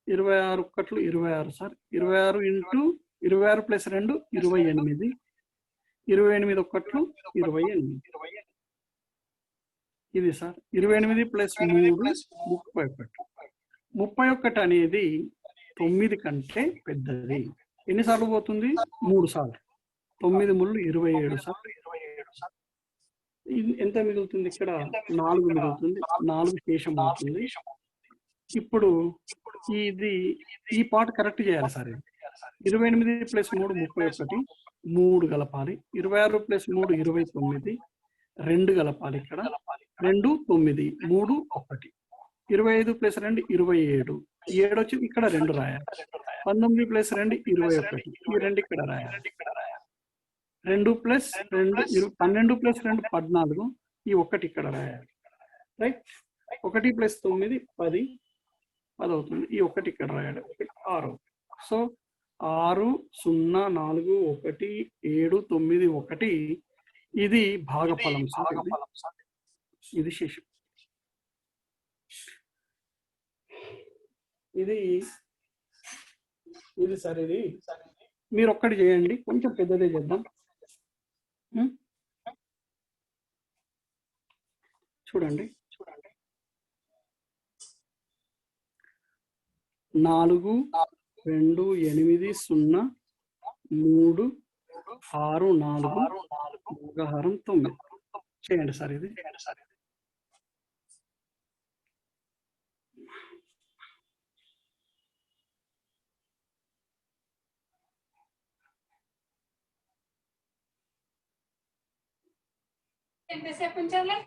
26 సార్. 26 × 26 + 2 28, 28 1 28. ఇది సార్. 28 + 3 31. 31 అనేది 9 కంటే పెద్దది. ఎన్నిసార్లు పోతుంది, 3 సార్లు. 9 3 27 సార్. ఎంత మిగులుతుంది, ఇక్కడ 4 మిగులుతుంది. 4 శేషం అవుతుంది. ఇప్పుడు ఈ పార్ట్ కరెక్ట్ చేయాలి సార్. 28 + 3 31, 3 కలపాలి. 26 + 3 29, 2 కలపాలి. ఇక్కడ 2 9 3 1. 25 + 2 27, 7 వచ్చి ఇక్కడ 2 రాయాలి. 19 + 2 21, ఈ 2 ఇక్కడ రాయాలి. 2 + 2 12 + 2 14, ఈ 1 ఇక్కడ రాయాలి. రైట్. 1 + 9 10 అవుతుంది. ఈ 1 ఇక్కడ రాయాలి. 6. సో 6 0 4 1 7 9 1, ఇది భాగఫలం సార్. ఇది శేషం. ఇది సార్. ఇది మీరు ఒక్కటి చేయండి, కొంచెం పెద్దదే చేద్దాం. చూడండి, 4 2 8 0 3 6 4 భాగాహారం 9 చేయండి సార్ ఇది. ఎంతసేపు ఉంచాలి?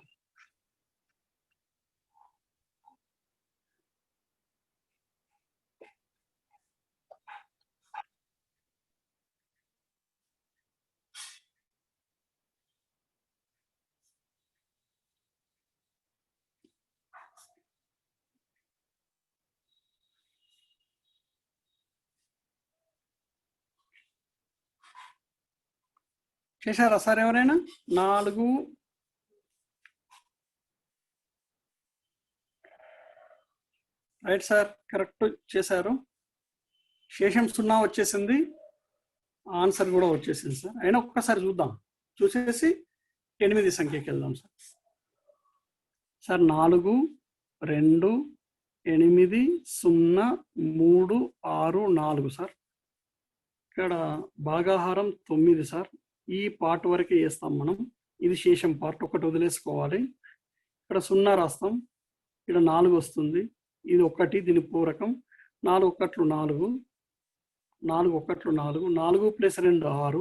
చేశారా సార్ ఎవరైనా? 4 రైట్ సార్, కరెక్ట్ చేశారు. శేషం 0 వచ్చేసింది, ఆన్సర్ కూడా వచ్చేసింది సార్. అయినా ఒక్కసారి చూద్దాం, చూసేసి 8 సంఖ్యకి వెళ్దాం సార్. Sir 4 2 8 0 3 6 4 sir. ఇక్కడ భాగాహారం 9 సార్. ఈ పార్ట్ వరకే వేస్తాం మనం, ఇది శేషం పార్ట్, ఒకటి వదిలేసుకోవాలి. ఇక్కడ 0 రాస్తాం, ఇక్కడ 4 వస్తుంది, ఇది 1, దీని పూరకం. 4 1 4, 4 1 4, 4 + 2 6,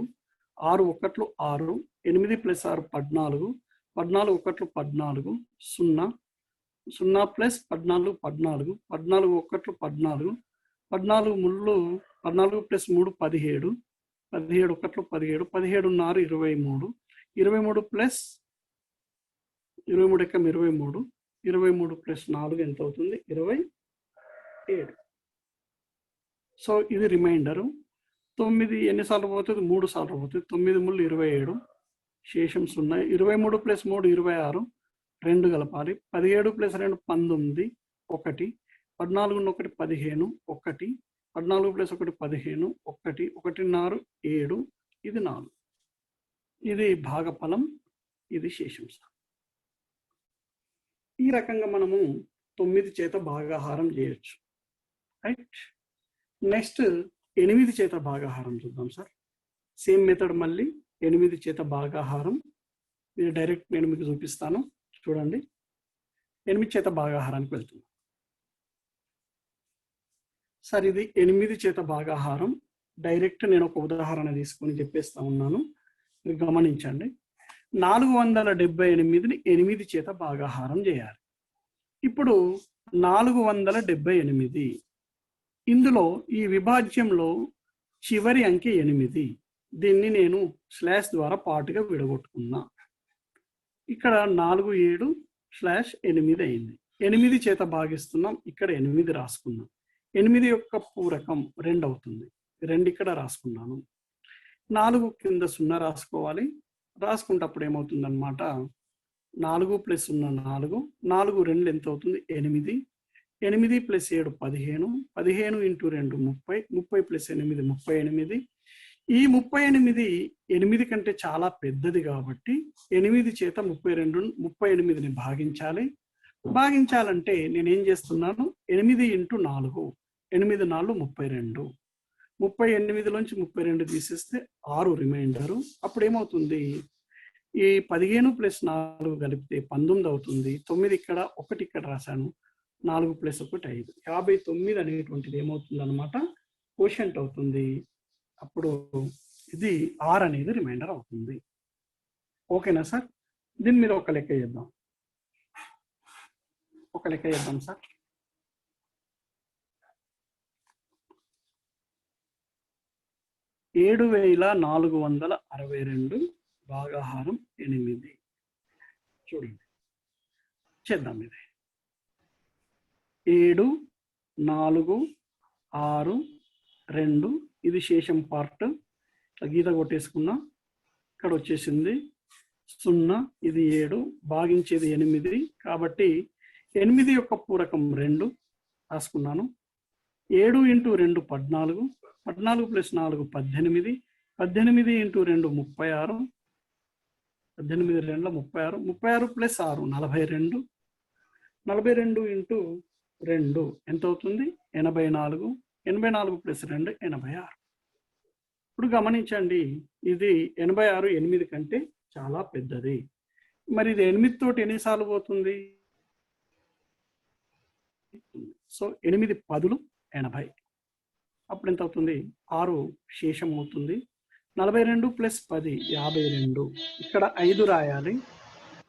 6 1 6, 8 + 6 14, 14 1 14, 0 0 + 14 14, 14 1 14, 14 ముళ్ళు 14 + 3 17, 17 1 17, 17 6 23, 23 + 23 ఎక్కం 23, 23 + 4 ఎంత అవుతుంది? 27. సో ఇది రిమైండరు. 9 ఎన్నిసార్లు పోతుంది? 3 సార్లు పోతుంది. 9 ముళ్ళు 27, శేషం 0. 23 + 3 26, 2 కలపాలి. 17 + 2 19, 1, 14 1 15, 1, 14 + 1 15, 1, 1 7, ఇది 4. ఇది భాగఫలం, ఇది శేషం సార్. ఈ రకంగా మనము 9 చేత భాగాహారం చేయొచ్చు. రైట్. నెక్స్ట్ 8 చేత భాగాహారం చూద్దాం సార్. సేమ్ మెథడ్, మళ్ళీ 8 చేత భాగాహారం. ఇది డైరెక్ట్ నేను మీకు చూపిస్తాను, చూడండి. 8 చేత భాగాహారానికి వెళ్తున్నాం సార్. ఇది 8 చేత భాగాహారం. డైరెక్ట్ నేను ఒక ఉదాహరణ తీసుకొని చెప్పేస్తా ఉన్నాను, మీరు గమనించండి. 478ని 8 చేత భాగాహారం చేయాలి. ఇప్పుడు 478, ఇందులో ఈ విభాజ్యంలో చివరి అంకె 8. దీన్ని నేను స్లాష్ ద్వారా పాటుగా విడగొట్టుకున్నా. ఇక్కడ 47/8 అయింది. 8 చేత భాగిస్తున్నాం, ఇక్కడ 8 రాసుకున్నాం. 8 యొక్క పూరకం 2 అవుతుంది, 2 ఇక్కడ రాసుకున్నాను. 4 కింద 0 రాసుకోవాలి. రాసుకుంటప్పుడు ఏమవుతుంది అనమాట, 4 + 0 4, 4 2 ఎంత అవుతుంది? 8, 8 + 7 15, 15 × 2 30, 30 + 8 38. ఈ 38 8 కంటే చాలా పెద్దది కాబట్టి 8 చేత 38ని భాగించాలి. భాగించాలంటే నేనేం చేస్తున్నాను, 8 × 4, 8 4 32, 38లోంచి 32 తీసేస్తే 6 రిమైండరు. అప్పుడు ఏమవుతుంది, ఈ 15 + 4 కలిపితే 19 అవుతుంది. 9 ఇక్కడ, 1 ఇక్కడ రాశాను. 4 + 1 5, 59 అనేటువంటిది ఏమవుతుంది అనమాట, కోషంట్ అవుతుంది. అప్పుడు ఇది 6 అనేది రిమైండర్ అవుతుంది. ఓకేనా సార్? దీని మీద ఒక లెక్క చేద్దాం, సార్. ఏడు 7462 భాగాహారం 8. చూడండి, చేద్దాం. ఇది 7 4 6 2, ఇది శేషం పార్ట్. గీత కొట్టేసుకున్నా. ఇక్కడ వచ్చేసింది 0, ఇది 7, భాగించేది 8 కాబట్టి 8 యొక్క పూరకం 2 రాసుకున్నాను. 7 × 2 14, 14 + 4 18, 18 × 2 36, 18 2 36, 36 + 6 42, 42 × 2 ఎంత అవుతుంది? 84, 84 ప్లస్ 2 86. ఇప్పుడు గమనించండి, ఇది 86 8 కంటే చాలా పెద్దది. మరి ఇది 8 తోటి ఎన్నిసార్లు పోతుంది? సో 8 10లు 80. అప్పుడు ఎంత అవుతుంది? 6 శేషం అవుతుంది. 42 ప్లస్ 10 52. ఇక్కడ 5 రాయాలి.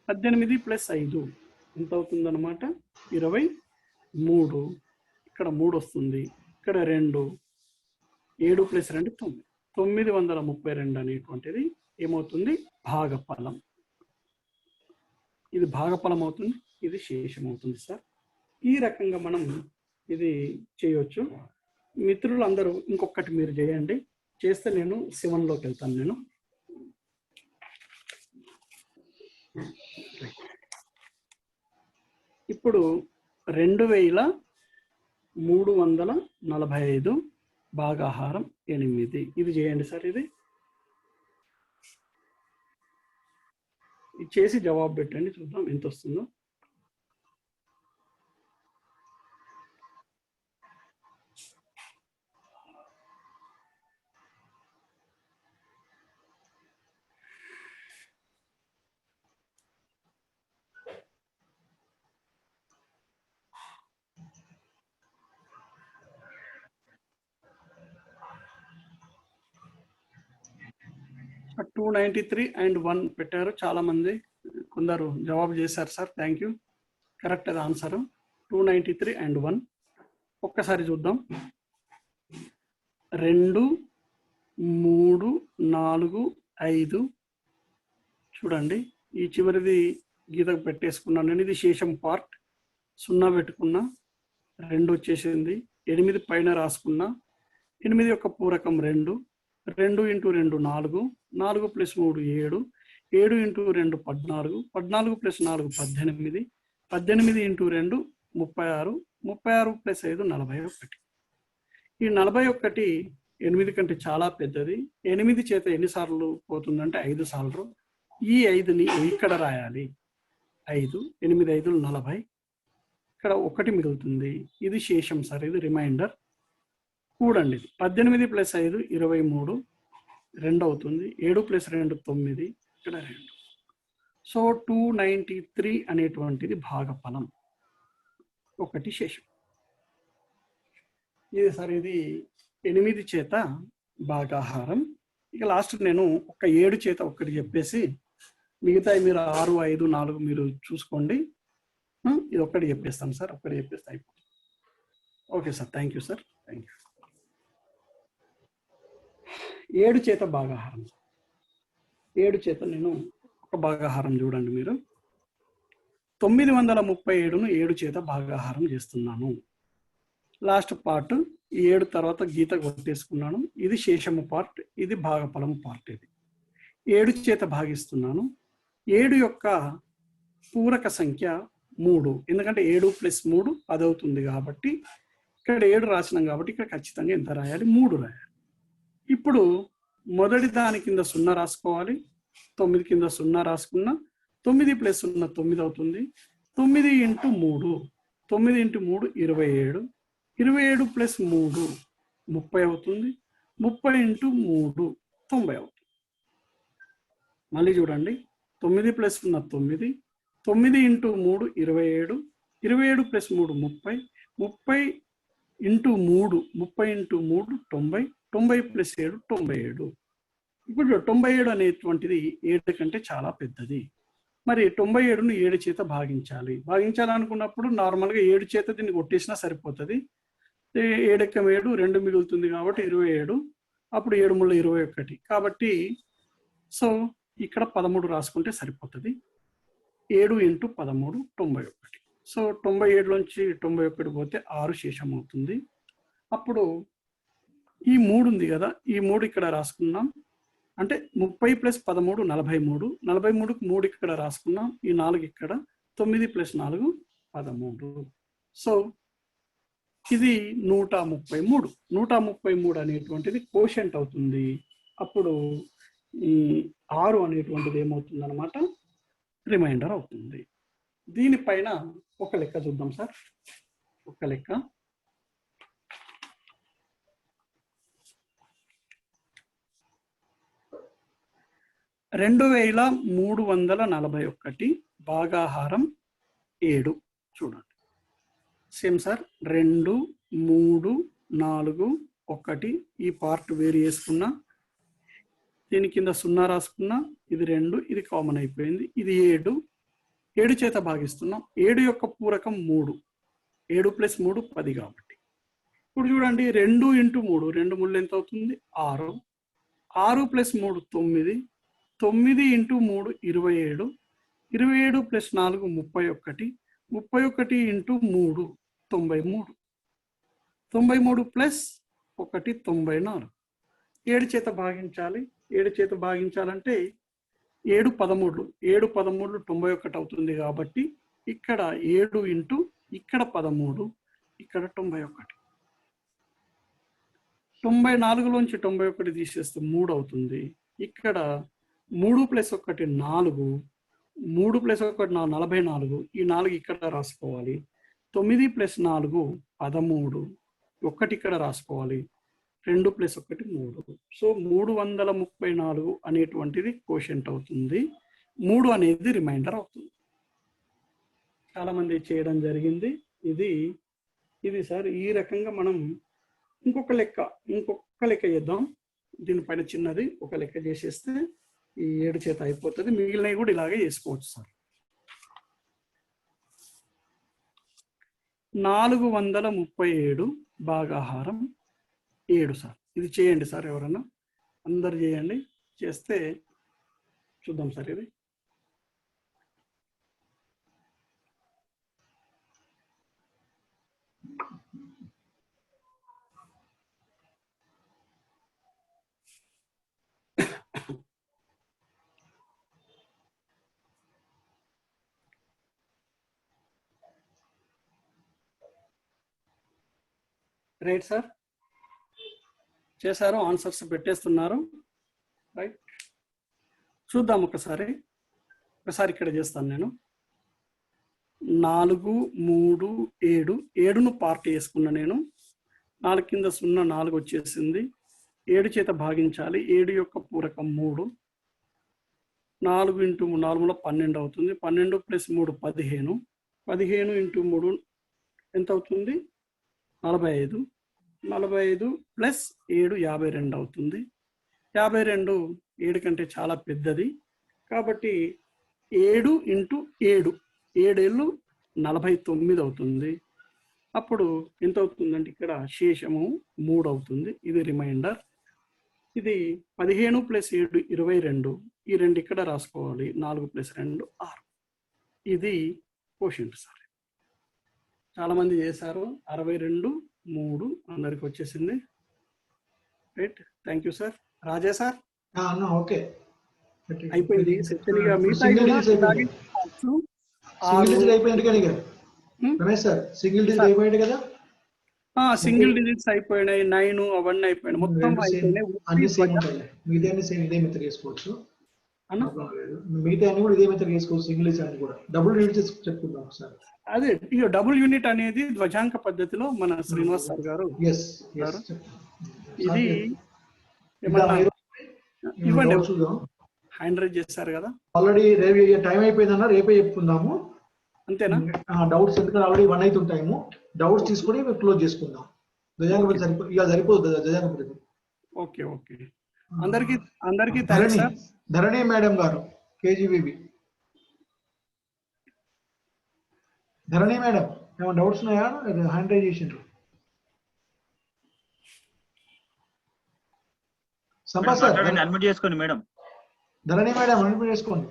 18 ప్లస్ 5 ఎంత అవుతుంది అనమాట? 23. ఇక్కడ 3 వస్తుంది, ఇక్కడ 2, 7 ప్లస్ 2 9. 932 అనేటువంటిది ఏమవుతుంది? భాగఫలం. ఇది భాగఫలం అవుతుంది, ఇది శేషం అవుతుంది సార్. ఈ రకంగా మనం ఇది చేయొచ్చు. మిత్రులు అందరూ ఇంకొకటి మీరు చేయండి, చేస్తే నేను 7లోకి వెళ్తాను. నేను ఇప్పుడు 2345 భాగాహారం 8. ఇది చేయండి సార్. ఇది చేసి జవాబు పెట్టండి, చూద్దాం ఎంత వస్తుందో. సార్ 293 and 1 పెట్టారు చాలా మంది, కొందరు జవాబు చేశారు సార్. Thank you. కరెక్ట్ అది ఆన్సర్ 293 and 1. ఒక్కసారి చూద్దాం. 2 3 4 5 చూడండి, ఈ చివరిది గీతకు పెట్టేసుకున్నాను నేను. ఇది శేషం పార్ట్. 0 పెట్టుకున్నా, 2 వచ్చేసింది. 8 పైన రాసుకున్నా. 8 యొక్క పూరకం 2. 2 × 2 4, 4 ప్లస్ 3 7, 7 × 2 14, 14 ప్లస్ 4 18, 18 × 2 36, 36 ప్లస్ 5 41. ఈ 41 8 కంటే చాలా పెద్దది. 8 చేత ఎన్నిసార్లు పోతుందంటే 5 సార్లు. ఈ 5ని ఇక్కడ రాయాలి. 5 8 5 40. ఇక్కడ 1 మిగులుతుంది. ఇది శేషం సార్, ఇది రిమైండర్. కూడండి. 18 ప్లస్ 5 23, 2 అవుతుంది. 7 ప్లస్ 2 9, ఇక్కడ 2. సో 293 అనేటువంటిది భాగఫలం, 1 శేషం. ఇది సార్, ఇది 8 చేత భాగాహారం. ఇక లాస్ట్ నేను ఒక 7 చేత ఒక్కటి చెప్పేసి మిగతా మీరు 6 5 4 మీరు చూసుకోండి. ఇది ఒక్కటి చెప్పేస్తాను సార్, ఒక్కటి చెప్పేస్తే అయిపోతుంది. Okay sir, thank you sir, thank you. 7 చేత భాగాహారం. 7 చేత నేను ఒక భాగాహారం చూడండి మీరు. 937ను 7 చేత భాగాహారం చేస్తున్నాను. లాస్ట్ పార్ట్ ఈ 7 తర్వాత గీత కొట్టేసుకున్నాను. ఇది శేషము పార్ట్, ఇది భాగఫలం పార్ట్. ఇది 7 చేత భాగిస్తున్నాను. 7 యొక్క పూరక సంఖ్య 3, ఎందుకంటే 7 ప్లస్ 3 10 అవుతుంది కాబట్టి ఇక్కడ 7 రాసినాం కాబట్టి ఇక్కడ ఖచ్చితంగా ఎంత రాయాలి? 3 రాయాలి. ఇప్పుడు మొదటి దాని కింద 0 రాసుకోవాలి. 9 కింద 0 రాసుకున్నా. 9 ప్లస్ 0 9 అవుతుంది. 9 × 3, 9 × 3 27, 27 ప్లస్ 3 30 అవుతుంది. 30 × 3 90 అవుతుంది. మళ్ళీ చూడండి, 9 ప్లస్ 0 9, 9 × 3 27, 27 ప్లస్ 3 30, 30 × 3 90, 90 ప్లస్ 7 97. ఇప్పుడు 97 అనేటువంటిది 7 కంటే చాలా పెద్దది. మరి 97ను 7 చేత భాగించాలి. భాగించాలనుకున్నప్పుడు నార్మల్గా 7 చేత దీన్ని కొట్టేసినా సరిపోతుంది. 7 × 7 2 మిగులుతుంది కాబట్టి 27. అప్పుడు 7 × 21 కాబట్టి సో ఇక్కడ 13 రాసుకుంటే సరిపోతుంది. 7 × 13 91. సో 97లోంచి 91 పోతే 6 శేషం అవుతుంది. అప్పుడు ఈ 3 ఉంది కదా, ఈ 3 ఇక్కడ రాసుకున్నాం. అంటే 30 ప్లస్ 13 43, 43కు 3 ఇక్కడ రాసుకున్నాం. ఈ 4 ఇక్కడ, 9 ప్లస్ 4 13. సో ఇది 133. 133 అనేటువంటిది కోషెంట్ అవుతుంది. అప్పుడు ఈ 6 అనేటువంటిది ఏమవుతుంది అనమాట? రిమైండర్ అవుతుంది. దీనిపైన ఒక లెక్క చూద్దాం సార్. ఒక లెక్క 2341 భాగాహారం 7 చూడండి. సేమ్ సార్ 2, 3, 4, 1 ఈ పార్ట్ వేరు చేసుకున్నా, దీని కింద 0 రాసుకున్నా, ఇది 2, ఇది కామన్ అయిపోయింది, ఇది 7, 7 చేత భాగిస్తున్నాం. 7 యొక్క పూరకం 3, 7 + 3 10 కాబట్టి ఇప్పుడు చూడండి 2 × 3, 2 3 ఎంత అవుతుంది 6, 6 + 3 9, 9 × 3 27, 27 + 4 31, 31 × 3 93, 93 + 1 94. 7 చేత భాగించాలి. 7 చేత భాగించాలంటే 7 13, 7 13 91 అవుతుంది కాబట్టి ఇక్కడ 7 × ఇక్కడ 13, ఇక్కడ 91. 94లోంచి 91 తీసేస్తే 3 అవుతుంది. ఇక్కడ 3 + 1 4, 3 + 1 44, ఈ 4 ఇక్కడ రాసుకోవాలి. 9 + 4 13, 1 ఇక్కడ రాసుకోవాలి. 2 + 1 3. సో 334 అనేటువంటిది కోషెంట్ అవుతుంది. 3 అనేది రిమైండర్ అవుతుంది. చాలా మంది చేయడం జరిగింది. ఇది సార్ ఈ రకంగా మనం ఇంకొక లెక్క చేద్దాం. దీనిపైన చిన్నది ఒక లెక్క చేసేస్తే ఈ 7 చేత అయిపోతుంది. మిగిలినవి కూడా ఇలాగే చేసుకోవచ్చు సార్. 437 భాగాహారం 7 సార్. ఇది చేయండి సార్, ఎవరన్నా అందరు చేయండి. చేస్తే చూద్దాం సార్. ఇది రైట్ సార్, చేశారు, ఆన్సర్స్ పెట్టేస్తున్నారు. రైట్, చూద్దాం ఒకసారి ఇక్కడ చేస్తాను నేను. 4 3 7, 7ను పార్ట్ చేసుకున్నా నేను. 4 కింద 0 4 వచ్చేసింది. 7 చేత భాగించాలి. 7 యొక్క పూరకం 3, 4 × 4 12 అవుతుంది. 12 + 3 15, 15 × 3 ఎంత అవుతుంది 45, 45 + 7 52 అవుతుంది. 52 7 కంటే చాలా పెద్దది కాబట్టి 7 × 7, 7 49 అవుతుంది. అప్పుడు ఎంత అవుతుందంటే ఇక్కడ శేషము 3 అవుతుంది. ఇది రిమైండర్. ఇది 15 + 7 22, ఈ 2 ఇక్కడ రాసుకోవాలి. 4 + 2 6. ఇది కోషెంట్ సార్. చాలా మంది చేశారు. 62 3 అందరికి వచ్చేసింది. Right, thank you sir. Raja sir okay అయిపోయింది. సింగిల్ డిజిట్స్ అయిపోయినాయి. 9 అవన్నీ అయిపోయినాయి. మొత్తం అయిపోయినాయి. మిగతా కూడా ఇదే మెథడ్ చేసుకోవచ్చు. సింగిల్ డిజిట్ కూడా డబుల్ డిజిట్స్ చెప్పుకుందాం సార్. అదే ఇక డబుల్ యూనిట్ అనేది ధ్వజాంక పద్ధతిలో మన శ్రీనివాస్ సార్ గారు ఇది ఇవ్వండి. హ్యాండ్ రైజ్ చేశారు కదా. ఆల్రెడీ టైం అయిపోయిందన్న, రేపే చెప్పుకుందాము. అంతేనా? డౌట్స్ ఎందుకంటే ఆల్రెడీ 1 అవుతుంది టైము. డౌట్స్ తీసుకొని క్లోజ్ చేసుకుందాం. ధ్వజాంక పద్ధతి ఇక సరిపోతుంది. ధ్వజాంక పద్ధతి. Okay okay. అందరికి థాంక్స్ సార్. ధరణి మేడం గారు కేజీబీబీ. ధరణి మేడం ఏమైనా డౌట్స్ ఉన్నాయా? హ్యాండ్ రైజ్ చేసిండ్రు. సంపత్ సార్ అడ్మిట్ చేసుకోండి మేడం. ధరణి మేడం అడ్మిట్ చేసుకోండి.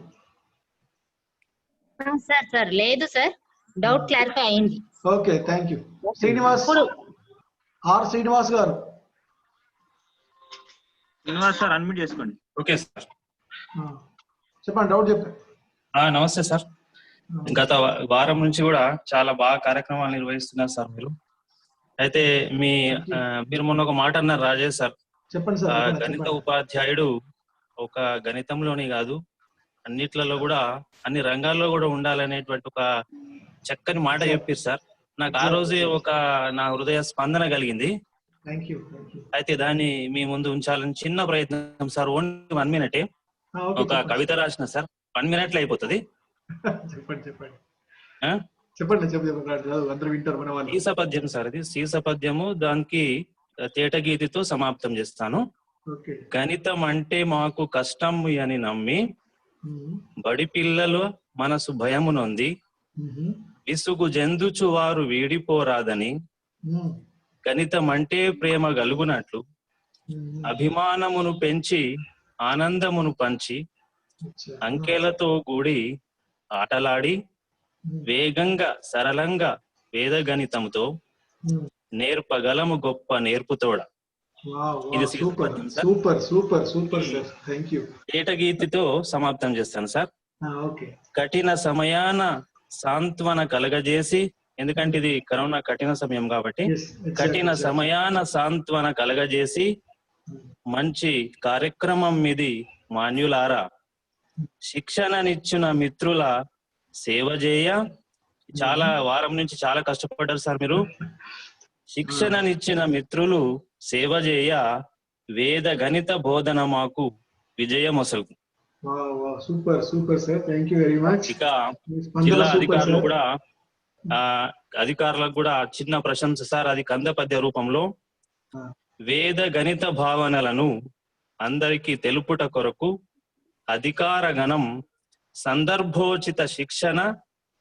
సార్ లేదు సార్, డౌట్ క్లారిఫై అయింది. Okay, thank you. Srinivas Srinivas గారు. శ్రీనివాస్ సార్ అడ్మిట్ చేసుకోండి. ఓకే సార్, చెప్పండి, డౌట్ చెప్పండి. నమస్తే సార్. గత వారం నుంచి కూడా చాలా బాగా కార్యక్రమాలు నిర్వహిస్తున్నారు సార్ మీరు. అయితే మీరు మొన్న ఒక మాట అన్నారు రాజేష్ సార్. చెప్పండి సార్. గణిత ఉపాధ్యాయుడు ఒక గణితంలోనే కాదు అన్నిట్లలో కూడా అన్ని రంగాల్లో కూడా ఉండాలనేటువంటి ఒక చక్కని మాట చెప్పారు సార్. నాకు ఆ రోజే నా హృదయ స్పందన కలిగింది. అయితే దాన్ని మీ ముందు ఉంచాలని చిన్న ప్రయత్నం సార్. Only 1 minute. ఒక కవిత రాసిన సార్ 1 minute లో అయిపోతుంది. చెప్పండి చెప్పండి ఆ? చెప్పండి చెప్పండి అందరూ వింటారు మన వాళ్ళు. సీస పద్యం సార్, ఇది సీస పద్యము. దానికి తేటగీతితో సమాప్తం చేస్తాను. ఓకే. గణితం అంటే మాకు కష్టం అని నమ్మి బడి పిల్లలు మనసు భయమునొంది విసుగు జందుచు వారు వీడిపోరాదని గణితం అంటే ప్రేమ గలుగునట్లు అభిమానమును పెంచి ఆనందమును పంచి అంకెలతో కూడి ఆటలాడి వేగంగా సరళంగా వేద గణితంతో నేర్పగలము గొప్ప నేర్పుతోడ. ఇది super super super super sir, thank you. ఏటగీతితో సమాప్తం చేస్తాను సార్. ఓకే. కఠిన సమయాన సాంత్వన కలగజేసి, ఎందుకంటే ఇది కరోనా కఠిన సమయం కాబట్టి కఠిన సమయాన సాంత్వన కలగజేసి మంచి కార్యక్రమం ఇది మాన్యులారా శిక్షణనిచ్చిన మిత్రుల సేవ చేయ. చాలా వారం నుంచి చాలా కష్టపడ్డారు సార్ మీరు. శిక్షణనిచ్చిన మిత్రులు సేవ చేయ వేద గణిత బోధన మాకు విజయమొసలు. Super super sir, thank you very much. ఇక జిల్లా అధికారులు కూడా అధికారులకు కూడా చిన్న ప్రశంస సార్. అది కంద పద్య రూపంలో వేద గణిత భావనలను అందరికీ తెలుపుట కొరకు అధికార గణం సందర్భోచిత శిక్షణ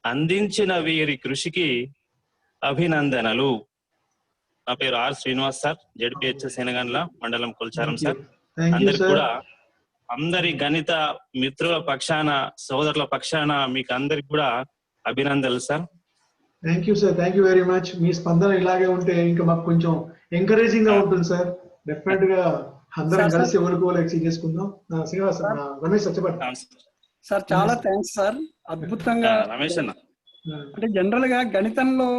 అందించిన వీరి కృషికి అభినందనలు. నా పేరు ఆర్ శ్రీనివాస్ సార్, జెడ్పిహెచ్ఎస్ శనగండ్ల మండలం కొల్చారం సార్. అందరికి కూడా అందరి గణిత మిత్రుల పక్షాన సోదరుల పక్షాన మీకు అందరికి కూడా అభినందనలు sir. Thank you sir, thank you very much. మీ స్పందన ఇలాగే ఉంటే ఇంకా మాకు కొంచెం ఎంకరేజింగ్ గా ఉంటుంది సార్. డెఫినెట్ గా అందరం కలిసి ఎవరికో ఎక్స్చేంజ్ చేసుకుందాం. శ్రీనివాస్ రమేష్ చెప్పండి సార్. చాలా థ్యాంక్స్ సార్, అద్భుతంగా. రమేష్ అన్న, అంటే జనరల్ గా గణితంలో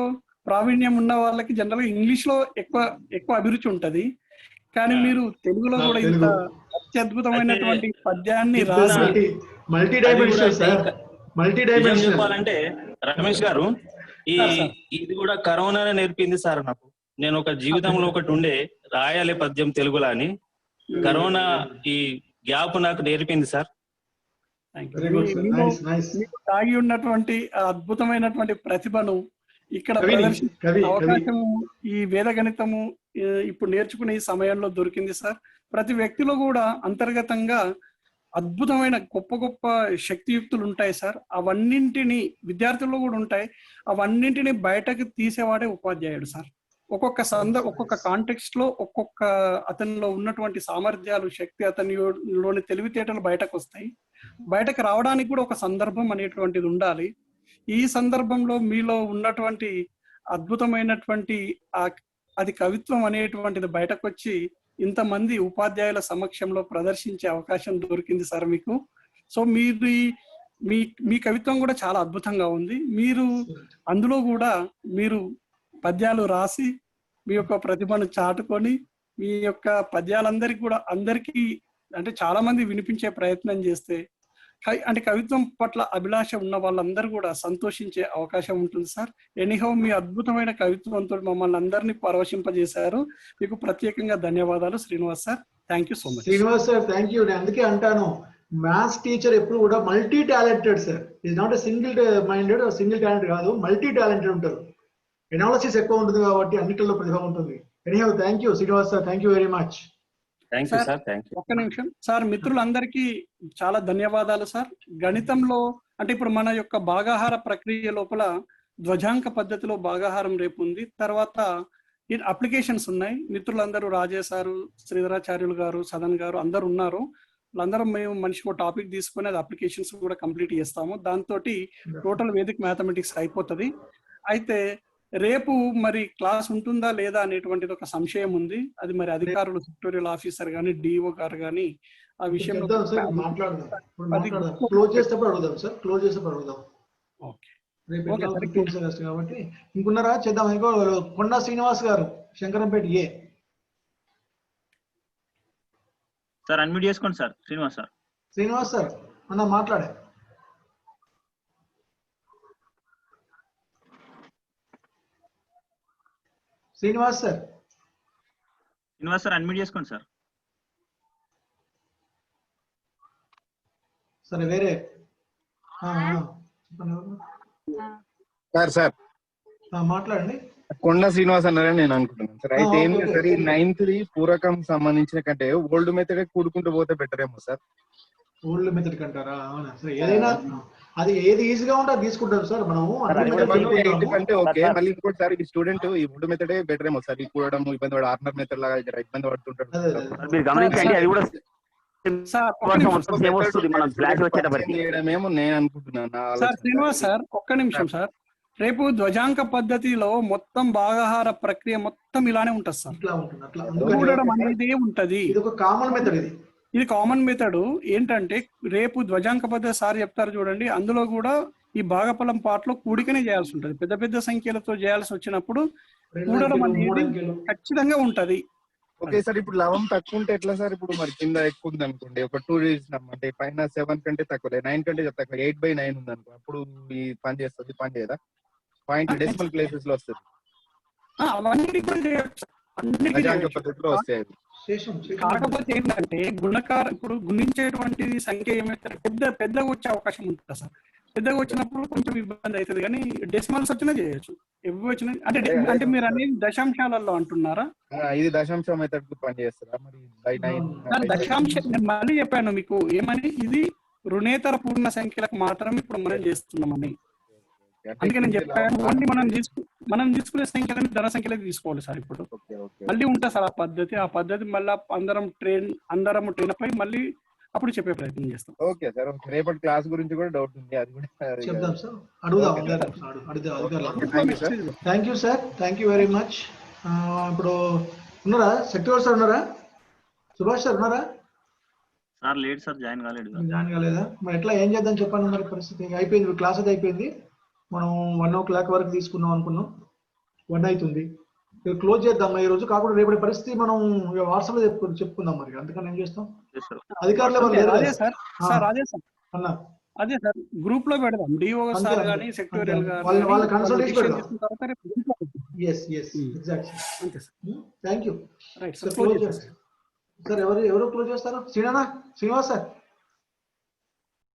ప్రావీణ్యం ఉన్న వాళ్ళకి జనరల్ గా ఇంగ్లీష్ లో ఎక్కువ అభిరుచి ఉంటది, కానీ మీరు తెలుగులో కూడా ఇంత అత్యద్భుతమైనటువంటి పద్యాన్ని రాసి multi dimensional sir, multi dimensional చెప్పాలంటే రమేష్ గారు, ఇది కూడా కరోనానే నేర్పింది సార్ నాకు. నేను ఒక జీవితంలో ఒకటి ఉండే రాయాలి పద్యం తెలుగులో అని, కరోనా ఈ గ్యాప్ నాకు నేర్పింది సార్. తాగి ఉన్నటువంటి అద్భుతమైనటువంటి ప్రతిభను ఇక్కడ ప్రదర్శించే అవకాశం ఈ వేద గణితము ఇప్పుడు నేర్చుకునే ఈ సమయంలో దొరికింది సార్. ప్రతి వ్యక్తిలో కూడా అంతర్గతంగా అద్భుతమైన గొప్ప గొప్ప శక్తియుక్తులు ఉంటాయి సార్. అవన్నింటినీ విద్యార్థుల్లో కూడా ఉంటాయి. అవన్నింటినీ బయటకు తీసేవాడే ఉపాధ్యాయుడు సార్. ఒక్కొక్క కాంటెక్స్ట్ లో ఒక్కొక్క అతనిలో ఉన్నటువంటి సామర్థ్యాలు, శక్తి, అతనిలోని తెలివితేటలు బయటకు వస్తాయి. బయటకు రావడానికి కూడా ఒక సందర్భం అనేటువంటిది ఉండాలి. ఈ సందర్భంలో మీలో ఉన్నటువంటి అద్భుతమైనటువంటి అది కవిత్వం అనేటువంటిది బయటకు వచ్చి ఇంతమంది ఉపాధ్యాయుల సమక్షంలో ప్రదర్శించే అవకాశం దొరికింది సార్ మీకు. సో మీ కవిత్వం కూడా చాలా అద్భుతంగా ఉంది. మీరు అందులో కూడా మీరు పద్యాలు రాసి మీ యొక్క ప్రతిభను చాటుకొని మీ యొక్క పద్యాలందరికీ కూడా అందరికీ అంటే చాలా మంది వినిపించే ప్రయత్నం చేస్తే అంటే కవిత్వం పట్ల అభిలాష ఉన్న వాళ్ళందరూ కూడా సంతోషించే అవకాశం ఉంటుంది సార్. ఎనీహౌ మీ అద్భుతమైన కవిత్వంతో మమ్మల్ని అందరినీ పరవశింపజేశారు. మీకు ప్రత్యేకంగా ధన్యవాదాలు Srinivas sir. Thank you so much. Srinivas sir thank you. అందుకే అంటాను, మ్యాథ్స్ టీచర్ ఎప్పుడు కూడా multi talented sir. Is not a single minded, single talent కాదు, మల్టీ టాలెంటెడ్ ఉంటారు. ఎనాలిసిస్ ఎక్కువ ఉంటుంది కాబట్టి అన్నిటిలో ప్రతిభ ఉంటుంది. Anyhow thank you Srinivas sir, thank you very much. ఒక్క నిమిషం సార్, మిత్రులందరికీ చాలా ధన్యవాదాలు సార్. గణితంలో అంటే ఇప్పుడు మన యొక్క భాగాహార ప్రక్రియ లోపల ధ్వజాంక పద్ధతిలో భాగాహారం రేపు ఉంది. తర్వాత అప్లికేషన్స్ ఉన్నాయి. మిత్రులందరూ రాజేశారు, శ్రీధరాచార్యులు గారు, సదన్ గారు అందరు ఉన్నారు. వాళ్ళందరం మేము మనిషికి ఒక టాపిక్ తీసుకుని అది అప్లికేషన్స్ కూడా కంప్లీట్ చేస్తాము. దాంతో టోటల్ వేదిక్ మ్యాథమెటిక్స్ అయిపోతుంది. అయితే రేపు మరి క్లాస్ ఉంటుందా లేదా అనేటువంటిది ఒక సంశయం ఉంది. అది మరి అధికారులు, సెక్టోరియల్ ఆఫీసర్ గానీ, డిఓ గారు గానీ ఆ విషయంలో కాబట్టి ఇంకున్నారా చేద్దాం. ఇంకో కొండా శ్రీనివాస్ గారు, శంకరంపేట ఏ సార్ అన్మ్యూట్ చేసుకోండి sir. Srinivas sir, Srinivas sir అన్న మాట్లాడే. Srinivas sir, Srinivas sir unmute చేసుకోండి సార్. సరే వేరే చెప్పండి ఎవరు? సార్ మాట్లాడండి. కొండ శ్రీనివాస్ అన్నారని నేను అనుకుంటున్నాను సార్. అయితే ఏం లేదు సార్, ఈ 9th పూరకం సంబంధించిన కంటే ఓల్డ్ మెథడ్ కూడుకుంటూ పోతే బెటర్ ఏమో సార్. Old method కంటారా? అవునా సార్, ఏదైనా అది ఏది ఈజీగా ఉంటే అది తీసుకుంటారు సార్. మనము అంటే ఓకే, మళ్ళీ ఇంకోటి సార్ ఈ స్టూడెంట్ ఈ ఓల్డ్ మెథడే బెటర్ ఏమో సార్. ఈ కూడడం ఇబ్బంది పడు ఆర్నర్ మెథడ్ లాగా ఇబ్బంది పడుతుంటాడు. మీరు గమనించండి, అది కూడా చేయడమేమో నేను అనుకుంటున్నాను. సార్ శ్రీనివాస్ సార్ ఒక్క నిమిషం సార్. రేపు ధ్వజాంక పద్ధతిలో మొత్తం భాగాహార ప్రక్రియ మొత్తం ఇలానే ఉంటుంది సార్. కూడడం అనేది ఉంటది. ఇది కామన్ మెథడ్. ఏంటంటే రేపు ధ్వజాంక పద్ధతి సార్ చెప్తారు చూడండి, అందులో కూడా ఈ భాగఫలం పాటలో కూడికనే చేయాల్సి ఉంటది. పెద్ద పెద్ద సంఖ్యలతో చేయాల్సి వచ్చినప్పుడు కూడడం అనేది ఖచ్చితంగా ఉంటది. ఓకే సార్, ఇప్పుడు లవం తక్కువ ఉంటే ఎట్లా సార్? ఇప్పుడు మరి కింద ఎక్కువ ఉంది అనుకోండి, ఒక 2 అంటే పైన 7 కంటే తక్కువ, 9 కంటే తక్కువ, 8/9 ఉంది అనుకో, అప్పుడు ఈ పని చేస్తుంది, పని చేయదా? పాయింట్ డెసిమల్ ప్లేసెస్ లో వస్తుంది, పద్ధతిలో వస్తాయి. కాకపోతే ఏంటంటే గుణకారం ఇప్పుడు గుణించేటువంటి సంఖ్య ఏమైతే పెద్దగా వచ్చే అవకాశం ఉంటుంది సార్. పెద్దగా వచ్చినప్పుడు కొంచెం ఇబ్బంది అవుతుంది, కానీ డెసిమల్స్ వచ్చినా చేయొచ్చు. ఇవి వచ్చినా అంటే మీరు అనేది దశాంశాలలో అంటున్నారా? ఇది దశాంశం మెథడ్ పని చేస్తారా మరి? దశాంశం నేను మళ్ళీ చెప్పాను మీకు ఏమని, ఇది రుణేతర పూర్ణ సంఖ్యలకు మాత్రం ఇప్పుడు మనం చేస్తున్నామని. అందుకే నేను చెప్పాను, ఓన్లీ మనం తీసుకునే సంఖ్యలని ధన సంఖ్యలకు తీసుకోవాలి సార్. ఇప్పుడు మళ్ళీ ఉంటుంది సార్ ఆ పద్ధతి మళ్ళీ అందరం ట్రైన్ పై మళ్ళీ అప్పుడు చెప్పే ప్రయత్నం చేస్తాం. ఓకే సార్, రేపటి క్లాస్ గురించి కూడా డౌట్ ఉంది, అది కూడా చెప్దాం సార్, అడుగుదాం. Thank you sir, thank you very much. ఇప్పుడు ఉన్నారా సెక్రటరీ సార్? ఉన్నారా? సుభాష్ సార్ ఉన్నారా? సార్ లేట్ సార్, జాయిన్ కాలేదా? మరి ఎట్లా ఏం చేద్దాం చెప్పండి. మరి పరిస్థితి అయిపోయింది, క్లాస్ అయితే అయిపోయింది. మనం 1 o'clock వరకు తీసుకుందాం అనుకున్నాం, 1 అవుతుంది. క్లోజ్ చేద్దాం ఈ రోజు. కాకుండా రేపటి పరిస్థితి మనం వాట్సాప్ లో చెప్పుకుందాం. మరి అందుకని ఏం చేస్తాం, అధికారులు అదే సార్ గ్రూప్ లో పెడదాం. డిఓ సార్ గాని సెక్రటరియల్ గాని వాళ్ళ కన్సల్టేషన్ పెడదాం. ఎగ్జాక్ట్లీ. Thank you sir. ఎవరు క్లోజ్ చేస్తారు? శ్రీనివాస్ సార్.